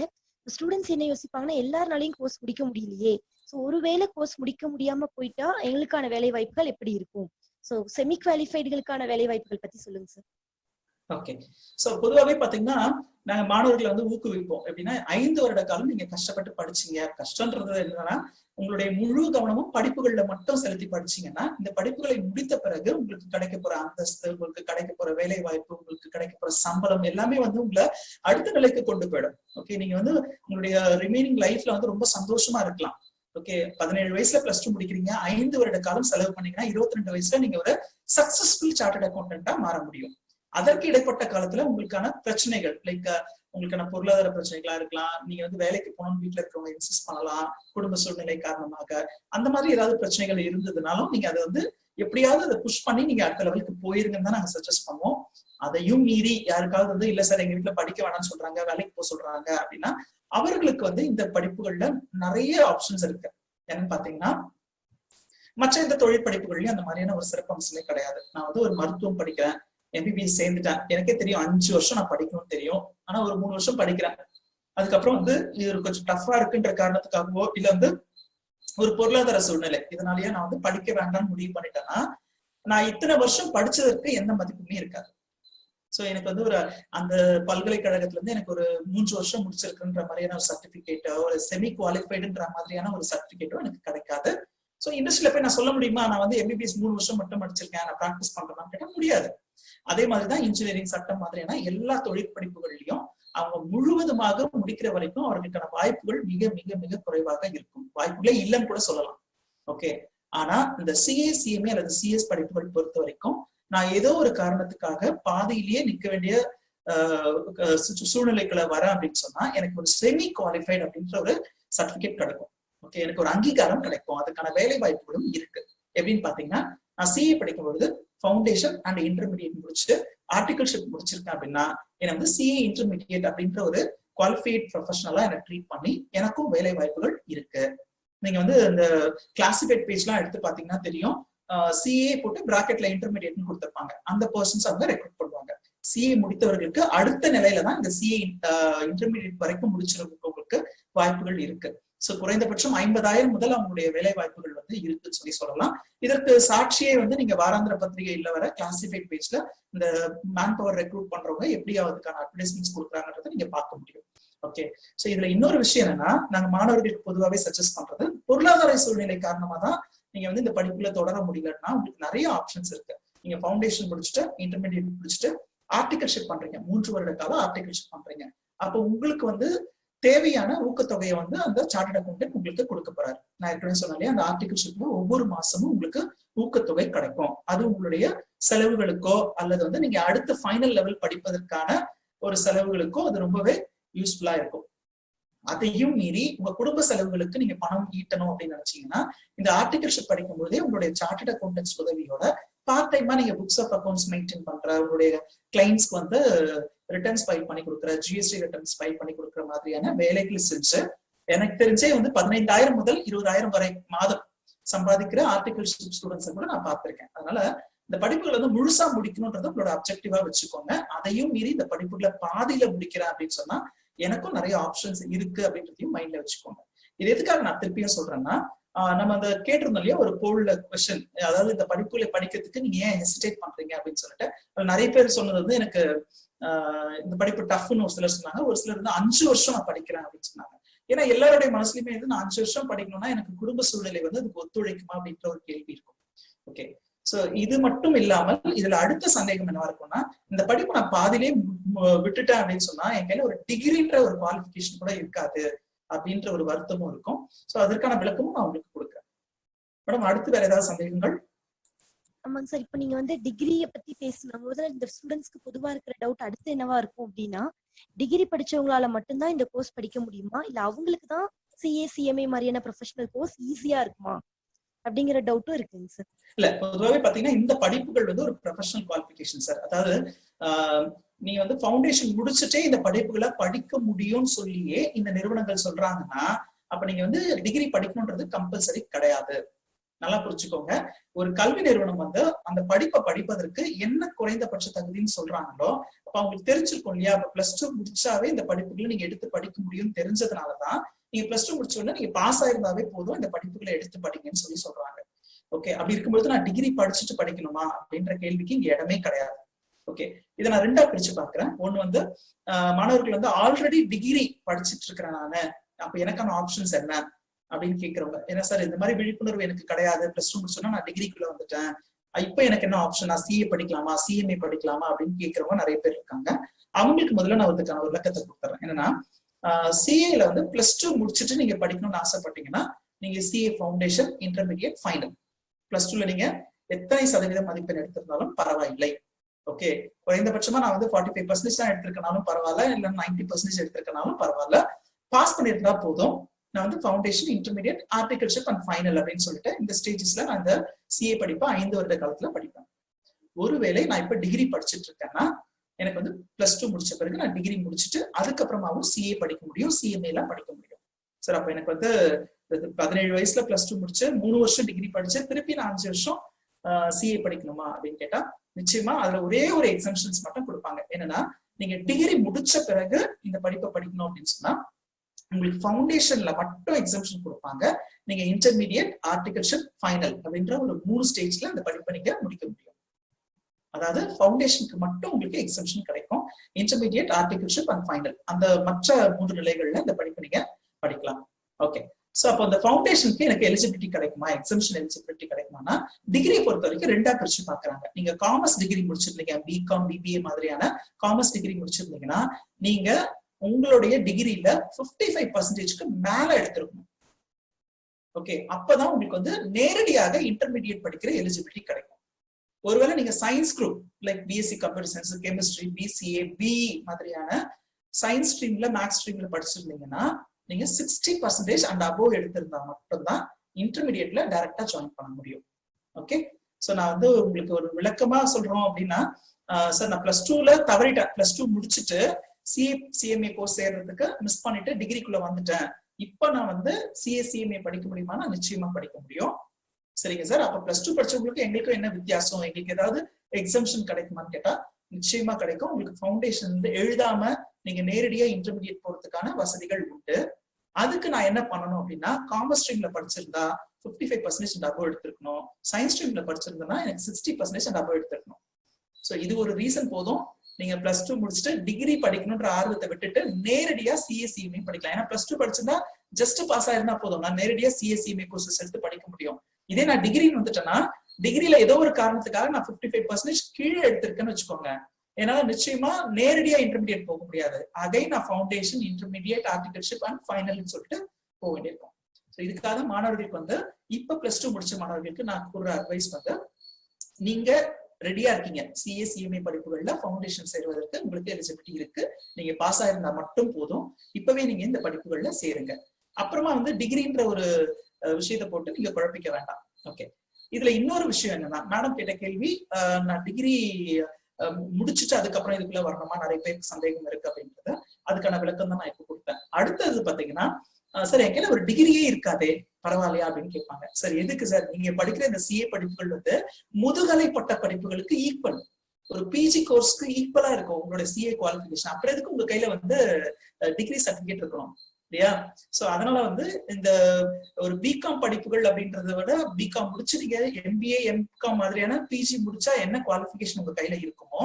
ஸ்டூடெண்ட்ஸ் என்ன யோசிப்பாங்கன்னா எல்லாருனாலையும் கோர்ஸ் முடிக்க முடியலையே, சோ ஒருவேளை கோர்ஸ் முடிக்க முடியாம போயிட்டா எங்களுக்கான வேலை வாய்ப்புகள் எப்படி இருக்கும்? சோ செமி குவாலிஃபைடுகளுக்கான வேலை வாய்ப்புகள் பத்தி சொல்லுங்க சார். ஓகே, சோ பொதுவாகவே பாத்தீங்கன்னா நாங்க மாணவர்களை வந்து ஊக்குவிப்போம். எப்படின்னா 5 வருட காலம் நீங்க கஷ்டப்பட்டு படிச்சீங்க. கஷ்டம்ன்றது என்னன்னா உங்களுடைய முழு கவனமும் படிப்புகள்ல மட்டும் செலுத்தி படிச்சீங்கன்னா இந்த படிப்புகளை முடித்த பிறகு உங்களுக்கு கிடைக்க போற அந்தஸ்து, உங்களுக்கு கிடைக்க போற வேலை வாய்ப்பு, உங்களுக்கு கிடைக்க போற சம்பளம் எல்லாமே வந்து உங்களை அடுத்த நிலைக்கு கொண்டு போயிடும். ஓகே, நீங்க வந்து உங்களுடைய ரிமைனிங் லைஃப்ல வந்து ரொம்ப சந்தோஷமா இருக்கலாம். ஓகே, 17 வயசுல +2 முடிக்கிறீங்க, 5 வருட காலம் செலவு பண்ணீங்கன்னா 22 வயசுல நீங்க ஒரு சக்சஸ்ஃபுல் சார்ட்டர்ட் அக்கௌண்டன்டா மாற முடியும். அதற்கு இடைப்பட்ட காலத்துல உங்களுக்கான பிரச்சனைகள் லைக் உங்களுக்கான பொருளாதார பிரச்சனைகளா இருக்கலாம், நீங்க வந்து வேலைக்கு போகணும்னு வீட்டுல இருக்கவங்க இன்சிஸ்ட் பண்ணலாம், குடும்ப சூழ்நிலை காரணமாக அந்த மாதிரி ஏதாவது பிரச்சனைகள் இருந்ததுனாலும் நீங்க அதை வந்து எப்படியாவது அதை புஷ் பண்ணி நீங்க அடுத்த லெவலுக்கு போயிருங்கன்னு தான் நாங்க சஜஸ்ட் பண்ணுவோம். அதையும் மீறி யாருக்காவது வந்து இல்ல சார் எங்க வீட்டுல படிக்க வேணாம்னு சொல்றாங்க, வேலைக்கு போக சொல்றாங்க அப்படின்னா அவர்களுக்கு வந்து இந்த படிப்புகள்ல நிறைய ஆப்ஷன்ஸ் இருக்கு. என்னன்னு பாத்தீங்கன்னா மற்ற இந்த தொழில் படிப்புகள்லயும் அந்த மாதிரியான ஒரு சிறப்பு அம்சமே கிடையாது. நான் வந்து ஒரு மருத்துவம் படிக்கிறேன், MBBS சேர்ந்துட்டேன், எனக்கே தெரியும் 5 வருஷம் நான் படிக்கணும்னு தெரியும், ஆனா ஒரு 3 வருஷம் படிக்கிறேன். அதுக்கப்புறம் வந்து இது கொஞ்சம் டஃபா இருக்குன்ற காரணத்துக்காகவோ இல்ல வந்து ஒரு பொருளாதார சூழ்நிலை இதனாலயே நான் வந்து படிக்க வேண்டாம்னு முடிவு பண்ணிட்டேன்னா நான் இத்தனை வருஷம் படிச்சதற்கு எந்த மதிப்புமே இருக்காது. சோ எனக்கு வந்து ஒரு அந்த பல்கலைக்கழகத்துல இருந்து எனக்கு ஒரு 3 வருஷம் முடிச்சிருக்குன்ற மாதிரியான ஒரு சர்டிபிகேட்டோ ஒரு செமி குவாலிஃபைடுன்ற மாதிரியான ஒரு சர்டிபிகேட்டோ எனக்கு கிடைக்காது. சோ இண்டஸ்ட்ரியில போய் நான் சொல்ல முடியுமா நான் வந்து MBBS 3 வருஷம் மட்டும் படிச்சிருக்கேன், நான் பிராக்டிஸ் பண்றேன்னு கேட்டா முடியாது. அதே மாதிரிதான் இன்ஜினியரிங், சட்டம் மாதிரியான எல்லா தொழிற்படிப்புகள்லயும் அவங்க முழுவதுமாக முடிக்கிற வரைக்கும் அவர்களுக்கான வாய்ப்புகள் மிக மிக மிக குறைவாக இருக்கும். வாய்ப்புகளே இல்லைன்னு கூட சொல்லலாம். ஓகே, ஆனா இந்த CA CMA அல்லது CS படிப்புகள் பொறுத்த வரைக்கும் நான் ஏதோ ஒரு காரணத்துக்காக பாதியிலேயே நிக்க வேண்டிய சூழ்நிலைக்குள்ள வரேன் அப்படின்னு சொன்னா எனக்கு ஒரு செமி குவாலிஃபைடு அப்படின்ற ஒரு சர்டிபிகேட் கிடைக்கும். ஓகே, எனக்கு ஒரு அங்கீகாரம் கிடைக்கும், அதுக்கான வேலை வாய்ப்புகளும் இருக்கு. எப்படின்னு பாத்தீங்கன்னா நான் CA படிக்கும் பொழுது ஃபவுண்டேஷன் அண்ட் இன்டர்மீடியட் முடிச்சுட்டு ஆர்டிகல்ஷிப் முடிச்சிருக்கேன் அப்படின்னா என்னை வந்து CA இன்டர்மீடியட் அப்படின்ற ஒரு குவாலிஃபைட் ப்ரொஃபஷனலா என்னை ட்ரீட் பண்ணி எனக்கும் வேலை வாய்ப்புகள் இருக்கு. நீங்க வந்து இந்த கிளாசிஃபைட் பேஜ் எல்லாம் எடுத்து பாத்தீங்கன்னா தெரியும், CA போட்டு பிராக்கெட்ல இன்டர்மீடியட்னு கொடுத்திருப்பாங்க. அந்த பர்சன்ஸ் அவங்க ரெக்ரூட் பண்ணுவாங்க. CA முடித்தவர்களுக்கு அடுத்த நிலையில தான் இந்த CA இன்டர்மீடியட் வரைக்கும் முடிச்சிருக்கவங்களுக்கு வாய்ப்புகள் இருக்கு. சோ குறைந்தபட்சம் 50,000 முதல் அவங்களுடைய வேலை வாய்ப்புகள் வந்து இருக்குன்னு சொல்லலாம். இதற்கு சாட்சியே வந்து நீங்க வாராந்திர பத்திரிகையில வர கிளாசிஃபைட் பேஜ்ல இந்த மேன் பவர் ரெக்ரூட் பண்றவங்க எப்படி அதுக்கான அட்வர்டைஸ்மெண்ட்ஸ் கொடுக்குறாங்கன்றத நீங்க பார்க்க முடியும். ஓகே, சோ இதுல இன்னொரு விஷயம் என்னன்னா நாங்க மாணவர்களுக்கு பொதுவாகவே சஜஸ்ட் பண்றது பொருளாதார சூழ்நிலை காரணமா தான் நீங்க வந்து இந்த படிப்புல தொடர முடியலன்னா உங்களுக்கு நிறைய ஆப்ஷன்ஸ் இருக்கு. நீங்க ஃபவுண்டேஷன் முடிச்சுட்டு இன்டர்மீடியட் முடிச்சுட்டு ஆர்டிகல்ஷிப் பண்றீங்க, 3 வருட காலம் ஆர்டிகல்ஷிப் பண்றீங்க. அப்ப உங்களுக்கு வந்து தேவையான ஊக்கத்தொகையை வந்து அந்த சார்ட்டர்ட் அக்கௌண்டன்ட் உங்களுக்கு கொடுக்க போறாரு. நான் ஏற்கனவே சொன்னாலே அந்த ஆர்டிகல்ஷிப்ல ஒவ்வொரு மாசமும் உங்களுக்கு ஊக்கத்தொகை கிடைக்கும். அது உங்களுடைய செலவுகளுக்கோ அல்லது வந்து நீங்க அடுத்த ஃபைனல் லெவல் படிப்பதற்கான ஒரு செலவுகளுக்கோ அது ரொம்பவே யூஸ்ஃபுல்லா இருக்கும். அதையும் மீறி உங்க குடும்ப செலவுகளுக்கு நீங்க பணம் ஈட்டணும் அப்படின்னு நினைச்சீங்கன்னா இந்த ஆர்டிகல்ஷிப் படிக்கும் போதே உங்களுடைய சார்ட்டர்ட் அக்கௌண்டன்ஸ் உதவியோட பார்ட் டைமா நீங்க புக்ஸ் ஆஃப் அக்கௌண்ட்ஸ் மெயின்டைன் பண்ற, உங்களுடைய கிளைண்ட்ஸ்க்கு வந்து ரிட்டர்ன்ஸ் ஃபைல் பண்ணி கொடுக்குற, GST ரிட்டர்ன்ஸ் ஃபைல் பண்ணி கொடுக்குற மாதிரியான வேலைகள் செஞ்சு எனக்கு தெரிஞ்சே வந்து 15,000 முதல் 20,000 வரை மாதம் சம்பாதிக்கிற ஆர்டிகல்ஷிப் ஸ்டூடெண்ட்ஸை கூட நான் பார்த்திருக்கேன். அதனால இந்த படிப்புகளை வந்து முழுசா முடிக்கணும்ன்றத உங்களோட அப்ஜெக்டிவா வச்சுக்கோங்க. அதையும் மீறி இந்த படிப்புகளை பாதியில முடிக்கிறேன் அப்படின்னு சொன்னா எனக்கும் நிறைய ஆப்ஷன்ஸ் இருக்கு அப்படின்றதையும் மைண்ட்ல வச்சுக்கோங்க. இது எதுக்காக நான் திருப்பியும் சொல்றேன்னா நம்ம அந்த கேட்டிருந்தோம் இல்லையா ஒரு போல்ல கொஸ்டின், அதாவது இந்த படிப்புகளை படிக்கிறதுக்கு நீங்க ஏன் ஹெசிடேட் பண்றீங்க அப்படின்னு சொல்லிட்டு நிறைய பேர் சொன்னது வந்து எனக்கு இந்த படிப்பு டஃப்னு ஒரு சிலர் சொன்னாங்க, ஒரு சிலர் வந்து 5 வருஷம் நான் படிக்கிறேன் அப்படின்னு சொன்னாங்க. ஏன்னா எல்லாருடைய மனசுலயுமே வந்து நான் 5 வருஷம் படிக்கணும்னா எனக்கு குடும்ப சூழ்நிலை வந்து அதுக்கு ஒத்துழைக்குமா அப்படின்ற ஒரு கேள்வி இருக்கும். ஓகே, சோ இது மட்டும் இல்லாமல் இதுல அடுத்த சந்தேகம் என்னவா இருக்கும்னா இந்த படிப்பு நான் பாதிலே விட்டுட்டேன் அப்படின்னு சொன்னா என் கையில ஒரு டிகிரின்ற ஒரு குவாலிஃபிகேஷன் கூட இருக்காது அப்படின்ற ஒரு வருத்தமும் இருக்கும். சோ அதற்கான விளக்கமும் நான் உங்களுக்கு கொடுக்குறேன். மேடம் அடுத்து வேற ஏதாவது சந்தேகங்கள்? ஆமாங்க சார். இப்ப நீங்க வந்து டிகிரிய பத்தி பேசணும் போது இந்த ஸ்டூடெண்ட்ஸ்க்கு பொதுவா இருக்கிற டவுட் அடுத்து என்னவா இருக்கும் அப்படின்னா, டிகிரி படிச்சவங்களால மட்டும்தான் இந்த கோர்ஸ் படிக்க முடியுமா, இல்ல அவங்களுக்கு தான் சிஏ சிஎம்ஏ மாதிரியான ப்ரொஃபஷனல் கோர்ஸ் ஈஸியா இருக்குமா அப்படிங்கிற டவுட்டும் இருக்குங்க சார். இல்ல, பொதுவாகவே பாத்தீங்கன்னா இந்த படிப்புகள் வந்து ஒரு ப்ரொஃபஷனல் குவாலிஃபிகேஷன் சார். அதாவது நீங்க வந்து ஃபவுண்டேஷன் முடிச்சுட்டே இந்த படிப்புகளை படிக்க முடியும்னு சொல்லியே இந்த நிறுவனங்கள் சொல்றாங்கன்னா, அப்ப நீங்க வந்து டிகிரி படிக்கணும்ன்றது கம்பல்சரி கிடையாது. நல்லா புரிச்சுக்கோங்க. ஒரு கல்வி நிறுவனம் வந்து அந்த படிப்பை படிப்பதற்கு என்ன குறைந்தபட்ச தகுதின்னு சொல்றாங்களோ, அப்ப அவங்களுக்கு தெரிஞ்சிருக்கும் இல்லையா, +2 முடிச்சாவே இந்த படிப்புகளை நீங்க எடுத்து படிக்க முடியும்னு தெரிஞ்சதுனாலதான் நீங்க +2 முடிச்ச உடனே நீங்க பாஸ் ஆயிருந்தாவே போதும் இந்த படிப்புகளை எடுத்து படிங்கன்னு சொல்றாங்க. ஓகே, அப்படி இருக்கும்போது நான் டிகிரி படிச்சுட்டு படிக்கணுமா அப்படின்ற கேள்விக்கு இங்க இடமே கிடையாது. ஓகே, இதை நான் 2ஆ பிரிச்சு பாக்குறேன். ஒண்ணு வந்து மாணவர்கள் வந்து ஆல்ரெடி டிகிரி படிச்சுட்டு இருக்கிறேன் நானு, அப்ப எனக்கான ஆப்ஷன்ஸ் என்ன அப்படின்னு கேட்கிறவங்க. ஏன்னா சார் இந்த மாதிரி விழிப்புணர்வு எனக்கு கிடையாது, +2 முடிச்சோன்னா நான் டிகிரிக்குள்ள வந்துட்டேன், இப்ப எனக்கு என்ன ஆப்ஷன், நான் சிஏ படிக்கலாமா சிஎம்ஏ படிக்கலாமா அப்படின்னு கேட்கிறவங்க நிறைய பேர் இருக்காங்க. அவங்களுக்கு முதல்ல நான் அதுக்கான ஒரு விளக்கத்தை கொடுத்துறேன். என்னன்னா சிஏல வந்து +2 முடிச்சுட்டு நீங்க படிக்கணும்னு ஆசைப்பட்டீங்கன்னா நீங்க சிஏ ஃபவுண்டேஷன், இன்டர்மீடியட், ஃபைனல். +2ல நீங்க எத்தனை சதவீதம் மதிப்பெண் எடுத்திருந்தாலும் பரவாயில்லை. ஓகே, குறைந்தபட்சமா நான் வந்து 45% தான் எடுத்திருக்கனாலும் பரவாயில்ல, இல்ல 90% எடுத்திருக்கனாலும் பரவாயில்ல, பாஸ் பண்ணியிருந்தா போதும். நான் வந்து foundation, intermediate, articleship and final அப்படின்னு சொல்லிட்டு இந்த ஸ்டேஜஸ்ல நான் இந்த சிஏ படிப்பை 5 வருட காலத்துல படிப்பேன். ஒருவேளை நான் இப்ப டிகிரி படிச்சுட்டு இருக்கேன்னா எனக்கு வந்து +2 முடிச்ச பிறகு நான் டிகிரி முடிச்சுட்டு அதுக்கப்புறமாவும் சிஏ படிக்க முடியும், சிஎம்ஏ எல்லாம் படிக்க முடியும் சார். அப்ப எனக்கு வந்து 17 வயசுல +2 முடிச்சு 3 வருஷம் டிகிரி படிச்சு திருப்பி நான் 5 வருஷம் சிஏ படிக்கணுமா அப்படின்னு கேட்டா நிச்சயமா அதுல ஒரே ஒரு எக்ஸம்ஷன்ஸ் மட்டும் கொடுப்பாங்க. என்னன்னா, நீங்க டிகிரி முடிச்ச பிறகு இந்த படிப்பை படிக்கணும் அப்படின்னு சொன்னா உங்களுக்கு ஃபவுண்டேஷன்ல மட்டும் எக்ஸம்ஷன் கொடுப்பாங்க. நீங்க இன்டர்மீடியட், ஆர்டிகல்ஷிப், ஃபைனல் அப்படின்ற ஒரு 3 ஸ்டேஜ்ல அந்த படிப்பை நீங்க முடிக்க முடியும். அதாவது ஃபவுண்டேஷனுக்கு மட்டும் உங்களுக்கு எக்ஸம்ஷன் கிடைக்கும். இன்டர்மீடியட், ஆர்டிகல்ஷிப் அண்ட் ஃபைனல் அந்த மற்ற 3 நிலைகள்ல இந்த படிப்பை நீங்க படிக்கலாம். ஓகே, சோ அப்போ அந்த ஃபவுண்டேஷனுக்கு எனக்கு எலிஜிபிலிட்டி கிடைக்குமா, எக்ஸம்ஷன் எலிஜிபிலிட்டி கிடைக்குமானா டிகிரியை பொறுத்த வரைக்கும் 2ஆ பிரிச்சு பாக்குறாங்க. நீங்க காமர்ஸ் டிகிரி முடிச்சிருந்தீங்க, பிகாம், பிபிஏ மாதிரியான காமர்ஸ் டிகிரி முடிச்சிருந்தீங்கன்னா நீங்க உங்களுடைய டிகிரியில 55%க்கு மேல எடுத்திருக்கணும். ஓகே, அப்பதான் உங்களுக்கு வந்து நேரடியாக இன்டர்மீடியட் படிக்கிற எலிஜிபிலிட்டி கிடைக்கும். ஒருவேளை நீங்க science group like BSc computer science, chemistry, BCA, BE மாதிரியான சயின்ஸ் ஸ்ட்ரீம்ல, மேத்ஸ் ஸ்ட்ரீம்ல படிச்சிருந்தீங்கன்னா நீங்க 60% அண்ட் அபோவ் எடுத்திருந்தா மட்டும்தான் இன்டர்மீடியட்ல டைரக்டா ஜாயின் பண்ண முடியும். ஓகே, சோ நான் வந்து உங்களுக்கு ஒரு விளக்கமா சொல்றோம் அப்படின்னா, சார் நான் +2ல தவறிட்டேன், +2 முடிச்சுட்டு சிஎம்ஏ கோர்ஸ் சேர்றதுக்கு மிஸ் பண்ணிட்டு டிகிரிக்குள்ள வந்துட்டேன், இப்ப நான் வந்து சிஏ சிஎம்ஏ படிக்க முடியுமா, நிச்சயமா படிக்க முடியும். சரிங்க சார், அப்ப +2 படிச்சவங்களுக்கு எங்களுக்கும் என்ன வித்தியாசம், எங்களுக்கு ஏதாவது எக்ஸம்ஷன் கிடைக்குமான்னு கேட்டா நிச்சயமா கிடைக்கும். உங்களுக்கு ஃபவுண்டேஷன் வந்து எழுதாம நீங்க நேரடியா இன்டர்மீடியட் போறதுக்கான வசதிகள் உண்டு. அதுக்கு நான் என்ன பண்ணணும் அப்படின்னா, காமர்ஸ் ஸ்ட்ரீம்ல படிச்சிருந்தா 55% அபோவ் எடுத்திருக்கணும், சயின்ஸ் ஸ்ட்ரீம்ல படிச்சிருந்தா எனக்கு 60% அபோவ் எடுத்திருக்கணும். சோ இது ஒரு ரீசன் போதும். நீங்க +2 முடிச்சுட்டு டிகிரி படிக்கணும்ன்ற ஆர்வத்தை விட்டுட்டு நேரடியா சிஎஸ்சிஎம்ஏ படிக்கலாம். ஏன்னா +2 படிச்சிருந்தா ஜஸ்ட் பாஸ் ஆயிருந்தா போதும், நான் நேரடியா சிஎஸ்சிஎம்ஏ கோர்சஸ் எடுத்து படிக்க முடியும். இதே நான் டிகிரின்னு வந்துட்டேன்னா டிகிரில ஏதோ ஒரு காரணத்துக்காக நான் 55% கீழே எடுத்திருக்கேன்னு வச்சுக்கோங்க, என்னால நிச்சயமா நேரடியா இன்டர்மீடியட் போக முடியாது. அகைன் நான் ஃபவுண்டேஷன், இன்டர்மீடியட், ஆர்டிகல்ஷிப் அண்ட் ஃபைனல்னு சொல்லிட்டு போக வேண்டியிருக்கும். ஸோ இதுக்காக மாணவர்களுக்கு வந்து இப்ப +2 முடிச்ச மாணவர்களுக்கு நான் கூறுற அட்வைஸ் வந்து, நீங்க ரெடியா இருக்கீங்க சிஏ சிஎம்ஏ படிப்புகள்ல ஃபவுண்டேஷன் சேருவதற்கு உங்களுக்கு எலிஜிபிலிட்டி இருக்கு, நீங்க பாஸ் ஆயிருந்தா மட்டும் போதும், இப்பவே நீங்க இந்த படிப்புகள்ல சேருங்க. அப்புறமா வந்து டிகிரின்ற ஒரு விஷயத்தை போட்டு நீங்க குழப்பிக்க வேண்டாம். ஓகே, இதுல இன்னொரு விஷயம் என்னன்னா, மேடம் கேட்ட கேள்வி, நான் டிகிரி முடிச்சுட்டு அதுக்கப்புறம் இதுக்குள்ள வரணுமா, நிறைய பேருக்கு சந்தேகம் இருக்கு அப்படின்றது, அதுக்கான விளக்கம் தான் நான் இப்ப கொடுத்தேன். அடுத்தது பாத்தீங்கன்னா, சார் என்கிட்ட ஒரு டிகிரியே இருக்காதே பரவாயில்லையா அப்படின்னு கேட்பாங்க. சார் எதுக்கு சார், நீங்க படிக்கிற இந்த சிஏ படிப்புகள் வந்து முதுகலை பட்ட படிப்புகளுக்கு ஈக்குவல், ஒரு பிஜி கோர்ஸ்க்கு ஈக்குவலா இருக்கும் உங்களோட சிஏ குவாலிஃபிகேஷன். அப்புறம் எதுக்கு உங்க கையில வந்து டிகிரி சர்டிபிகேட் இருக்கணும் இல்லையா? சோ அதனால வந்து இந்த ஒரு பிகாம் படிப்புகள் அப்படின்றத விட பிகாம் முடிச்சு நீங்க எம்பிஏ, எம்காம் மாதிரியான பிஜி முடிச்சா என்ன குவாலிஃபிகேஷன் உங்க கையில இருக்குமோ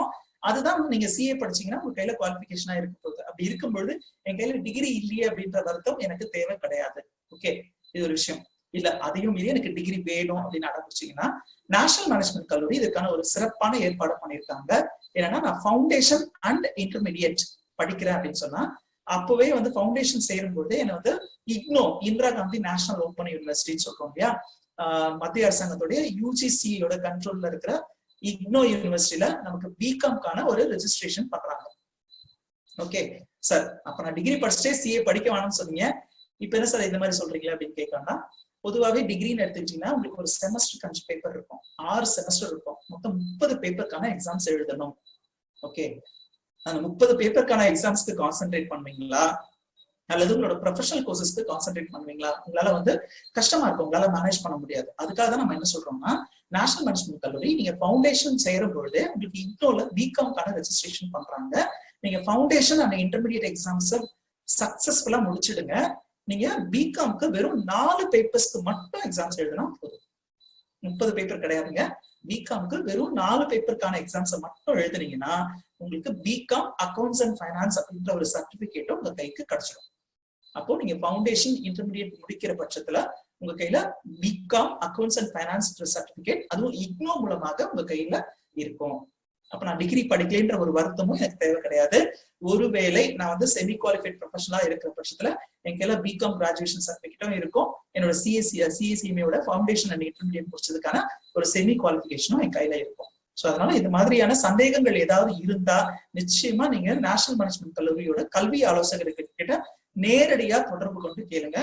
அதுதான் நீங்க சிஏ படிச்சீங்கன்னா உங்க கையில குவாலிஃபிகேஷனா இருக்க போகுது. அப்படி இருக்கும்பொழுது என் கையில டிகிரி இல்லையே அப்படின்ற வருத்தம் எனக்கு தேவை கிடையாது. ஓகே, இது ஒரு விஷயம். இல்ல அதையும் மீறி எனக்கு டிகிரி வேணும் அப்படின்னு ஆரம்பிச்சீங்கன்னா, நேஷனல் மேனேஜ்மெண்ட் கல்லூரி இதுக்கான ஒரு சிறப்பான ஏற்பாடு பண்ணியிருக்காங்க. ஏன்னா நான் ஃபவுண்டேஷன் அண்ட் இன்டர்மீடியட் படிக்கிறேன் அப்படின்னு சொன்னா, அப்பவே வந்து ஃபவுண்டேஷன் சேரும்போது என்ன வந்து இக்னோ, இந்திரா காந்தி நேஷனல் ஓப்பன் யூனிவர்சிட்டின்னு சொல்றோம் இல்லையா, மத்திய அரசாங்கத்துடைய யூஜிசியோட கண்ட்ரோல்ல இருக்கிற இக்னோ யூனிவர்சிட்டியில நமக்கு பிகாம்கான ஒரு ரெஜிஸ்ட்ரேஷன் பண்றாங்க. ஓகே சார், அப்ப நான் டிகிரி படிச்சுட்டே சிஏ படிக்க வேணும்னு சொன்னீங்க, இப்ப என்ன சார் இந்த மாதிரி சொல்றீங்களா அப்படின்னு கேட்கணும்னா, பொதுவாகவே டிகிரின்னு எடுத்துக்கிட்டீங்கன்னா உங்களுக்கு ஒரு செமஸ்டருக்கு 5 பேப்பர் இருக்கும், 6 செமஸ்டர் இருக்கும், மொத்தம் 30 பேப்பருக்கான எக்ஸாம்ஸ் எழுதணும். ஓகே, அந்த 30 பேப்பருக்கான எக்ஸாம்ஸ்க்கு கான்சென்ட்ரேட் பண்ணுவீங்களா அல்லது உங்களோட ப்ரொஃபஷனல் கோர்சஸ்க்கு கான்சென்ட்ரேட் பண்ணுவீங்களா? உங்களால கஷ்டமா இருக்கும், உங்களால மேனேஜ் பண்ண முடியாது. அதுக்காக தான் நம்ம என்ன சொல்றோம்னா, நேஷனல் மேனேஜ்மெண்ட் கல்லூரி நீங்க ஃபவுண்டேஷன் செய்யற பொழுது உங்களுக்கு இக்னோல பிகாம்கான ரெஜிஸ்ட்ரேஷன் பண்றாங்க. நீங்க ஃபவுண்டேஷன் அண்ட் இன்டர்மீடியட் எக்ஸாம்ஸ் சக்சஸ்ஃபுல்லா முடிச்சிடுங்க. நீங்க பிகாம்க்கு வெறும் 4 பேப்பர்ஸ்க்கு மட்டும் எக்ஸாம்ஸ் எழுதினா போதும். 30 பேப்பர் கிடையாதுங்க. பிகாம்க்கு வெறும் 4 பேப்பருக்கான எக்ஸாம்ஸை மட்டும் எழுதுனீங்கன்னா உங்களுக்கு பிகாம் அக்கௌண்ட்ஸ் அண்ட் ஃபைனான்ஸ் அப்படின்ற ஒரு சர்டிபிகேட்டும் உங்க கைக்கு கிடைச்சிடும். அப்போ நீங்க ஃபவுண்டேஷன் இன்டர்மீடியட் முடிக்கிற பட்சத்துல உங்க கையில BCom accounts and finance certificate, அதுவும் இக்னோ மூலமாக உங்க கையில இருக்கும். அப்ப நான் டிகிரி படிக்கலைன்ற ஒரு வருத்தமும் எனக்கு தேவை கிடையாது. ஒருவேளை நான் செமி குவாலிஃபைட் ப்ரொஃபஷனலா இருக்கிற பட்சத்துல என் கையில பிகாம் கிராஜுவேஷன் சர்டிபிகேட்டும் இருக்கும், என்னோட சிஎஸ்சிஎம்ஏயோட ஃபவுண்டேஷன் அண்ட் இன்டர்மீடியட் முடிச்சதுக்கான ஒரு செமி குவாலிஃபிகேஷனும் என் கையில இருக்கும். சோ அதனால இது மாதிரியான சந்தேகங்கள் ஏதாவது இருந்தா நிச்சயமா நீங்க நேஷனல் மேனேஜ்மெண்ட் கல்லூரியோட கல்வி ஆலோசகருக்கு கிட்ட நேரடியா தொடர்பு கொண்டு கேளுங்க.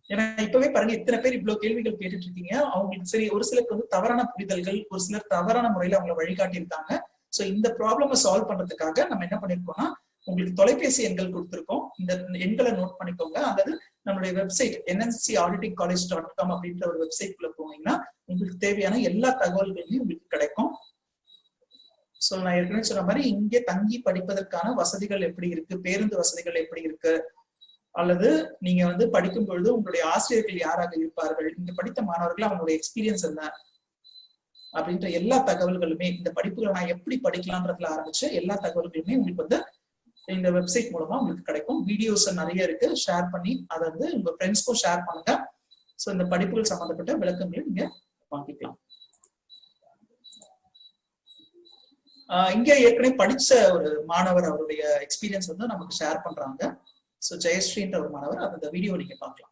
ஏன்னா இப்பவே பாருங்க, இத்தனை பேர் இவ்வளவு கேள்விகள் கேட்டுட்டு இருக்கீங்க. அவங்களுக்கு சரி, ஒரு சிலருக்கு தவறான புரிதல்கள், ஒரு சிலர் தவறான முறையில அவங்களை வழிகாட்டி இருக்காங்க. சோ இந்த ப்ராப்ளம சால்வ் பண்றதுக்காக நம்ம என்ன பண்ணிருக்கோம்னா, உங்களுக்கு தொலைபேசி எண்கள் கொடுத்திருக்கோம். இந்த எண்களை நோட் பண்ணிக்கோங்க. அல்லது நம்மளுடைய வெப்சைட் nncauditingcollege.com அப்படின்ற ஒரு வெப்சைட் குள்ள போனீங்கன்னா உங்களுக்கு தேவையான எல்லா தகவல்களையும் உங்களுக்கு கிடைக்கும். சோ நான் ஏற்கனவே சொன்ன மாதிரி இங்கே தங்கி படிப்பதற்கான வசதிகள் எப்படி இருக்கு, பேருந்து வசதிகள் எப்படி இருக்கு, அல்லது நீங்க படிக்கும் பொழுது உங்களுடைய ஆசிரியர்கள் யாராக இருப்பார்கள், இங்க படித்த மாணவர்கள் அவங்களுடைய எக்ஸ்பீரியன்ஸ் என்ன அப்படின்ற எல்லா தகவல்களுமே, இந்த படிப்புகளை நான் எப்படி படிக்கலாம்ன்றதுல ஆரம்பிச்சு எல்லா தகவல்களுமே உங்களுக்கு இந்த வெப்சைட் மூலமா உங்களுக்கு கிடைக்கும். வீடியோஸ் நிறைய இருக்கு, ஷேர் பண்ணி அதை உங்க ஃப்ரெண்ட்ஸ்க்கும் ஷேர் பண்ணுங்க. சோ இந்த படிப்புகள் சம்பந்தப்பட்ட விளக்கங்களை நீங்க வாங்கிக்கலாம். இங்க ஏற்கனவே படிச்ச ஒரு மாணவர் அவருடைய எக்ஸ்பீரியன்ஸ் நமக்கு ஷேர் பண்றாங்க. சோ ஜெயஸ்ரீன்ற ஒரு மாணவர், அந்த வீடியோ நீங்க பார்க்கலாம்.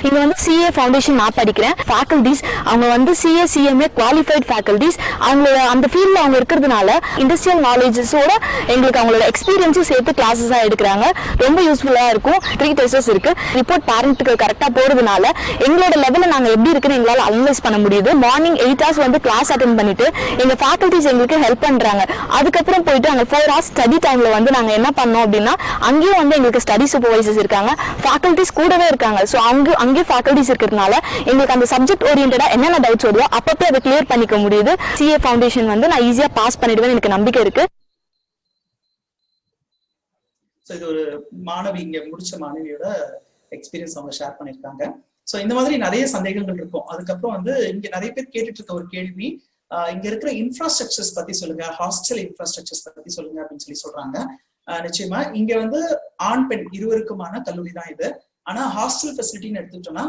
இங்க சிஏ ஃபவுண்டேஷன் நான் படிக்கிறேன். ஃபேக்கல்டிஸ் அவங்க சிஏ சிஎம்ஏ குவாலிஃபைட் ஃபேக்கல்டிஸ். அவங்களோட அந்த ஃபீல்ட்ல அவங்க இருக்கிறதுனால இண்டஸ்ட்ரியல் நாலேஜஸோட எங்களுக்கு அவங்களோட எக்ஸ்பீரியன்ஸும் சேர்த்து கிளாஸஸா எடுக்கிறாங்க. ரொம்ப யூஸ்ஃபுல்லா இருக்கும். 3 டெஸ்டஸ் இருக்கு. ரிப்போர்ட் பேரண்ட்டுக்கு கரெக்டா போறதுனால எங்களோட லெவல்ல நாங்க எப்படி இருக்குன்னு எங்களால அனலைஸ் பண்ண முடியுது. மார்னிங் 8 hours கிளாஸ் அட்டென்ட் பண்ணிட்டு எங்க ஃபேக்கல்டிஸ் எங்களுக்கு ஹெல்ப் பண்றாங்க. அதுக்கப்புறம் போயிட்டு அங்க 4 hours ஸ்டடி டைம்ல நாங்க என்ன பண்ணோம் அப்படின்னா, அங்கேயும் எங்களுக்கு ஸ்டடி சூப்பர்வைசர்ஸ் இருக்காங்க, ஃபேக்கல்டிஸ் கூடவே இருக்காங்க. ஸோ அங்கே ஃபேக்கல்டிஸ் இருக்கிறதுனால எங்களுக்கு அந்த சப்ஜெக்ட் ஓரியன்டா என்னென்ன டவுட்ஸ் வருதோ அப்பப்போ அதை கிளியர் பண்ணிக்க முடியுது. சிஏ ஃபவுண்டேஷன் நான் ஈஸியா பாஸ் பண்ணிடுவேன், எனக்கு நம்பிக்கை இருக்கு. இது ஒரு மாணவி, இங்க முடிச்ச மாணவியோட எக்ஸ்பீரியன்ஸ் அவங்க ஷேர் பண்ணிருக்காங்க. சோ இந்த மாதிரி நிறைய சந்தேகங்கள் இருக்கும். அதுக்கப்புறம் இங்க நிறைய பேர் கேட்டுட்டு இருக்க ஒரு கேள்வி, இங்க இருக்கிற இன்ஃப்ராஸ்ட்ரக்சர்ஸ் பத்தி சொல்லுங்க, ஹாஸ்டல் இன்ஃப்ராஸ்ட்ரக்சர்ஸ் பத்தி சொல்லுங்க அப்படின்னு சொல்றாங்க. நிச்சயமா இங்க ஆண் பெண் இருவருக்குமான கல்லூரி தான் இது. ஆனா ஹாஸ்டல் ஃபெசிலிட்டின்னு எடுத்துட்டோம்னா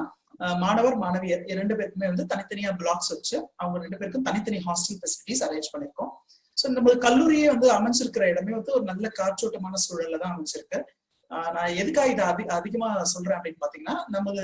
மாணவர் மாணவியர் 2 பேருக்குமே தனித்தனியா பிளாக்ஸ் வச்சு அவங்க 2 பேருக்கும் தனித்தனி ஹாஸ்டல் ஃபெசிலிட்டிஸ் அரேஞ்ச் பண்ணிருக்கோம். சோ நம்ம கல்லூரியே அமைஞ்சிருக்கிற இடமே ஒரு நல்ல காற்றோட்டமான சூழல்ல தான் அமைஞ்சிருக்கு. நான் எதுக்காக இதை அதிகமா சொல்றேன் அப்படின்னு பாத்தீங்கன்னா, நமது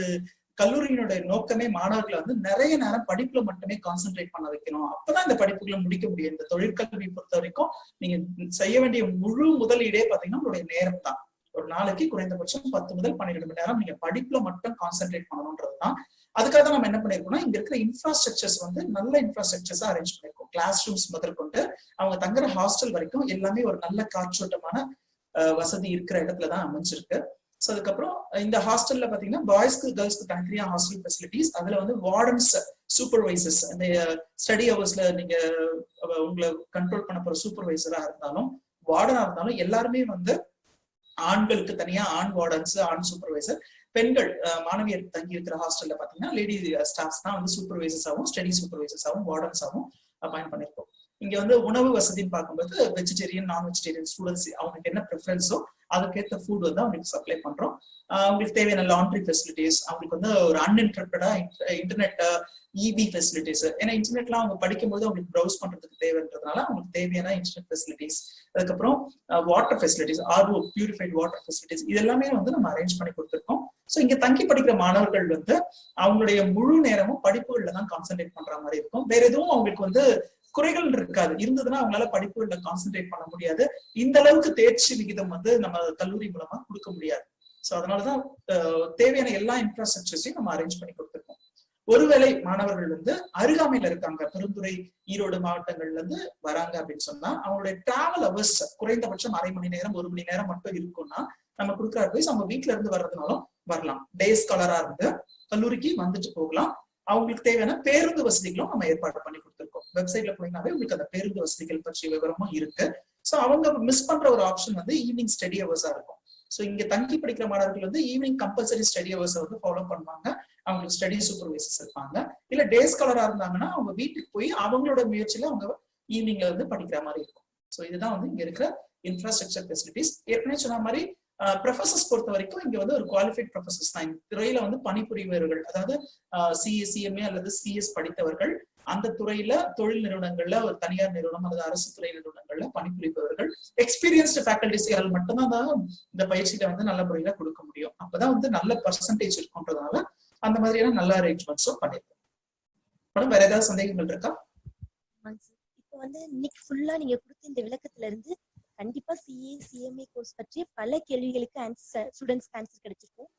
கல்லூரியினுடைய நோக்கமே மாணவர்களை நிறைய நேரம் படிப்புல மட்டுமே கான்சென்ட்ரேட் பண்ண வைக்கணும். அப்பதான் இந்த படிப்புகளை முடிக்க முடியும். இந்த தொழிற்கல்வி பொறுத்த வரைக்கும் நீங்க செய்ய வேண்டிய முழு முதலீடே பாத்தீங்கன்னா உங்களுடைய நேரம் தான். ஒரு நாளைக்கு குறைந்தபட்சம் 10 முதல் 12 மணி நேரம் நீங்க படிப்புல மட்டும் கான்சென்ட்ரேட் பண்ணணும்ன்றதுதான். அதுக்காக தான் நம்ம என்ன பண்ணிருக்கோம்னா, இங்க இருக்கிற இன்ஃப்ராஸ்ட்ரக்சர்ஸ் நல்ல இன்ஃப்ராஸ்ட்ரக்சர்ஸா அரேஞ்ச் பண்ணிருக்கோம். கிளாஸ் ரூம்ஸ் முதற்கொண்டு அவங்க தங்குற ஹாஸ்டல் வரைக்கும் எல்லாமே ஒரு நல்ல காற்றோட்டமான வசதி இருக்கிற இடத்துலதான் அமைஞ்சிருக்கு. சோ அதுக்கப்புறம் இந்த ஹாஸ்டல்ல பாத்தீங்கன்னா பாய்ஸ்க்கு கேர்ள்ஸ்க்கு தனித்தனியா ஹாஸ்டல் ஃபெசிலிட்டிஸ், அதுல வார்டன்ஸ், சூப்பர்வைசர்ஸ், இந்த ஸ்டடி ஹவர்ஸ்ல நீங்க உங்களை கண்ட்ரோல் பண்ண போற சூப்பர்வைசரா இருந்தாலும் வார்டனா இருந்தாலும் எல்லாருமே ஆண்களுக்கு தனியா ஆண் வார்டன்ஸ், ஆண் சூப்பர்வைசர், பெண்கள் மாணவியர் தங்கி இருக்கிற ஹாஸ்டல்ல பாத்தீங்கன்னா லேடி ஸ்டாஃப்ஸ் தான் வந்து சூப்பர்வைசர்ஸாகவும் ஸ்டடி சூப்பர்வைசர்ஸாகவும் வார்டன்ஸாகவும் அப்பாயிண்ட் பண்ணிருக்கோம். இங்க வந்து உணவு வசதின்னு பார்க்கும்போது வெஜிடேரியன் நான் வெஜிடேரியன் ஸ்டூடெண்ட்ஸ் அவங்களுக்கு என்ன ப்ரிஃபரன்ஸோ அதுக்கேற்ற ஃபுட் வந்து அவங்களுக்கு சப்ளை பண்றோம். அவங்களுக்கு தேவையான லாண்ட்ரி ஃபெசிலிட்டிஸ், அவங்களுக்கு வந்து ஒரு அன்இன்டரப்டடா இன்டர்நெட் இபி ஃபெசிலிட்டிஸ், ஏன்னா இன்டர்நெட்லாம் அவங்க படிக்கும்போது அவங்களுக்கு ப்ரௌஸ் பண்றதுக்கு தேவைன்றதுனால அவங்களுக்கு தேவையான இன்டர்நெட் ஃபெசிலிட்டிஸ், அதுக்கப்புறம் water facilities, RO purified water facilities, இது எல்லாமே வந்து நம்ம அரேஞ்ச் பண்ணி கொடுத்துருக்கோம். ஸோ இங்க தங்கி படிக்கிற மாணவர்கள் வந்து அவங்களுடைய முழு நேரமும் படிப்புகள்ல தான் கான்சென்ட்ரேட் பண்ற மாதிரி இருக்கும். வேற எதுவும் அவங்களுக்கு வந்து குறைகள் இருக்காது. இருந்ததுன்னா அவங்களால படிப்புகள்ல கான்சென்ட்ரேட் பண்ண முடியாது. இந்த அளவுக்கு தேர்ச்சி விகிதம் வந்து நம்ம கல்லூரி மூலமா கொடுக்க முடியாது. ஸோ அதனாலதான் தேவையான எல்லா இன்ஃப்ராஸ்ட்ரக்சர்ஸையும் நம்ம அரேஞ்ச் பண்ணி கொடுத்துருக்கோம். ஒருவேளை மாணவர்கள் வந்து அருகாமையில இருக்காங்க, பெருந்துறை ஈரோடு மாவட்டங்கள்ல இருந்து வராங்க அப்படின்னு சொன்னா அவங்களுடைய டிராவல் அவர்ஸ் குறைந்தபட்சம் அரை மணி நேரம் 1 மணி நேரம் மட்டும் இருக்கும்னா நம்ம கொடுக்குற அட்வைஸ் அவங்க வீட்டுல இருந்து வர்றதுனாலும் வரலாம். டே ஸ்காலரா இருந்து கல்லூரிக்கு வந்துட்டு போகலாம். அவங்களுக்கு தேவையான பேருந்து வசதிகளும் நம்ம ஏற்பாடு பண்ணி கொடுத்துருக்கோம். வெப்சைட்ல போனீங்கன்னாவே உங்களுக்கு அந்த பேருந்து வசதிகள் பற்றிய விவரமும் இருக்கு. ஸோ அவங்க மிஸ் பண்ற ஒரு ஆப்ஷன் வந்து ஈவினிங் ஸ்டடி ஹவர்ஸா இருக்கும். ஸோ இங்க தங்கி படிக்கிற மாணவர்கள் வந்து ஈவினிங் கம்பல்சரி ஸ்டடி ஹவர்ஸ் வந்து ஃபாலோ பண்ணுவாங்க. அவங்களுக்கு ஸ்டடி சூப்பர்வைசர்ஸ் இருப்பாங்க. இல்ல டே ஸ்காலரா இருந்தாங்கன்னா அவங்க வீட்டுக்கு போய் அவங்களோட முயற்சியில அவங்க ஈவினிங்ல வந்து படிக்கிற மாதிரி இருக்கும். ஸோ இதுதான் வந்து இங்க இருக்கிற இன்ஃப்ராஸ்ட்ரக்சர் ஃபெசிலிட்டிஸ். ஏற்கனவே சொன்ன மாதிரி ப்ரொஃபசர்ஸ் பொறுத்த வரைக்கும் இங்க வந்து ஒரு குவாலிஃபைட் ப்ரொஃபசர்ஸ் தான். இந்த துறையில வந்து பணிபுரிவர்கள், அதாவது சிஏ சிஎம்ஏ அல்லது சிஎஸ் படித்தவர்கள், அந்த துறையில தொழில் நிறுவனங்கள்ல ஒரு தனியார் நிறுவனம் அல்லது அரசு துறை நிறுவனங்கள்ல பணிபுரிபவர்கள், எக்ஸ்பீரியன்ஸ்டு ஃபேக்கல்டிஸ்கள் மட்டும்தான் இந்த பயிற்சியில வந்து நல்ல முறையில கொடுக்க முடியும். அப்பதான் வந்து நல்ல பர்சன்டேஜ் இருக்குன்றதுனால அந்த மாதிரியான நல்ல அரேஞ்ச்மெண்ட்ஸும் பண்ணிருக்கோம். மேடம் வேற ஏதாவது சந்தேகங்கள் இருக்கா? இப்போ வந்து இன்னைக்கு ஃபுல்லா நீங்க கொடுத்த இந்த விளக்கத்துல இருந்து கண்டிப்பா சிஏ சிஎம்ஏ கோர்ஸ் பற்றி பல கேள்விகளுக்கு ஸ்டூடெண்ட்ஸ்க்கு ஆன்சர் கிடைச்சிருக்கும்.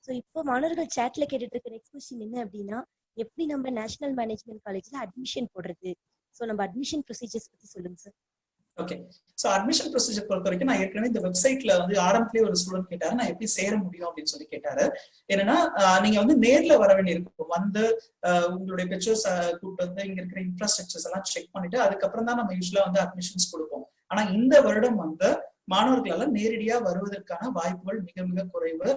ஸோ இப்போ மாணவர்கள் சேட்ல கேட்டுட்டு இருக்க நெக்ஸ்ட் கொஸ்டின் என்ன அப்படின்னா, எப்படி நம்ம நேஷனல் மேனேஜ்மெண்ட் காலேஜ்ல அட்மிஷன் போடுறது? ஸோ நம்ம அட்மிஷன் ப்ரொசீஜர்ஸ் பத்தி சொல்லுங்க sir. Okay, so admission procedure பொறுத்த வரைக்கும் நான் ஏற்கனவே இந்த வெப்சைட்ல வந்து ஆரம்பத்திலேயே ஒரு ஸ்டூடெண்ட் கேட்டாரு, நான் எப்படி சேர முடியும் அப்படின்னு சொல்லி கேட்டாரு. என்னன்னா நீங்க வந்து நேர்ல வர வேண்டியிருக்கும். வந்து உங்களுடைய பெற்றோர்ஸ் கூப்பிட்டு வந்து இங்க இருக்கிற இன்ஃப்ராஸ்ட்ரக்சர்ஸ் எல்லாம் செக் பண்ணிட்டு அதுக்கப்புறம் தான் நம்ம யூஸ்வலா வந்து அட்மிஷன்ஸ் கொடுப்போம். ஆனா இந்த வருடம் வந்து மாணவர்களால நேரடியா வருவதற்கான வாய்ப்புகள் மிக மிக குறைவு.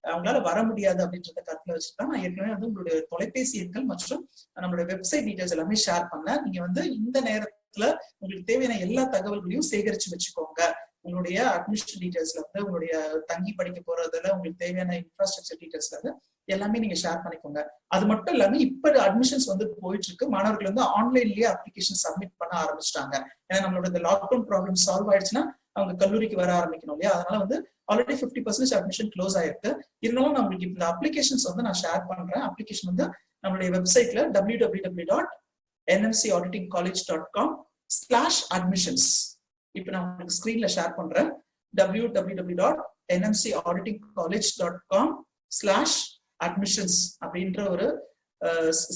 அவங்களால வர முடியாது அப்படின்றத கருத்துல வச்சுதான் நான் ஏற்கனவே வந்து உங்களுடைய தொலைபேசி எண்கள் மற்றும் நம்மளுடைய வெப்சைட் டீடைல்ஸ் எல்லாமே ஷேர் பண்ணேன். நீங்க வந்து இந்த நேரத்துல உங்களுக்கு தேவையான எல்லா தகவல்களையும் சேகரிச்சு வச்சுக்கோங்க. உங்களுடைய அட்மிஷன் டீடைல்ஸ்ல வந்து உங்களுடைய தங்கி படிக்க போறதுல உங்களுக்கு தேவையான இன்ஃப்ராஸ்ட்ரக்சர் டீடைல்ஸ்ல வந்து எல்லாமே நீங்க ஷேர் பண்ணிக்கோங்க. அது மட்டும் இல்லாம இப்ப அட்மிஷன்ஸ் வந்து போயிட்டு இருக்கு. மாணவர்கள் வந்து ஆன்லைன்லயே அப்ளிகேஷன் சப்மிட் பண்ண ஆரம்பிச்சிட்டாங்க. ஏன்னா நம்மளோட இந்த லாக்டவுன் ப்ராப்ளம் சால்வ் ஆயிடுச்சுன்னா அவங்க கல்லூரிக்கு வர ஆரம்பிக்கணும் இல்லையா? அதனால வந்து ஆல்ரெடி 50% அட்மிஷன் க்ளோஸ் ஆயிருக்கு. இருந்தாலும் நான் உங்களுக்கு இந்த அப்ளிகேஷன்ஸ் வந்து நான் ஷேர் பண்றேன். அப்ளிகேஷன் வந்து நம்மளுடைய வெப்சைட்ல www.nmcauditingcollege.com/admissions இப்ப நான் உங்களுக்கு ஸ்கிரீன்ல ஷேர் பண்றேன். www.nmcauditingcollege.com/admissions அப்படின்ற ஒரு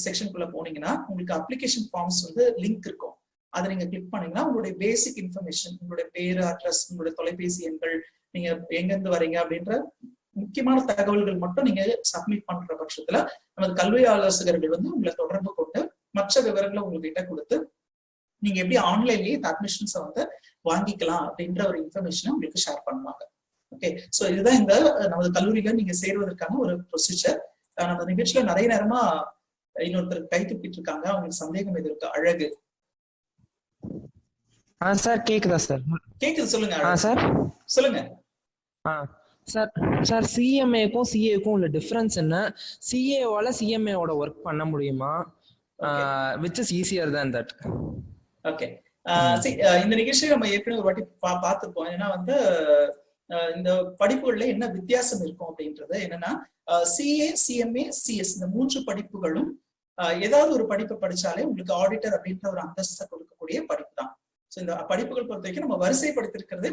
செக்ஷனுக்குள்ள போனீங்கன்னா உங்களுக்கு அப்ளிகேஷன் ஃபார்ம்ஸ் வந்து லிங்க் இருக்கும். அதை நீங்க கிளிக் பண்ணீங்கன்னா உங்களுடைய பேசிக் இன்ஃபர்மேஷன், உங்களுடைய பேரு, அட்ரஸ், உங்களுடைய தொலைபேசி எண்கள், நீங்க எங்க இருந்து வரீங்க அப்படின்ற முக்கியமான தகவல்கள் மட்டும் நீங்க சப்மிட் பண்ற பட்சத்துல நமது கல்வி ஆலோசகர்கள் வந்து உங்களை தொடர்பு கொண்டு மற்ற விவரங்களை உங்ககிட்ட கொடுத்து நீங்க எப்படி ஆன்லைன்லயே இந்த அட்மிஷன்ஸை வந்து வாங்கிக்கலாம் அப்படின்ற ஒரு இன்ஃபர்மேஷனை உங்களுக்கு ஷேர் பண்ணுவாங்க. ஓகே, சோ இதுதான் இந்த நமது கல்லூரியில நீங்க சேருவதற்கான ஒரு ப்ரொசீஜர். நம்ம நிகழ்ச்சியில நிறைய நேரமா இன்னொருத்தர் கை துப்பிட்டு இருக்காங்க. அவங்களுக்கு சந்தேகம் எது இருக்கு? அழகு சார் கேக்குதா சார்? கேக்குது, சொல்லுங்க. சார் சொல்லுங்க. சார் சார் சிஎம்ஏக்கும் சிஏக்கும் உள்ள டிஃபரன்ஸ் என்ன? சிஏவால சிஎம்ஏவோட ஒர்க் பண்ண முடியுமா? which is easier than that? Okay, இந்த நிகழ்ச்சியை நம்ம ஏற்கனவே ஒரு வாட்டி பார்த்திருப்போம். ஏன்னா வந்து இந்த படிப்புகள்ல என்ன வித்தியாசம் இருக்கும் அப்படின்றது என்னன்னா, சிஏ சிஎம்ஏ சிஎஸ் இந்த 3 படிப்புகளும் ஏதாவது ஒரு படிப்பை படிச்சாலே உங்களுக்கு ஆடிட்டர் அப்படின்ற ஒரு அந்தஸ்தை கொடுக்கக்கூடிய படிப்பு தான். ஸோ இந்த படிப்புகள் பொறுத்த வரைக்கும் நம்ம வரிசைப்படுத்திருக்கிறதே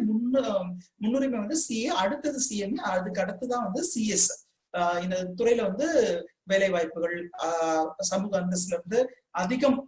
முன்னுரிமை வந்து சிஏ, அடுத்தது சிஎம்ஏ, அதுக்கு அடுத்துதான் வந்து சிஎஸ். இந்த துறையில வந்து வேலை வாய்ப்புகள், சமூக அந்தஸ்துல இருந்து அதிகம்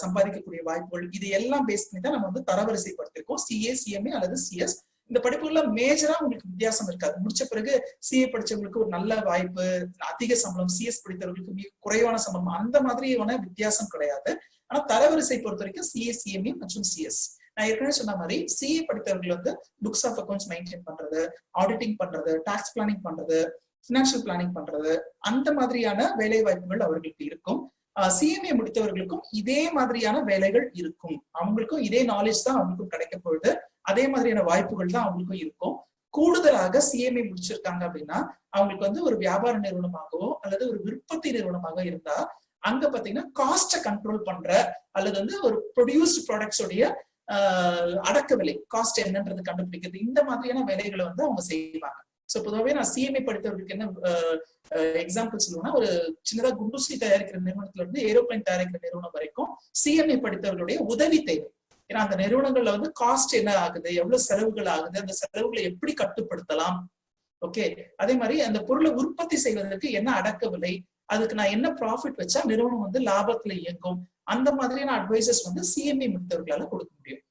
சம்பாதிக்கக்கூடிய வாய்ப்புகள், இது எல்லாம் பேஸ் பண்ணி தான் நம்ம வந்து தரவரிசைப்படுத்திருக்கோம். சிஏ சிஎம்ஏ அல்லது சிஎஸ். இந்த படிப்புகள்ல மேஜரா உங்களுக்கு வித்தியாசம் இருக்காது. முடிச்ச பிறகு சிஏ படிச்சவங்களுக்கு ஒரு நல்ல வாய்ப்பு, அதிக சம்பளம், சிஎஸ் படித்தவர்களுக்கு மிக குறைவான சம்பளம், அந்த மாதிரியான வித்தியாசம் கிடையாது. ஆனா தரவரிசை பொறுத்த வரைக்கும் சிஏ சிஎம்ஏ மற்றும் சிஎஸ். நான் ஏற்கனவே சொன்ன மாதிரி சிஏ படித்தவர்கள் வந்து புக்ஸ் ஆஃப் அக்கௌண்ட்ஸ் மெயின்டைன் பண்றது, ஆடிட்டிங் பண்றது, டாக்ஸ் பிளானிங் பண்றது, பினான்சியல் பிளானிங் பண்றது, அந்த மாதிரியான வேலை வாய்ப்புகள் அவர்களுக்கு இருக்கும். சிஎம்ஏ முடித்தவர்களுக்கும் இதே மாதிரியான வேலைகள் இருக்கும். அவங்களுக்கும் இதே நாலேஜ் தான் அவங்களுக்கும் கிடைக்க போகுது. அதே மாதிரியான வாய்ப்புகள் தான் அவங்களுக்கும் இருக்கும். கூடுதலாக சிஎம்ஏ முடிச்சிருக்காங்க அப்படின்னா அவங்களுக்கு வந்து ஒரு வியாபார நிறுவனமாகவோ அல்லது ஒரு விற்பத்தி நிறுவனமாக இருந்தா அங்க பாத்தீங்கன்னா காஸ்ட கண்ட்ரோல் பண்ற அல்லது வந்து ஒரு ப்ரொடியூஸ்ட் ப்ராடக்ட்ஸ் உடைய அடக்க விலை காஸ்ட் என்னன்றது கண்டுபிடிக்கிறது, இந்த மாதிரியான வேலைகளை வந்து அவங்க செய்வாங்க. சோ பொதுவாகவே நான் சிஎம்ஏ படித்தவர்களுக்கு என்ன எக்ஸாம்பிள் சொல்லுவேன்னா, ஒரு சின்னதா குண்டூசி தயாரிக்கிற நிறுவனத்துல இருந்து ஏரோப்ளைன் தயாரிக்கிற நிறுவனம் வரைக்கும் சிஎம்ஏ படித்தவர்களுடைய உதவி தேவை. ஏன்னா அந்த நிறுவனங்கள்ல வந்து காஸ்ட் என்ன ஆகுது, எவ்வளவு செலவுகள் ஆகுது, அந்த செலவுகளை எப்படி கட்டுப்படுத்தலாம், ஓகே, அதே மாதிரி அந்த பொருளை உற்பத்தி செய்வதற்கு என்ன அடக்க விலை, அதுக்கு நான் என்ன ப்ராஃபிட் வச்சா நிறுவனம் வந்து லாபத்துல இயங்கும், அந்த மாதிரியான அட்வைசஸ் வந்து சிஎம்ஏ முடித்தவர்களால கொடுக்க முடியும்.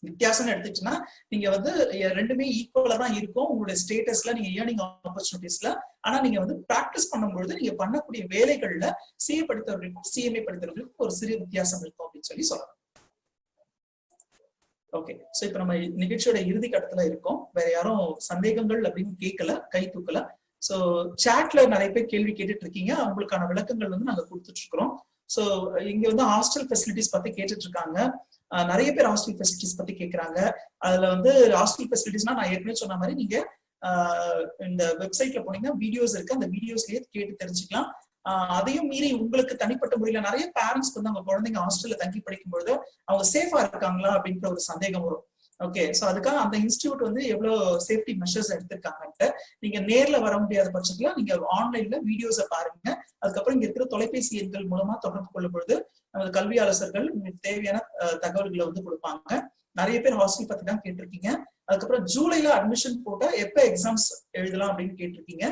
வித்தியாசம் எடுத்துச்சுன்னா நீங்க வந்து ரெண்டுமே ஈக்குவலா தான் இருக்கும் உங்களுடைய ஸ்டேட்டஸ்ல, நீங்க ஏர்னிங் ஆப்பர்ச்சுனிட்டிஸ்ல. ஆனா நீங்க வந்து பிராக்டிஸ் பண்ணும்பொழுது நீங்க பண்ணக்கூடிய வேலைகள்ல சிஏ படித்தவர்களுக்கும் சிஎம்ஏ படித்தவர்களுக்கும் ஒரு சிறிய வித்தியாசம் இருக்கும் அப்படின்னு சொல்லலாம். ஓகே, சோ இப்ப நம்ம நிகழ்ச்சியோட இறுதி கட்டத்துல இருக்கோம். வேற யாரும் சந்தேகங்கள் அப்படின்னு கேட்கல, கை தூக்கல. சோ சாட்ல நிறைய பேர் கேள்வி கேட்டுட்டு இருக்கீங்க, அவங்களுக்கான விளக்கங்கள் வந்து நாங்க கொடுத்துட்டு இருக்கிறோம். சோ இங்க வந்து ஹாஸ்டல் ஃபெசிலிட்டிஸ் பத்தி கேட்டுட்டு இருக்காங்க. நிறைய பேர் ஹாஸ்டல் ஃபெசிலிட்டிஸ் பத்தி கேட்கறாங்க. அதுல வந்து ஹாஸ்டல் ஃபெசிலிட்டிஸ்னா நான் ஏற்கனவே சொன்ன மாதிரி நீங்க இந்த வெப்சைட்ல போனீங்கன்னா வீடியோஸ் இருக்கு, அந்த வீடியோஸ்லயே கேட்டு தெரிஞ்சுக்கலாம். அதையும் மீறி உங்களுக்கு தனிப்பட்ட முறையில நிறைய பேரண்ட்ஸ்க்கு வந்து அவங்க குழந்தைங்க ஹாஸ்டல்ல தங்கி படிக்கும் பொழுது அவங்க சேஃபா இருக்காங்களா அப்படின்ற ஒரு சந்தேகம் வரும். ஓகே, சோ அதுக்காக அந்த இன்ஸ்டிடியூட் வந்து எவ்வளவு சேஃப்டி மெஷர்ஸ் எடுத்திருக்காங்கன்ட்டு நீங்க நேர்ல வர முடியாத பட்சத்துல நீங்க ஆன்லைன்ல வீடியோஸை பாருங்க. அதுக்கப்புறம் இங்க இருக்கிற தொலைபேசி எண்கள் மூலமா தொடர்பு கொள்ளும் பொழுது நமது கல்வி ஆலோசகர்கள் உங்களுக்கு தேவையான தகவல்களை வந்து கொடுப்பாங்க. நிறைய பேர் ஹாஸ்டல் பத்தி தான் கேட்டிருக்கீங்க. அதுக்கப்புறம் ஜூலைல அட்மிஷன் போட்டா எப்ப எக்ஸாம்ஸ் எழுதலாம் அப்படின்னு கேட்டிருக்கீங்க.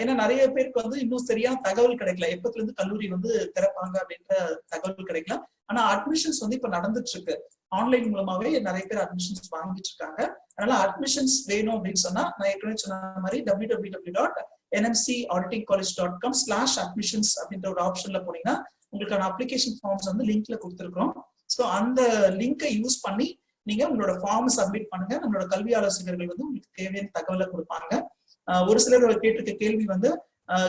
ஏன்னா நிறைய பேருக்கு வந்து இன்னும் சரியான தகவல் கிடைக்கல, எப்பத்துல இருந்து கல்லூரி வந்து திறப்பாங்க அப்படின்ற தகவல் கிடைக்கல. ஆனா அட்மிஷன்ஸ் வந்து இப்ப நடந்துட்டு இருக்கு. ஆன்லைன் மூலமாவே நிறைய பேர் அட்மிஷன்ஸ் வாங்கிட்டு இருக்காங்க. அதனால அட்மிஷன்ஸ் வேணும் அப்படின்னு சொன்னா நான் ஏற்கனவே சொன்ன மாதிரி www.nmcauditingcollege.com/admissions அப்படின்ற ஒரு ஆப்ஷன்ல போனீங்கன்னா உங்களுக்கான அப்ளிகேஷன் ஃபார்ம்ஸ் வந்து லிங்க்ல கொடுத்துருக்கோம். ஸோ அந்த லிங்கை யூஸ் பண்ணி நீங்க உங்களோட ஃபார்ம் சப்மிட் பண்ணுங்க. நம்மளோட கல்வி ஆலோசகர்கள் வந்து உங்களுக்கு தேவையான தகவலை கொடுப்பாங்க. ஒரு சிலர் கேட்டிருக்க கேள்வி வந்து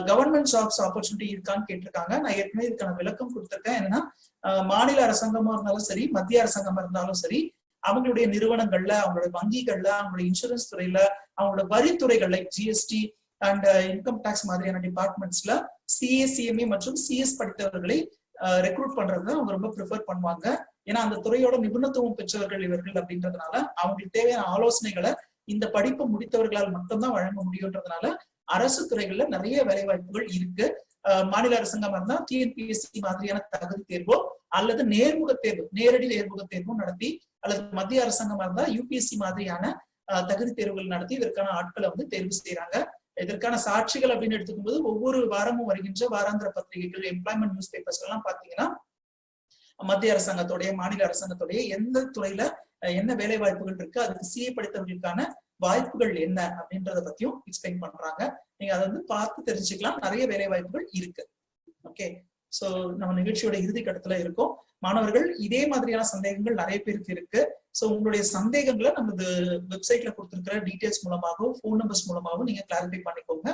கவர்மெண்ட் ஜாப்ஸ் ஆப்பர்ச்சுனிட்டி இருக்கான்னு கேட்டிருக்காங்க. நான் ஏற்கனவே இதுக்கான விளக்கம் கொடுத்திருக்கேன். என்னன்னா மாநில அரசாங்கமா இருந்தாலும் சரி, மத்திய அரசாங்கமா இருந்தாலும் சரி, அவங்களுடைய நிறுவனங்கள்ல, அவங்களோட வங்கிகள்ல, அவங்களுடைய இன்சூரன்ஸ் துறையில, அவங்களோட வரித்துறைகள்ல, ஜிஎஸ்டி அண்ட் இன்கம் டாக்ஸ் மாதிரியான டிபார்ட்மெண்ட்ஸ்ல சிஏ, சிஎம்ஏ மற்றும் சிஎஸ் படித்தவர்களை ரெக்ரூட் பண்றது அவங்க ரொம்ப ப்ரிஃபர் பண்ணுவாங்க. ஏன்னா அந்த துறையோட நிபுணத்துவம் பெற்றவர்கள் இவர்கள் அப்படின்றதுனால அவங்களுக்கு தேவையான ஆலோசனைகளை இந்த படிப்பு முடித்தவர்களால் மட்டும்தான் வழங்க முடியும்ன்றதுனால அரசு துறைகள்ல நிறைய வேலை வாய்ப்புகள் இருக்கு. மாநில அரசாங்கம் இருந்தா டிஎன்பிஎஸ்சி மாதிரியான தகுதி தேர்வோ அல்லது நேர்முக தேர்வு, நேரடி நேர்முக தேர்வும் நடத்தி, அல்லது மத்திய அரசாங்கமா இருந்தா யூபிஎஸ்சி மாதிரியான தகுதி தேர்வுகள் நடத்தி இதற்கான ஆட்களை வந்து தேர்வு செய்யறாங்க. இதற்கான சாட்சிகள் அப்படின்னு எடுத்துக்கும் போது ஒவ்வொரு வாரமும் வருகின்ற வாராந்திர பத்திரிகைகள், எம்ப்ளாய்மெண்ட் நியூஸ் பேப்பர்ஸ் எல்லாம் பாத்தீங்கன்னா மத்திய அரசாங்கத்தோடைய, மாநில அரசாங்கத்தோடைய எந்த துறையில என்ன வேலை வாய்ப்புகள் இருக்கு, அதுக்கு சிஏ படித்தவர்களுக்கான வாய்ப்புகள் என்ன அப்படின்றத பத்தியும் எக்ஸ்பிளைன் பண்றாங்க. நீங்க அதை வந்து பார்த்து தெரிஞ்சுக்கலாம். நிறைய வேலை வாய்ப்புகள் இருக்கு. ஓகே, சோ நம்ம நிகழ்ச்சியோட இறுதி கட்டத்துல இருக்கோம். மாணவர்கள், இதே மாதிரியான சந்தேகங்கள் நிறைய பேருக்கு இருக்கு. சோ உங்களுடைய சந்தேகங்களை நமது வெப்சைட்ல கொடுத்திருக்கிற டீடைல்ஸ் மூலமாகவும் போன் நம்பர்ஸ் மூலமாகவும் நீங்க கிளாரிஃபை பண்ணிக்கோங்க.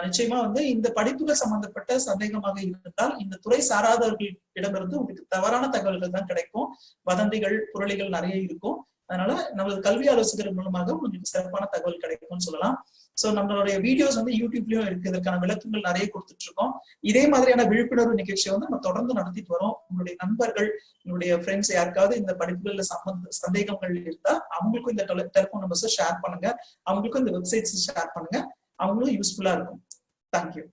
நிச்சயமா வந்து இந்த படிப்புகள் சம்பந்தப்பட்ட சந்தேகமாக இருந்தால் இந்த துறை சாராதவர்களிடமிருந்து உங்களுக்கு தவறான தகவல்கள் தான் கிடைக்கும். வதந்திகள், புரளிகள் நிறைய இருக்கும். அதனால நமது கல்வி ஆலோசகர் மூலமாக உங்களுக்கு சிறப்பான தகவல் கிடைக்கும்னு சொல்லலாம். சோ நம்மளுடைய வீடியோஸ் வந்து யூடியூப்லயும் இருக்கு. இதற்கான விளக்கங்கள் நிறைய கொடுத்துட்டு இருக்கோம். இதே மாதிரியான விழிப்புணர்வு நிகழ்ச்சியை வந்து நம்ம தொடர்ந்து நடத்திட்டு வரோம். உங்களுடைய நண்பர்கள், உங்களுடைய ஃப்ரெண்ட்ஸ் யாருக்காவது இந்த படிப்புகள்ல சந்தேகங்கள் இருந்தா அவங்களுக்கும் இந்த டெலிபோன் நம்பர்ஸ் ஷேர் பண்ணுங்க. அவங்களுக்கும் இந்த வெப்சைட்ஸ் ஷேர் பண்ணுங்க. அவங்களும் யூஸ்ஃபுல்லா இருக்கும். தேங்க்யூ.